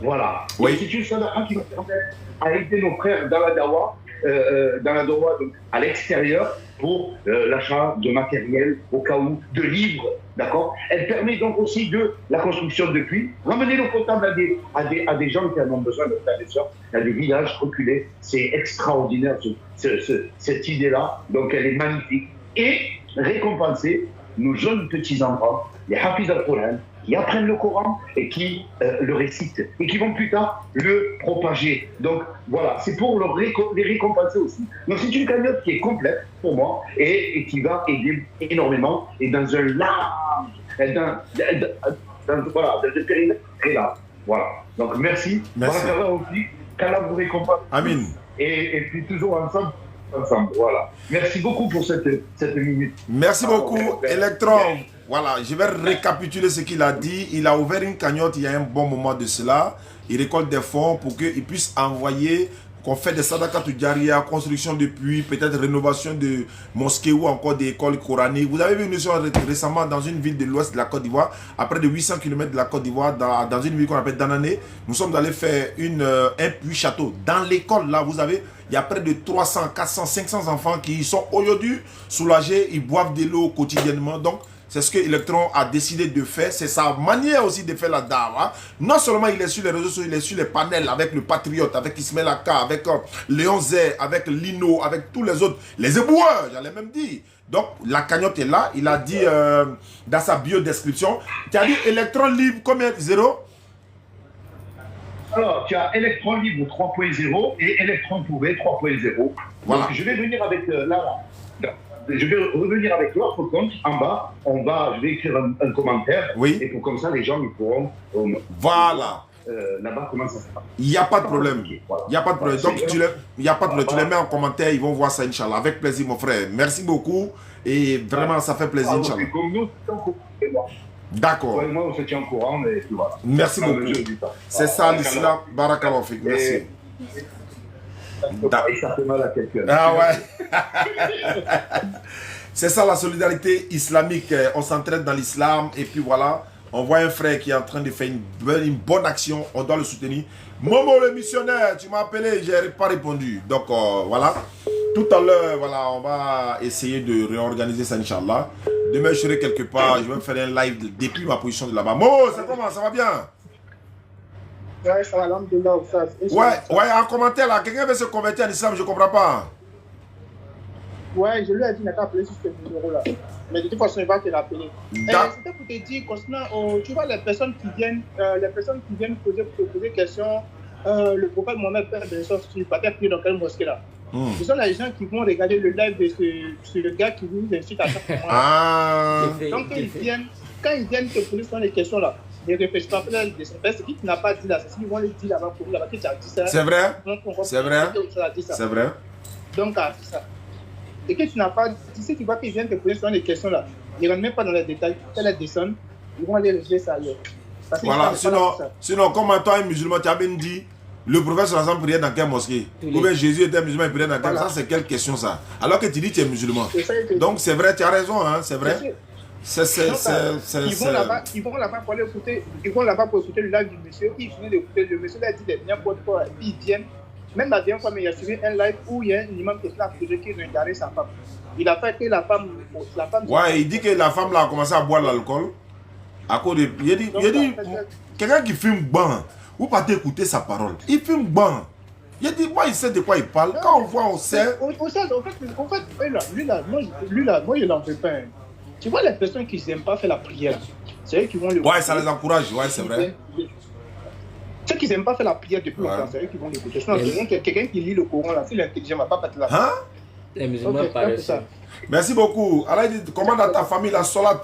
Voilà. Oui. C'est une sadaqa qui va permettre à aider nos frères dans la dawa, donc à l'extérieur, pour l'achat de matériel, au cas où, de livres, d'accord. Elle permet donc aussi de la construction de puits. Ramener l'eau potable à des gens qui en ont besoin, de frères et sœurs, à des villages reculés. C'est extraordinaire, cette idée-là. Donc elle est magnifique. Et récompenser nos jeunes petits-enfants, les Hafiz al-Quran, qui apprennent le Coran et qui le récitent et qui vont plus tard le propager. Donc voilà, c'est pour les récompenser aussi. Donc c'est une cagnotte qui est complète pour moi et qui va aider énormément et dans un large, dans un périmètre très large. Voilà. Donc merci. Barakallah aussi. Qu'Allah vous récompense. Amin. Et puis toujours ensemble. Voilà. Merci beaucoup pour cette minute. Merci beaucoup, Electron. Voilà, je vais récapituler ce qu'il a dit. Il a ouvert une cagnotte il y a un bon moment de cela. Il récolte des fonds pour qu'il puisse envoyer, qu'on fait des sadaqat jariya, construction de puits, peut-être rénovation de mosquées ou encore des écoles coraniques. Vous avez vu, nous sommes récemment dans une ville de l'ouest de la Côte d'Ivoire, à près de 800 km de la Côte d'Ivoire, dans une ville qu'on appelle Danané. Nous sommes allés faire un puits château. Dans l'école, là, vous avez, il y a près de 300, 400, 500 enfants qui sont aujourd'hui soulagés. Ils boivent de l'eau quotidiennement. Donc, c'est ce que Electron a décidé de faire. C'est sa manière aussi de faire la dawa. Non seulement il est sur les réseaux sociaux, il est sur les panels avec le Patriote, avec Ismaël Aka, avec Léon Zé, avec Lino, avec tous les autres. Les éboueurs, j'allais même dire. Donc, la cagnotte est là. Il a dit dans sa bio-description. Tu as dit Electron Libre, combien? 0? Alors, tu as Electron Libre 3.0 et Electron Prouvé 3.0. Voilà. Donc, je vais venir avec je vais revenir avec l'autre compte en bas. Je vais écrire un commentaire. Oui. Et pour comme ça, les gens ils pourront. Voilà. Là-bas, comment ça se passe? Il n'y a pas de problème. Il n'y a pas de problème. Donc, tu les mets en commentaire. Ils vont voir ça, Inch'Allah. Avec plaisir, mon frère. Merci beaucoup. Et vraiment, ça fait plaisir, Inch'Allah. D'accord. Moi, on se tient au courant. Mais voilà. Merci beaucoup. C'est ça, l'islam. Barakallahu fik. Merci. Ça fait mal à quelqu'un. Ah ouais. C'est ça la solidarité islamique. On s'entraide dans l'islam et puis voilà, on voit un frère qui est en train de faire une bonne action, on doit le soutenir. Momo le missionnaire, tu m'as appelé, je n'ai pas répondu. Donc voilà, tout à l'heure, voilà, on va essayer de réorganiser ça, Inch'Allah. Demain, je serai quelque part, je vais me faire un live depuis ma position de là-bas. Momo, c'est comment? Ça va bien? Ouais, ça va, alhamdoulilah. Ouais, en commentaire là, quelqu'un veut se convertir en islam, je ne comprends pas. Ouais, je lui ai dit, n'a qu'à appeler sur ce numéro-là. Mais de toute façon, il va te l'appeler. C'était pour te dire, concernant, tu vois, les personnes qui viennent poser des questions, le prophète Mohamed Père de Sors, tu vas prier dans quelle mosquée là? Ce sont les gens qui vont regarder le live de ce gars qui vous incite à chaque moment. Donc, quand ils viennent te poser ces questions là, ne réfléchis pas, ce qui n'a pas dit là, c'est ce qu'ils vont le dire là-bas pour vous, là-bas, que tu as dit ça. C'est vrai? C'est vrai? C'est vrai? Donc, c'est ça. Et que tu n'as pas dit, si tu vois qu'ils viennent te poser sur des questions là, ils ne rentrent même pas dans les détails, tu les descendent, ils vont aller régler ça ailleurs. Voilà, sinon, comme toi, un musulman, tu as bien dit, le prophète sur l'ensemble priait dans quelle mosquée? Ou bien Jésus était musulman, il priait dans quelle? Ça, c'est quelle question ça? Alors que tu dis que tu es musulman. Donc, c'est vrai, tu as raison, hein, c'est vrai. Ils vont là-bas pour écouter, le live du monsieur, ils viennent d'écouter, le monsieur a dit n'importe quoi, et puis ils viennent. Même la dernière fois, il y a suivi un live où il y a un imam qui a regardé sa femme. Il a fait que la femme. Ouais, il dit que la femme là a commencé à boire l'alcool. À cause de. Il dit quelqu'un qui filme ban, ou pas t'écouter sa parole. Il filme ban. Il dit, moi, il sait de quoi il parle. Quand on voit, on sait. En fait, lui là, moi, je n'en veux pas. Tu vois les personnes qui n'aiment pas faire la prière, c'est eux qui vont le. Ouais, ça les encourage, ouais, c'est vrai. Ceux qui n'aiment pas faire la prière depuis longtemps, c'est eux qui vont l'écouter. Sinon, quelqu'un qui lit le Coran, là, s'il est intelligent, ne va pas battre la hein? Les musulmans paresseux. Merci beaucoup. Allah dit, commande à ta famille la solat.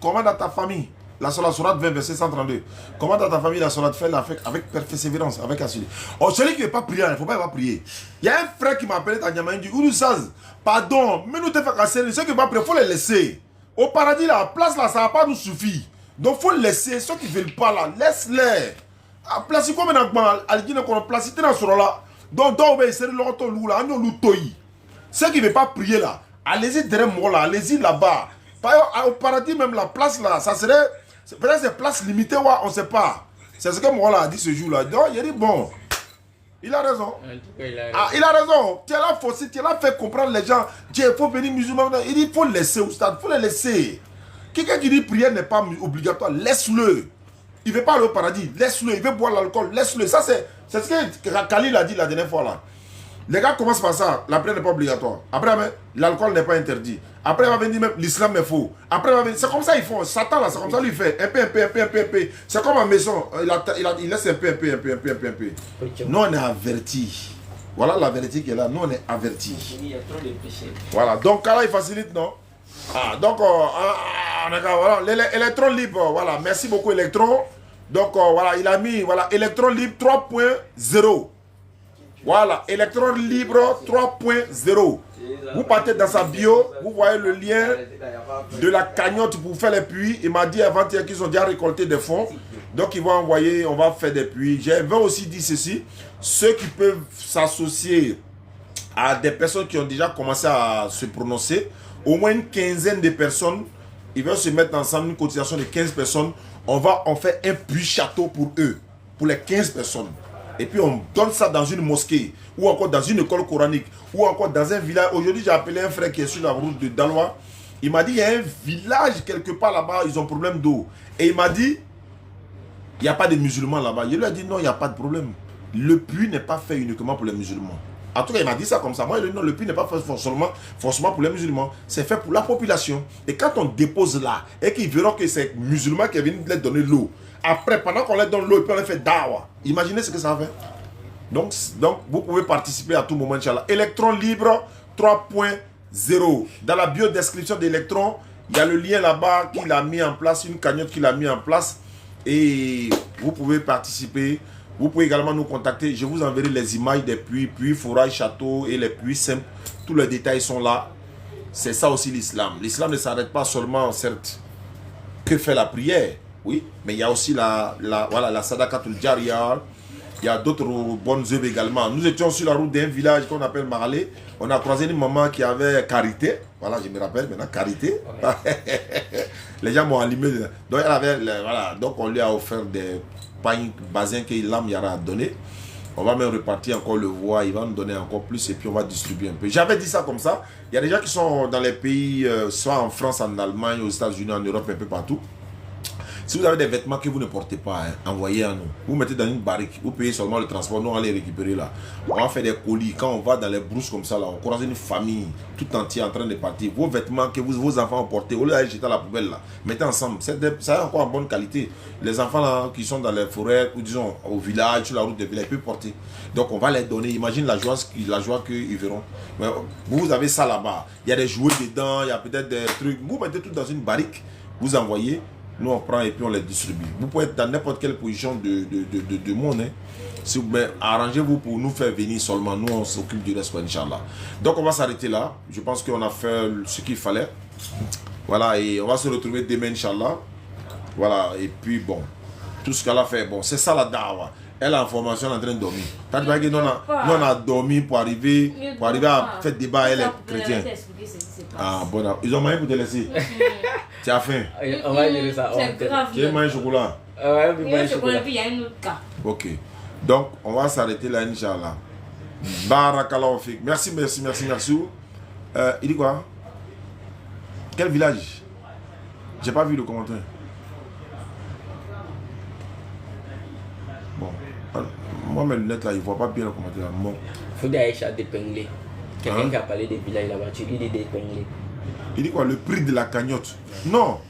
Commande à ta famille la solat, solat 20, verset 132. Commande à ta famille la solat, fais-la avec persévérance, avec assiduité. Oh, celui qui ne veut pas prier, il ne faut pas prier. Il y a un frère qui m'a appelé à Niamey, il dit, Ouroussaz, pardon, mais nous te fait casser, ceux qui ne veulent pas prier, il faut les laisser. Au paradis, la place là, ça ne va pas nous suffire. Donc, il faut laisser ceux qui ne veulent pas là. Laisse-les. Place comme un agma, Algine qu'on a placé dans ce là. Donc, on va essayer de l'autre loup là. On l'outoyi. Ceux qui ne veulent pas prier là, allez-y derrière moi là, allez-y là-bas. Au paradis, même la place là, ça serait. Peut-être c'est place limitée, ouais, on ne sait pas. C'est ce que moi là a dit ce jour-là. Donc, il a dit bon. Il a raison. Il a raison. Tu l'as forcé, tu l'as fait comprendre les gens. Dieu, il faut venir musulman. Il dit il faut laisser au stade, il faut les laisser. Quelqu'un qui dit prière n'est pas obligatoire, laisse-le. Il ne veut pas aller au paradis, laisse-le. Il veut boire l'alcool, laisse-le. Ça, c'est ce que Khalil a dit la dernière fois là. Les gars commencent par ça, la prière n'est pas obligatoire. Après, l'alcool n'est pas interdit. Après, il va venir même l'islam est faux. Après, c'est comme ça ils font. Satan là, c'est comme ça lui fait. Un peu. C'est comme en maison. Il laisse un peu. Nous, on est avertis. Voilà la vérité qui est là. Nous, on est avertis. Il y a trop de péchés. Voilà. Donc, là, il facilite, non? Ah, donc, voilà. L'électron libre. Voilà. Merci beaucoup, électron. Donc, voilà, il a mis, voilà, électron libre 3.0. Voilà, électron libre 3.0. Vous partez dans sa bio, vous voyez le lien de la cagnotte pour faire les puits. Il m'a dit avant-hier qu'ils ont déjà récolté des fonds. Donc, ils vont envoyer, on va faire des puits. J'avais aussi dit ceci. Ceux qui peuvent s'associer à des personnes qui ont déjà commencé à se prononcer, au moins une quinzaine de personnes, ils vont se mettre ensemble, une cotisation de 15 personnes. On fait un puits château pour eux, pour les 15 personnes. Et puis on donne ça dans une mosquée, ou encore dans une école coranique, ou encore dans un village. Aujourd'hui, j'ai appelé un frère qui est sur la route de Daloa. Il m'a dit, il y a un village quelque part là-bas, ils ont problème d'eau. Et il m'a dit, il n'y a pas de musulmans là-bas. Je lui ai dit, non, il n'y a pas de problème. Le puits n'est pas fait uniquement pour les musulmans. En tout cas, il m'a dit ça comme ça. Moi, il a dit, non, le puits n'est pas fait forcément pour les musulmans. C'est fait pour la population. Et quand on dépose là, et qu'ils verront que c'est musulmans qui viennent leur donner l'eau, après, pendant qu'on leur donne l'eau, ils peuvent leur faire dawa. Imaginez ce que ça fait. Donc, vous pouvez participer à tout moment, Inch'Allah. Électron libre 3.0. Dans la biodescription d'Electron, il y a le lien là-bas qu'il a mis en place, une cagnotte qu'il a mis en place. Et vous pouvez participer. Vous pouvez également nous contacter. Je vous enverrai les images des puits, forages, châteaux et les puits simples. Tous les détails sont là. C'est ça aussi l'islam. L'islam ne s'arrête pas seulement, certes, que fait la prière. Oui, mais il y a aussi la sadaqatul jariya. Il y a d'autres bonnes œuvres également. Nous étions sur la route d'un village qu'on appelle Maralé. On a croisé une maman qui avait carité. Voilà, je me rappelle maintenant, carité. Ouais. Les gens m'ont allumé. Donc, elle avait, voilà, donc on lui a offert des pagnes basins que l'âme y a donné. On va même repartir encore le voir. Il va nous donner encore plus et puis on va distribuer un peu. J'avais dit ça comme ça. Il y a des gens qui sont dans les pays, soit en France, en Allemagne, aux États-Unis, en Europe, un peu partout. Si vous avez des vêtements que vous ne portez pas, envoyez à nous. Vous mettez dans une barrique, vous payez seulement le transport, nous on va les récupérer là. On va faire des colis. Quand on va dans les brousses comme ça, là, on croise une famille tout entière en train de partir. Vos vêtements que vos enfants ont portés, au lieu d'aller jeter à la poubelle là, mettez ensemble. Ça a encore en bonne qualité. Les enfants là qui sont dans les forêts ou disons au village, sur la route de village, ils peuvent porter. Donc on va les donner. Imagine la joie qu'ils verront. Mais vous avez ça là-bas. Il y a des jouets dedans, il y a peut-être des trucs. Vous mettez tout dans une barrique, vous envoyez. Nous on prend et puis on les distribue. Vous pouvez être dans n'importe quelle position de monde. Hein. Si vous arrangez-vous pour nous faire venir seulement. Nous on s'occupe du reste, Inch'Allah. Donc on va s'arrêter là. Je pense qu'on a fait ce qu'il fallait. Voilà, et on va se retrouver demain, Inch'Allah. Voilà, et puis bon, tout ce qu'elle a fait, bon, c'est ça la dawa. Elle est en formation, elle est en train de dormir. Nous on a dormi pour arriver à faire débat, elle est chrétienne. Ah bon, ils ont mangé pour te laisser. Tu as faim? On va dire ça. C'est grave. Tu as mangé chocolat? Ouais, Il y a un chocolat, puis il y a un autre cas. Ok. Donc, on va s'arrêter là, Inch'Allah. Barakallahu fik. Merci. Il dit quoi? Quel village? J'ai pas vu le commentaire. Bon. Moi, mes lunettes là, ils ne voient pas bien le commentaire. Bon. Faut Aïcha d'épingler. Quelqu'un qui a parlé des villages là-bas, tu lui dis d'épingler. Il dit quoi? Le prix de la cagnotte? Non.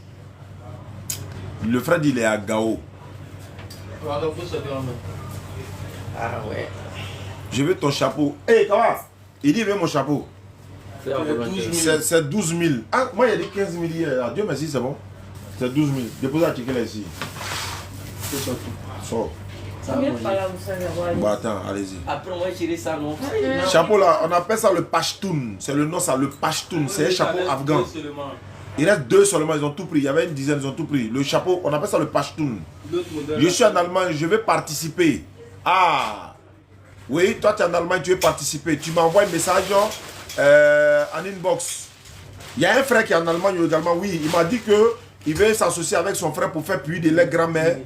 Le frère dit il est à Gao. Ah ouais. Je veux ton chapeau. Hé, hey, comment? Il dit il veut mon chapeau. C'est 12 000. Ah, moi il y a dit 15 000 hier. Dieu merci, c'est bon. C'est 12 000. Déposez la ticket là ici. Sors. Bon, attends, allez-y. Après, on va tirer ça, non? Chapeau là, on appelle ça le Pashtun. C'est le nom, ça, le Pashtun. C'est un chapeau afghan. Il reste 2 seulement, ils ont tout pris. Il y avait une dizaine, ils ont tout pris. Le chapeau, on appelle ça le Pashtun. Je suis en Allemagne, je vais participer. Ah, oui, toi tu es en Allemagne, tu veux participer. Tu m'envoies un message en inbox. Il y a un frère qui est en Allemagne également, oui. Il m'a dit qu'il veut s'associer avec son frère pour faire puits de lait grand-mère.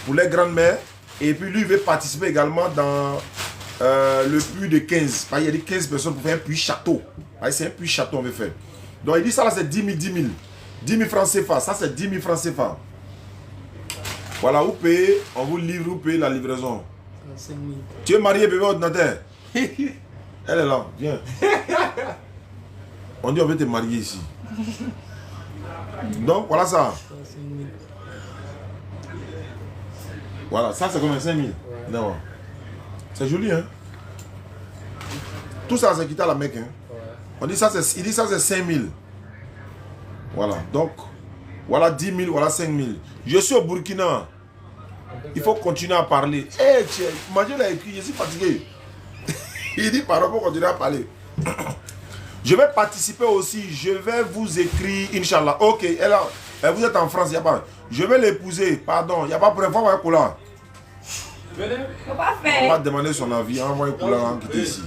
Pour les grandes-mères. Et puis lui, il veut participer également dans le puits de 15. Il y a des 15 personnes pour faire un puits château. C'est un puits château, on veut faire. Donc il dit ça là, c'est 10 000, 10 000. 10 000 francs CFA. Ça, c'est 10 000 francs CFA. Voilà, vous payez, on vous livre, vous payez la livraison. Tu es marié, bébé ordinateur? Elle est là, viens. On dit on veut te marier ici. Donc, voilà ça. Voilà, ça c'est combien? 5 000. Non. C'est joli, hein? Tout ça, c'est quitté à la Mecque, hein? On dit ça, il dit ça, c'est 5 000. Voilà, donc, voilà 10 000, voilà 5 000. Je suis au Burkina. Il faut continuer à parler. Hé, Madio l'a écrit, je suis fatigué. Il dit, par rapport, continuer à parler. Je vais participer aussi, je vais vous écrire, Inch'Allah. Ok, vous êtes en France, il n'y a pas. Je vais l'épouser, pardon, il n'y a pas de problème, on va Koula. On va demander son avis, on va Koula qui est ici.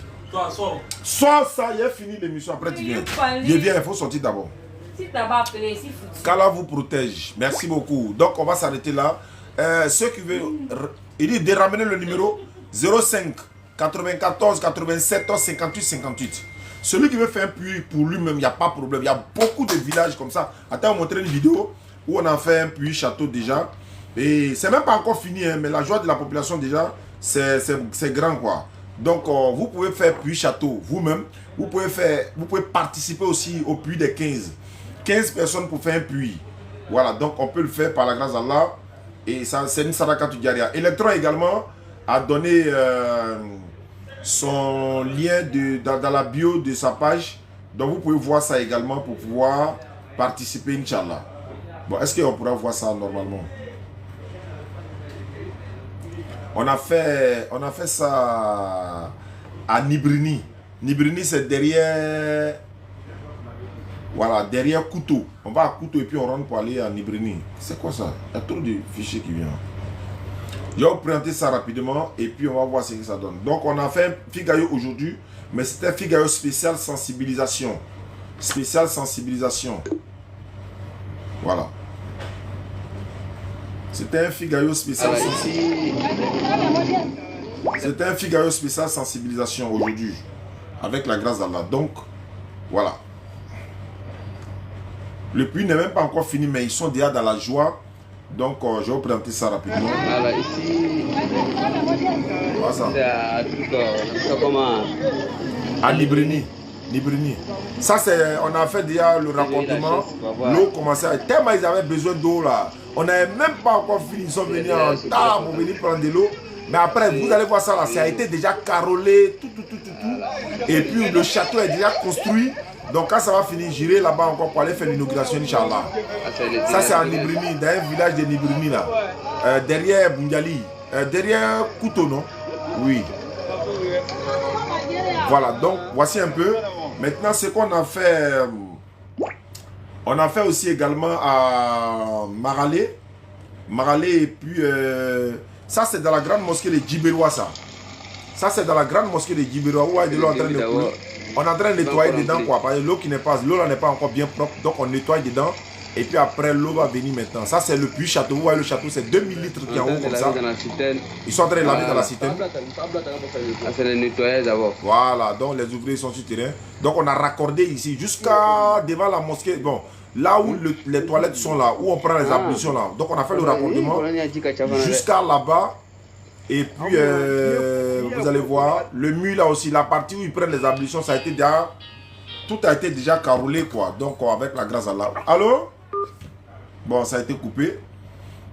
Sois ça, il a fini l'émission, après tu viens. Je viens, il faut sortir d'abord. Si tu m'as appelé, si foutu. Qu'Allah vous protège, merci beaucoup. Donc on va s'arrêter là. Ceux qui veulent, il dit de ramener le numéro 05 94 87 58 58. Celui qui veut faire un puits pour lui-même, il n'y a pas de problème. Il y a beaucoup de villages comme ça. Attends, on va montrer une vidéo où on a fait un puits château déjà. Et c'est même pas encore fini, hein, mais la joie de la population déjà, c'est grand quoi. Donc vous pouvez faire puits château vous-même. Vous pouvez participer aussi au puits des 15. 15 personnes pour faire un puits. Voilà, donc on peut le faire par la grâce d'Allah. Et ça, c'est une sadaka tujaria. Electron également a donné son lien dans la bio de sa page. Donc vous pouvez voir ça également pour pouvoir participer, Inch'Allah. Bon, est-ce qu'on pourra voir ça normalement? On a fait ça à Nibrini. Nibrini, c'est derrière... Voilà, derrière Couteau. On va à Couteau et puis on rentre pour aller à Nibrini. C'est quoi ça? Il y a trop de fichiers qui viennent. Je vais vous présenter ça rapidement et puis on va voir ce que ça donne. Donc on a fait un Figayo aujourd'hui, mais c'était un Figayo spécial sensibilisation. Spécial sensibilisation. Voilà. C'était un Figayo spécial sensibilisation. C'était un Figayo spécial sensibilisation aujourd'hui. Avec la grâce d'Allah. Donc, voilà. Le puits n'est même pas encore fini, mais ils sont déjà dans la joie. Donc, je vais vous présenter ça rapidement. Alors ici, c'est à Nibrini. Ça, c'est, on a fait déjà le raccordement. L'eau commençait à... Tellement ils avaient besoin d'eau là. On n'avait même pas encore fini. Ils sont venus en retard pour venir prendre de l'eau. Mais après, vous allez voir ça là. Ça a été déjà carrelé, tout. Et puis, le château est déjà construit. Donc quand ça va finir, j'irai là-bas encore pour aller faire l'inauguration, Inch'Allah. Ça c'est à Nibrini, dans un village de Nibrini là. Derrière Bungali. Derrière Couteau, non? Oui. Voilà, donc voici un peu. Maintenant, ce qu'on a fait, on a fait aussi également à Maralé. Et puis, ça c'est dans la grande mosquée de Djiberoua, ça. Ça c'est dans la grande mosquée de Djiberoua, où il y a de l'eau en train de couler. On est en train de nettoyer dedans quoi, parce que l'eau qui n'est pas, l'eau là n'est pas encore bien propre, donc on nettoie dedans et puis après l'eau va venir maintenant. Ça c'est le puits château, vous voyez le château c'est 2000 litres qui est en haut comme ça. Ils sont en train de laver dans la citerne. C'est le nettoyage d'abord. Voilà, donc les ouvriers sont sur terrain. Donc on a raccordé ici jusqu'à devant la mosquée, bon, là où les toilettes sont là, où on prend les ablutions là. Donc on a fait le raccordement jusqu'à là-bas. Et puis, vous allez voir, le mur là aussi, la partie où ils prennent les ablutions, ça a été déjà, tout a été déjà carrelé quoi. Donc, avec la grâce à Allah. Allô? Bon, ça a été coupé.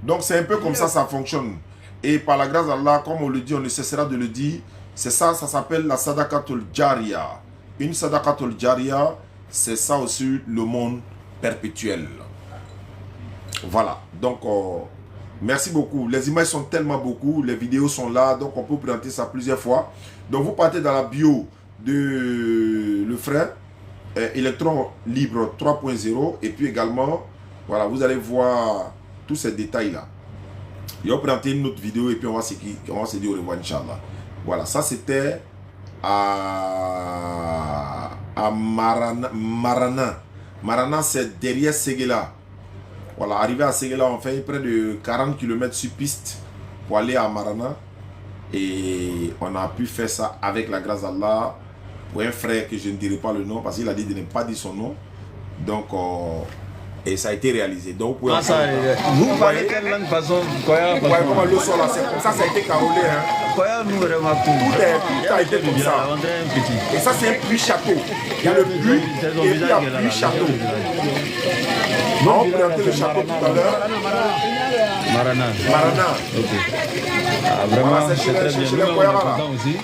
Donc, c'est un peu comme ça fonctionne. Et par la grâce d'Allah, comme on le dit, on ne cessera de le dire, c'est ça, ça s'appelle la Sadaqatul Jariya. Une Sadaqatul Jariya, c'est ça aussi le monde perpétuel. Voilà, donc... merci beaucoup. Les images sont tellement beaucoup. Les vidéos sont là. Donc, on peut présenter ça plusieurs fois. Donc, vous partez dans la bio de le frère. électron libre 3.0 et puis également, voilà, vous allez voir tous ces détails-là. Je vais présenter une autre vidéo et puis on va se dire au revoir, Inch'Allah. Voilà, ça c'était à Marana. Marana, c'est derrière Séguéla. Voilà, arrivé à Séguéla, on fait près de 40 km sur piste pour aller à Marana. Et on a pu faire ça avec la grâce d'Allah pour un frère que je ne dirai pas le nom parce qu'il a dit de ne pas dire son nom. Donc, et ça a été réalisé. Donc, vous parlez quelle langue façon? Comme le sol là, c'est comme ça, ça a été carolé. Hein. Tout a été comme ça. Et ça, c'est un puits château. Il y a le puits et puis il y a puits château. On va présenter le château tout à l'heure. Marana. Ok. Ah, vraiment, c'est très bien. Nous, on est content aussi.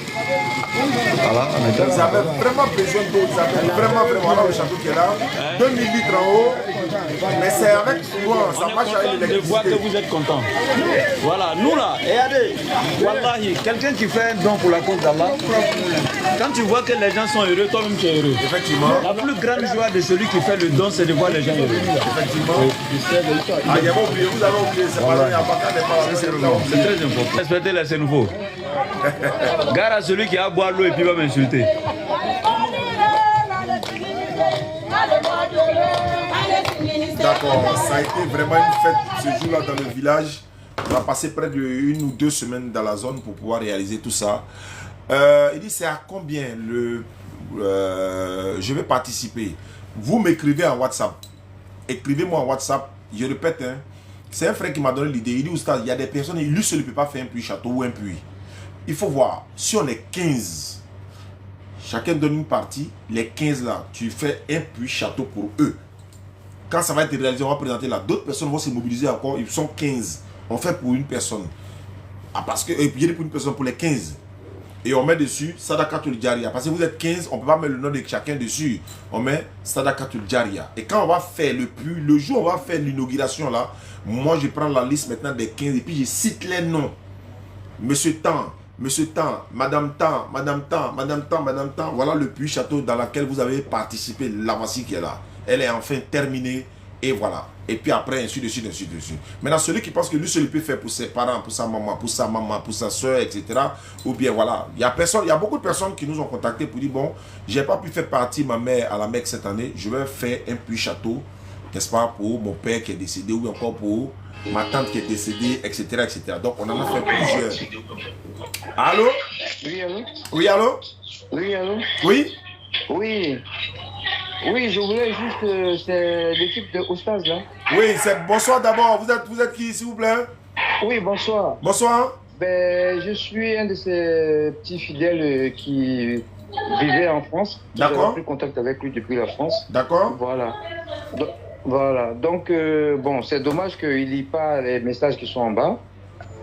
Voilà, on est ils avaient vraiment besoin d'eau. Ils avaient vraiment, voilà le château qui est là. 2000 litres en haut. Mais c'est avec moi, ça marche avec l'électricité. Je vois que vous êtes content. Voilà, nous là, regardez, wallahi, quelqu'un qui fait un don pour la cause d'Allah, quand tu vois que les gens sont heureux, toi-même tu es heureux. Effectivement. La plus grande joie de celui qui fait le don, c'est de voir les gens heureux. Effectivement. Ah, il y a oublié, vous avez oublié, c'est pas là, c'est très important. Respectez les Sénoufos. Gare à celui qui a à boire l'eau et puis va m'insulter. D'accord, ça a été vraiment une fête ce jour-là dans le village. On a passé près de 1 ou 2 semaines dans la zone pour pouvoir réaliser tout ça. Il dit c'est à combien je vais participer. Vous m'écrivez en WhatsApp. Écrivez-moi en WhatsApp. Je répète, hein, c'est un frère qui m'a donné l'idée. Il dit Oustaz, il y a des personnes, lui seul ne peut pas faire un puits château ou un puits. Il faut voir, si on est 15, chacun donne une partie, les 15 là, tu fais un puits château pour eux. Quand ça va être réalisé, on va présenter là. D'autres personnes vont se mobiliser encore, ils sont 15. On fait pour une personne. Ah, parce que, et puis il y a pour une personne pour les 15. Et on met dessus Sadaqatul Jariya. Parce que vous êtes 15, on ne peut pas mettre le nom de chacun dessus. On met Sadaqatul Jariya. Et quand on va faire le puits, le jour où on va faire l'inauguration là, moi je prends la liste maintenant des 15 et puis je cite les noms. Monsieur Tan, Monsieur Tan, Madame Tan, Madame Tan, Madame Tan, Madame Tan. Voilà le puits château dans lequel vous avez participé. La voici qui est là. Elle est enfin terminée. Et voilà. Et puis après, ainsi de suite, ainsi de suite. Maintenant, celui qui pense que lui seul peut faire pour ses parents, pour sa maman, pour sa soeur, etc. Ou bien voilà. Il y a beaucoup de personnes qui nous ont contactés pour dire, bon, j'ai pas pu faire partie ma mère à la Mecque cette année. Je vais faire un puits château, n'est-ce pas, pour mon père qui est décédé ou encore pour ma tante qui est décédée, etc. etc. Donc, on en a fait plusieurs. Allô? Oui, allô? Oui, allô? Oui, allô? Oui? Oui. Oui, je voulais juste... c'est l'équipe de Oustaz, là. Oui, c'est... Bonsoir d'abord. Vous êtes qui, s'il vous plaît? Oui, bonsoir. Bonsoir. Ben, je suis un de ces petits fidèles qui vivait en France. D'accord. J'ai pris contact avec lui depuis la France. D'accord. Voilà. Voilà. Donc, bon, c'est dommage qu'il lit pas les messages qui sont en bas.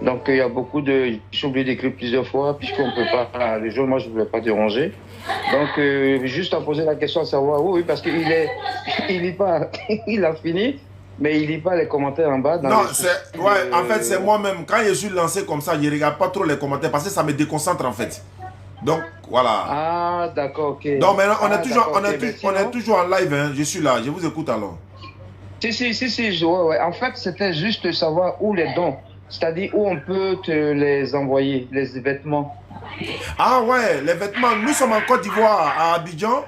Donc, il y a beaucoup de... J'ai oublié d'écrire plusieurs fois, puisqu'on ne peut pas... Le jour, moi, je ne voulais pas déranger. Donc, juste à poser la question à savoir, oui, parce qu'il lit pas, il a fini, mais il lit pas les commentaires en bas. Non, c'est, ouais, en fait, c'est moi-même. Quand je suis lancé comme ça, je ne regarde pas trop les commentaires parce que ça me déconcentre, en fait. Donc, voilà. Ah, d'accord, ok. Donc, maintenant, on est toujours en live, hein. Je suis là, je vous écoute alors. Si, ouais. En fait, c'était juste savoir où les dons, c'est-à-dire où on peut te les envoyer, les vêtements. Ah ouais, les vêtements. Nous sommes en Côte d'Ivoire, à Abidjan.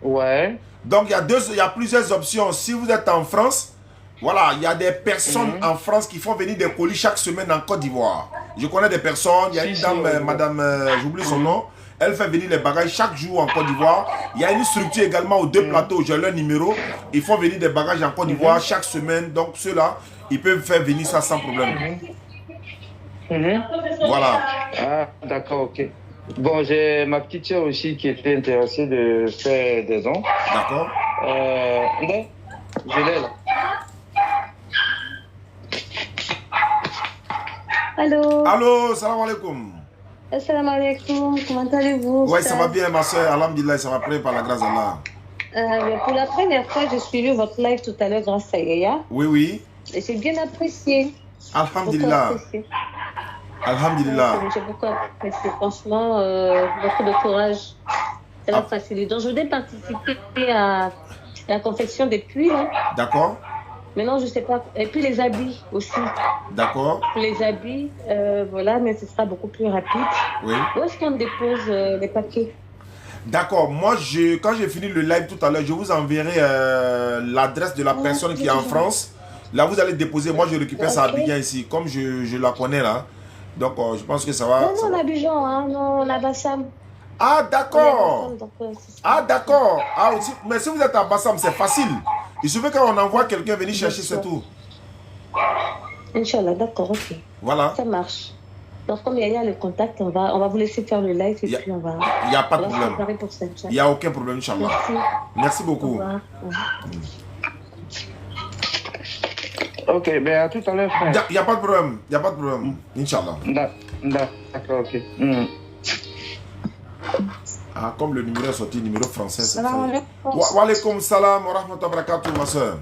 Ouais. Donc, il y a plusieurs options. Si vous êtes en France, voilà, il y a des personnes en France qui font venir des colis chaque semaine en Côte d'Ivoire. Je connais des personnes. Il y a une dame, madame, j'oublie son nom. Elle fait venir les bagages chaque jour en Côte d'Ivoire. Il y a une structure également aux 2 plateaux. J'ai leur numéro. Ils font venir des bagages en Côte d'Ivoire chaque semaine. Donc, ceux-là, ils peuvent faire venir ça sans problème. Voilà. Ah, d'accord, ok. Bon, j'ai ma petite soeur aussi qui était intéressée de faire des dons. D'accord. Je l'ai là. Allô? Allô, salam alaikum. Assalamu alaikum, comment allez-vous? Oui, ça va bien, ma soeur. Alhamdulillah, ça va prêt par la grâce d'Allah. Pour la première fois, j'ai suivi votre live tout à l'heure grâce à Yaya. Oui. Et j'ai bien apprécié. Alhamdulillah. Alhamdulillah. J'ai beaucoup apprécié. Franchement, beaucoup de courage. Ça va faciliter. Donc, je voudrais participer à la confection des puits. D'accord. Maintenant, je ne sais pas. Et puis les habits aussi. D'accord. Les habits, voilà, mais ce sera beaucoup plus rapide. Oui. Où est-ce qu'on dépose les paquets? D'accord. Moi, quand j'ai fini le live tout à l'heure, je vous enverrai l'adresse de la personne qui est en France. Là, vous allez déposer. Moi, je récupère ça à Abidjan ici. Comme je la connais là. Donc, je pense que ça va. Non, non, Abidjan, hein, non, la Bassam. Ah, d'accord. Ah, d'accord. Ah, aussi. Mais si vous êtes à Bassam, c'est facile. Il suffit qu'on envoie quelqu'un venir chercher, c'est tout. Inch'Allah, d'accord, ok. Voilà. Ça marche. Donc, comme il y a le contact, on va vous laisser faire le live et puis on va. Il n'y a pas de problème. Il n'y a aucun problème, Inch'Allah. Merci beaucoup. Ok, ben à tout à l'heure, frère. Il n'y a pas de problème. Il n'y a pas de problème. Inch'Allah. D'accord, ok. Ah, comme le numéro est sorti, numéro français, c'est Salam ça. alaikum. Wa alaikum salam wa rahmatullahi wa barakatuh, ma soeur.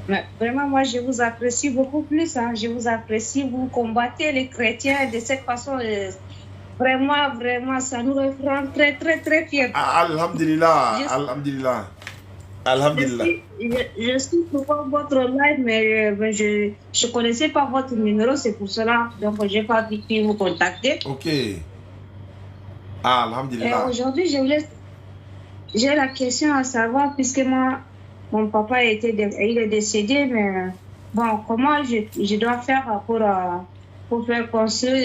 Mais vraiment, moi, je vous apprécie beaucoup plus. Hein. Je vous apprécie. Vous combattez les chrétiens de cette façon. Vraiment, vraiment, ça nous rend très, très, très fiers. Ah, alhamdulillah. Alhamdulillah. Alhamdulillah. Je suis souvent votre live, mais je ne connaissais pas votre numéro, c'est pour cela. Donc, je n'ai pas pu vous contacter. Ok. Ah, alhamdulillah. Aujourd'hui, j'ai la question à savoir, puisque mon papa il est décédé, mais bon, comment je dois faire pour faire construire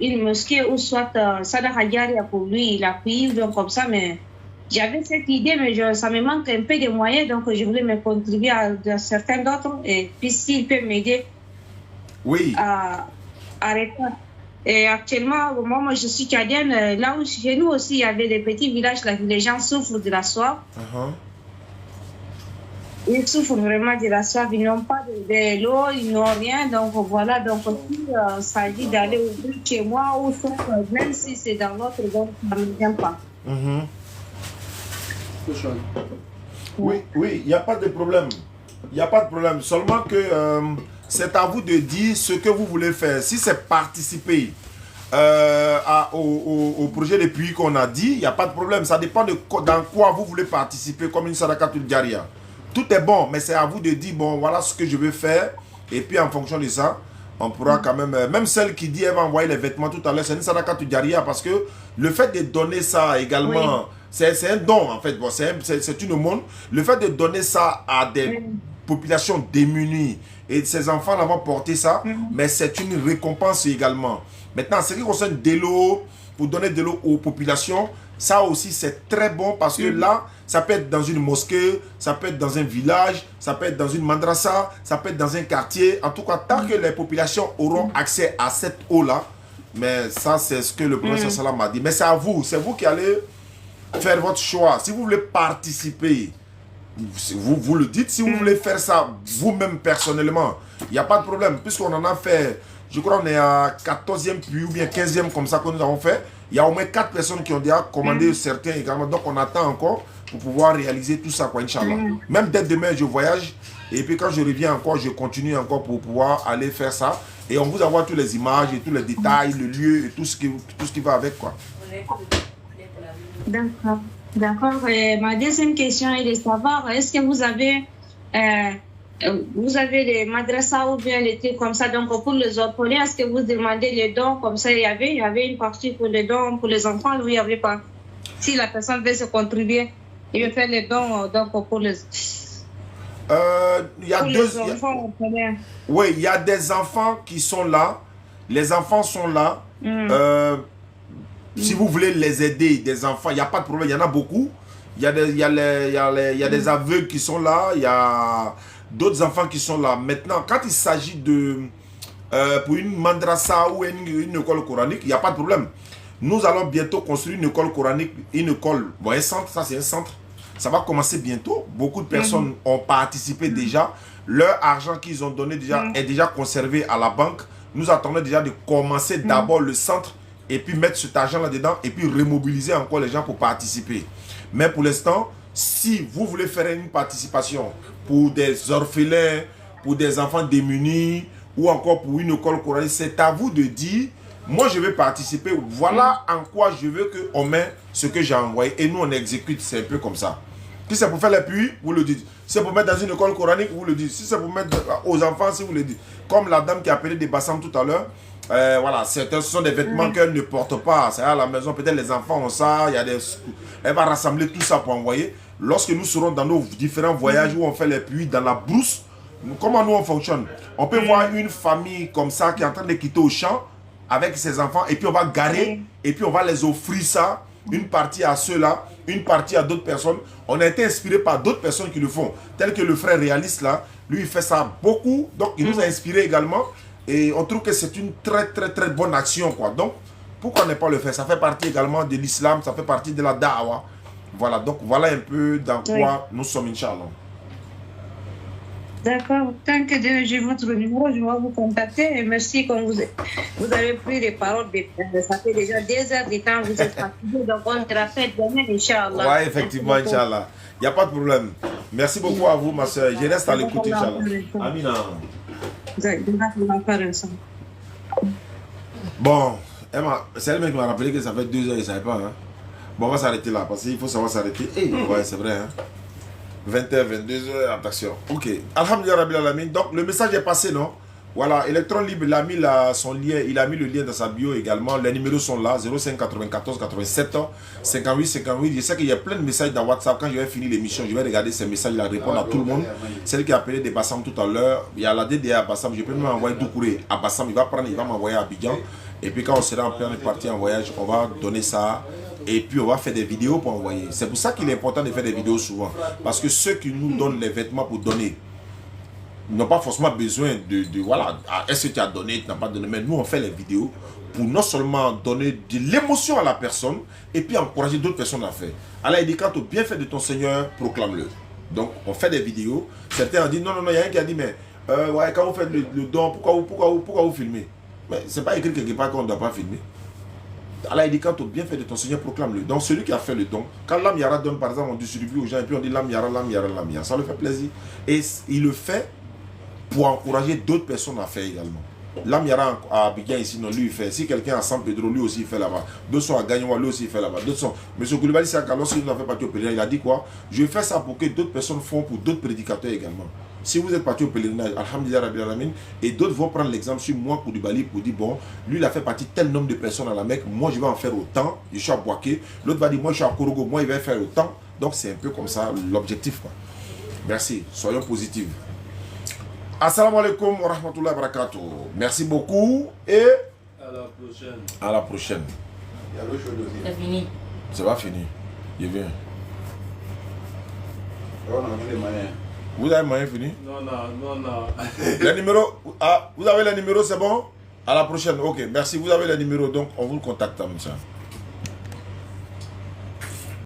une mosquée ou soit Sada Hadjaria pour lui, il a pris, donc comme ça, mais j'avais cette idée, mais ça me manque un peu de moyens, donc je voulais me contribuer à certains d'autres, et puis s'il peut m'aider à répondre. Et actuellement, moi je suis tchadienne, là où chez nous aussi, il y avait des petits villages là où les gens souffrent de la soif. Ils souffrent vraiment de la soif, ils n'ont pas de l'eau, ils n'ont rien. Donc voilà, donc il s'agit d'aller ouvrir chez moi ou même si c'est dans l'autre, donc ça ne me vient pas. Oui, il n'y a pas de problème. Il n'y a pas de problème. Seulement que c'est à vous de dire ce que vous voulez faire. Si c'est participer au projet de puits qu'on a dit, il n'y a pas de problème. Ça dépend de dans quoi vous voulez participer, comme une sadakatul jaria. Tout est bon, mais c'est à vous de dire, bon, voilà ce que je veux faire. Et puis en fonction de ça, on pourra quand même... Même celle qui dit, elle va envoyer les vêtements tout à l'heure, c'est une sadakatul jaria parce que le fait de donner ça également, c'est un don en fait. Bon, c'est une aumône. Le fait de donner ça à des populations démunies, et ces enfants-là vont porter ça, mais c'est une récompense également. Maintenant, ce qui concerne de l'eau, pour donner de l'eau aux populations, ça aussi c'est très bon parce que là, ça peut être dans une mosquée, ça peut être dans un village, ça peut être dans une madrasa, ça peut être dans un quartier. En tout cas, tant que les populations auront accès à cette eau-là, mais ça c'est ce que le prophète sallam m'a dit. Mais c'est à vous, c'est vous qui allez faire votre choix. Si vous voulez participer, vous le dites. Si vous voulez faire ça vous-même personnellement, il n'y a pas de problème. Puisqu'on en a fait, je crois qu'on est à 14e puis ou bien 15e comme ça que nous avons fait. Il y a au moins 4 personnes qui ont déjà commandé certains également. Donc on attend encore pour pouvoir réaliser tout ça, quoi, Inch'Allah. Même dès demain, je voyage. Et puis quand je reviens encore, je continue encore pour pouvoir aller faire ça. Et on vous envoie toutes les images et tous les détails, le lieu et tout ce qui va avec, quoi. D'accord. D'accord. Ma deuxième question est de savoir, est-ce que vous avez des madrasas ou bien des trucs comme ça, donc pour les orphelins, est-ce que vous demandez les dons comme ça? Il y avait une partie pour les dons pour les enfants, ou il n'y avait pas? Si la personne veut se contribuer, il veut faire les dons donc pour les... Il y a enfants. Oui, il y a des enfants qui sont là. Les enfants sont là. Si vous voulez les aider, des enfants, il n'y a pas de problème, il y en a beaucoup. Il y a des aveugles qui sont là, il y a d'autres enfants qui sont là. Maintenant, quand il s'agit de pour une madrasa ou une école coranique, il n'y a pas de problème. Nous allons bientôt construire une école coranique, une école, bon, un centre, ça c'est un centre. Ça va commencer bientôt. Beaucoup de personnes ont participé déjà. Leur argent qu'ils ont donné déjà est déjà conservé à la banque. Nous attendons déjà de commencer d'abord le centre et puis mettre cet argent là-dedans et puis remobiliser encore les gens pour participer. Mais pour l'instant, si vous voulez faire une participation pour des orphelins, pour des enfants démunis ou encore pour une école coranique, c'est à vous de dire, moi je vais participer, voilà en quoi je veux qu'on met ce que j'ai envoyé et nous on exécute, c'est un peu comme ça. Si c'est pour faire les puits, vous le dites. Si c'est pour mettre dans une école coranique, vous le dites. Si c'est pour mettre aux enfants, si vous le dites. Comme la dame qui a appelé des bassams tout à l'heure, voilà, ce sont des vêtements qu'elle ne porte pas. C'est à la maison, peut-être les enfants ont ça, il y a des... Elle va rassembler tout ça pour envoyer. Lorsque nous serons dans nos différents voyages où on fait les puits dans la brousse, comment nous on fonctionne? On peut voir une famille comme ça qui est en train de quitter au champ avec ses enfants et puis on va garer et puis on va les offrir ça, une partie à ceux-là, une partie à d'autres personnes. On a été inspiré par d'autres personnes qui le font, tel que le frère réaliste là, lui il fait ça beaucoup, donc il nous a inspiré également et on trouve que c'est une très bonne action quoi. Donc pourquoi ne pas le faire? Ça fait partie également de l'islam, ça fait partie de la da'wa. Voilà, donc voilà un peu dans quoi nous sommes, Inch'Allah. D'accord. Tant que j'ai votre numéro, je vais vous contacter. Et merci quand vous avez pris les paroles. Ça fait déjà 2 heures de temps que vous êtes fatigués. Donc on te la fait demain, Inch'Allah. Oui, effectivement, Inch'Allah. Il n'y a pas de problème. Merci beaucoup à vous, ma soeur. Je reste à l'écoute, Inch'Allah. Amina. Bon, c'est elle-même qui m'a rappelé que ça fait 2 heures, je ne savais pas. Hein. Bon, on va s'arrêter là, parce qu'il faut savoir s'arrêter. Ouais, c'est vrai. Hein. 20h, 22h, attention. Ok. Alhamdulillah Rabbil Alamin. Donc, le message est passé, non? Voilà, Electron Libre, il a mis son lien, il a mis le lien dans sa bio également. Les numéros sont là, 05 94 87 58 58. Je sais qu'il y a plein de messages dans WhatsApp. Quand je vais finir l'émission, je vais regarder ces messages-là, répondre à tout le monde. Celle qui a appelé des Bassam tout à l'heure, il y a la DDA à Bassam. Je peux même envoyer Doucouré à Bassam. Il va m'envoyer à Abidjan. Et puis quand on sera en pleine partie en voyage, on va donner ça. Et puis on va faire des vidéos pour envoyer. C'est pour ça qu'il est important de faire des vidéos souvent. Parce que ceux qui nous donnent les vêtements pour donner n'ont pas forcément besoin de voilà, est-ce que tu as donné, tu n'as pas donné. Mais nous on fait les vidéos pour non seulement donner de l'émotion à la personne et puis encourager d'autres personnes à faire. Allah dit quand tu as bien fait de ton Seigneur, proclame-le. Donc on fait des vidéos. Certains ont dit non, il y a un qui a dit mais ouais, quand vous faites le don, pourquoi vous filmez? Mais c'est pas écrit quelque part qu'on ne doit pas filmer. Allah dit quand tu as bien fait de ton Seigneur, proclame-le. Donc celui qui a fait le don, quand Lam Yara donne par exemple, on distribue aux gens et puis on dit Lam Yara, Lam Yara, Lam Yara. Ça le fait plaisir. Et il le fait pour encourager d'autres personnes à faire également. Lam Yara à Abidjan ici, non, lui il fait. Si quelqu'un a San Pedro, lui aussi il fait là-bas. D'autres sont à Gagnoua, lui aussi il fait là-bas. D'autres sont. Monsieur Koulibaly Saka, lorsqu'il n'a fait partie au pèlerinage, il a dit quoi? Je fais ça pour que d'autres personnes font pour d'autres prédicateurs également. Si vous êtes parti au pèlerinage, Alhamdulillah Rabbil Alamin, et d'autres vont prendre l'exemple sur moi, Koulibaly, pour dire bon, lui il a fait partie de tel nombre de personnes à la Mecque, moi je vais en faire autant, je suis à Boaké. L'autre va dire moi je suis à Korogo, moi il va faire autant. Donc c'est un peu comme ça l'objectif. Merci, soyons positifs. Assalamu alaikum wa rahmatullahi wa barakatuh. Merci beaucoup et à la prochaine. À la prochaine. C'est fini. C'est pas fini. Je viens. Vous avez moyen fini? Non. Les numéros, vous avez les numéros, c'est bon? À la prochaine, ok, merci. Vous avez les numéros, donc on vous contacte, monsieur.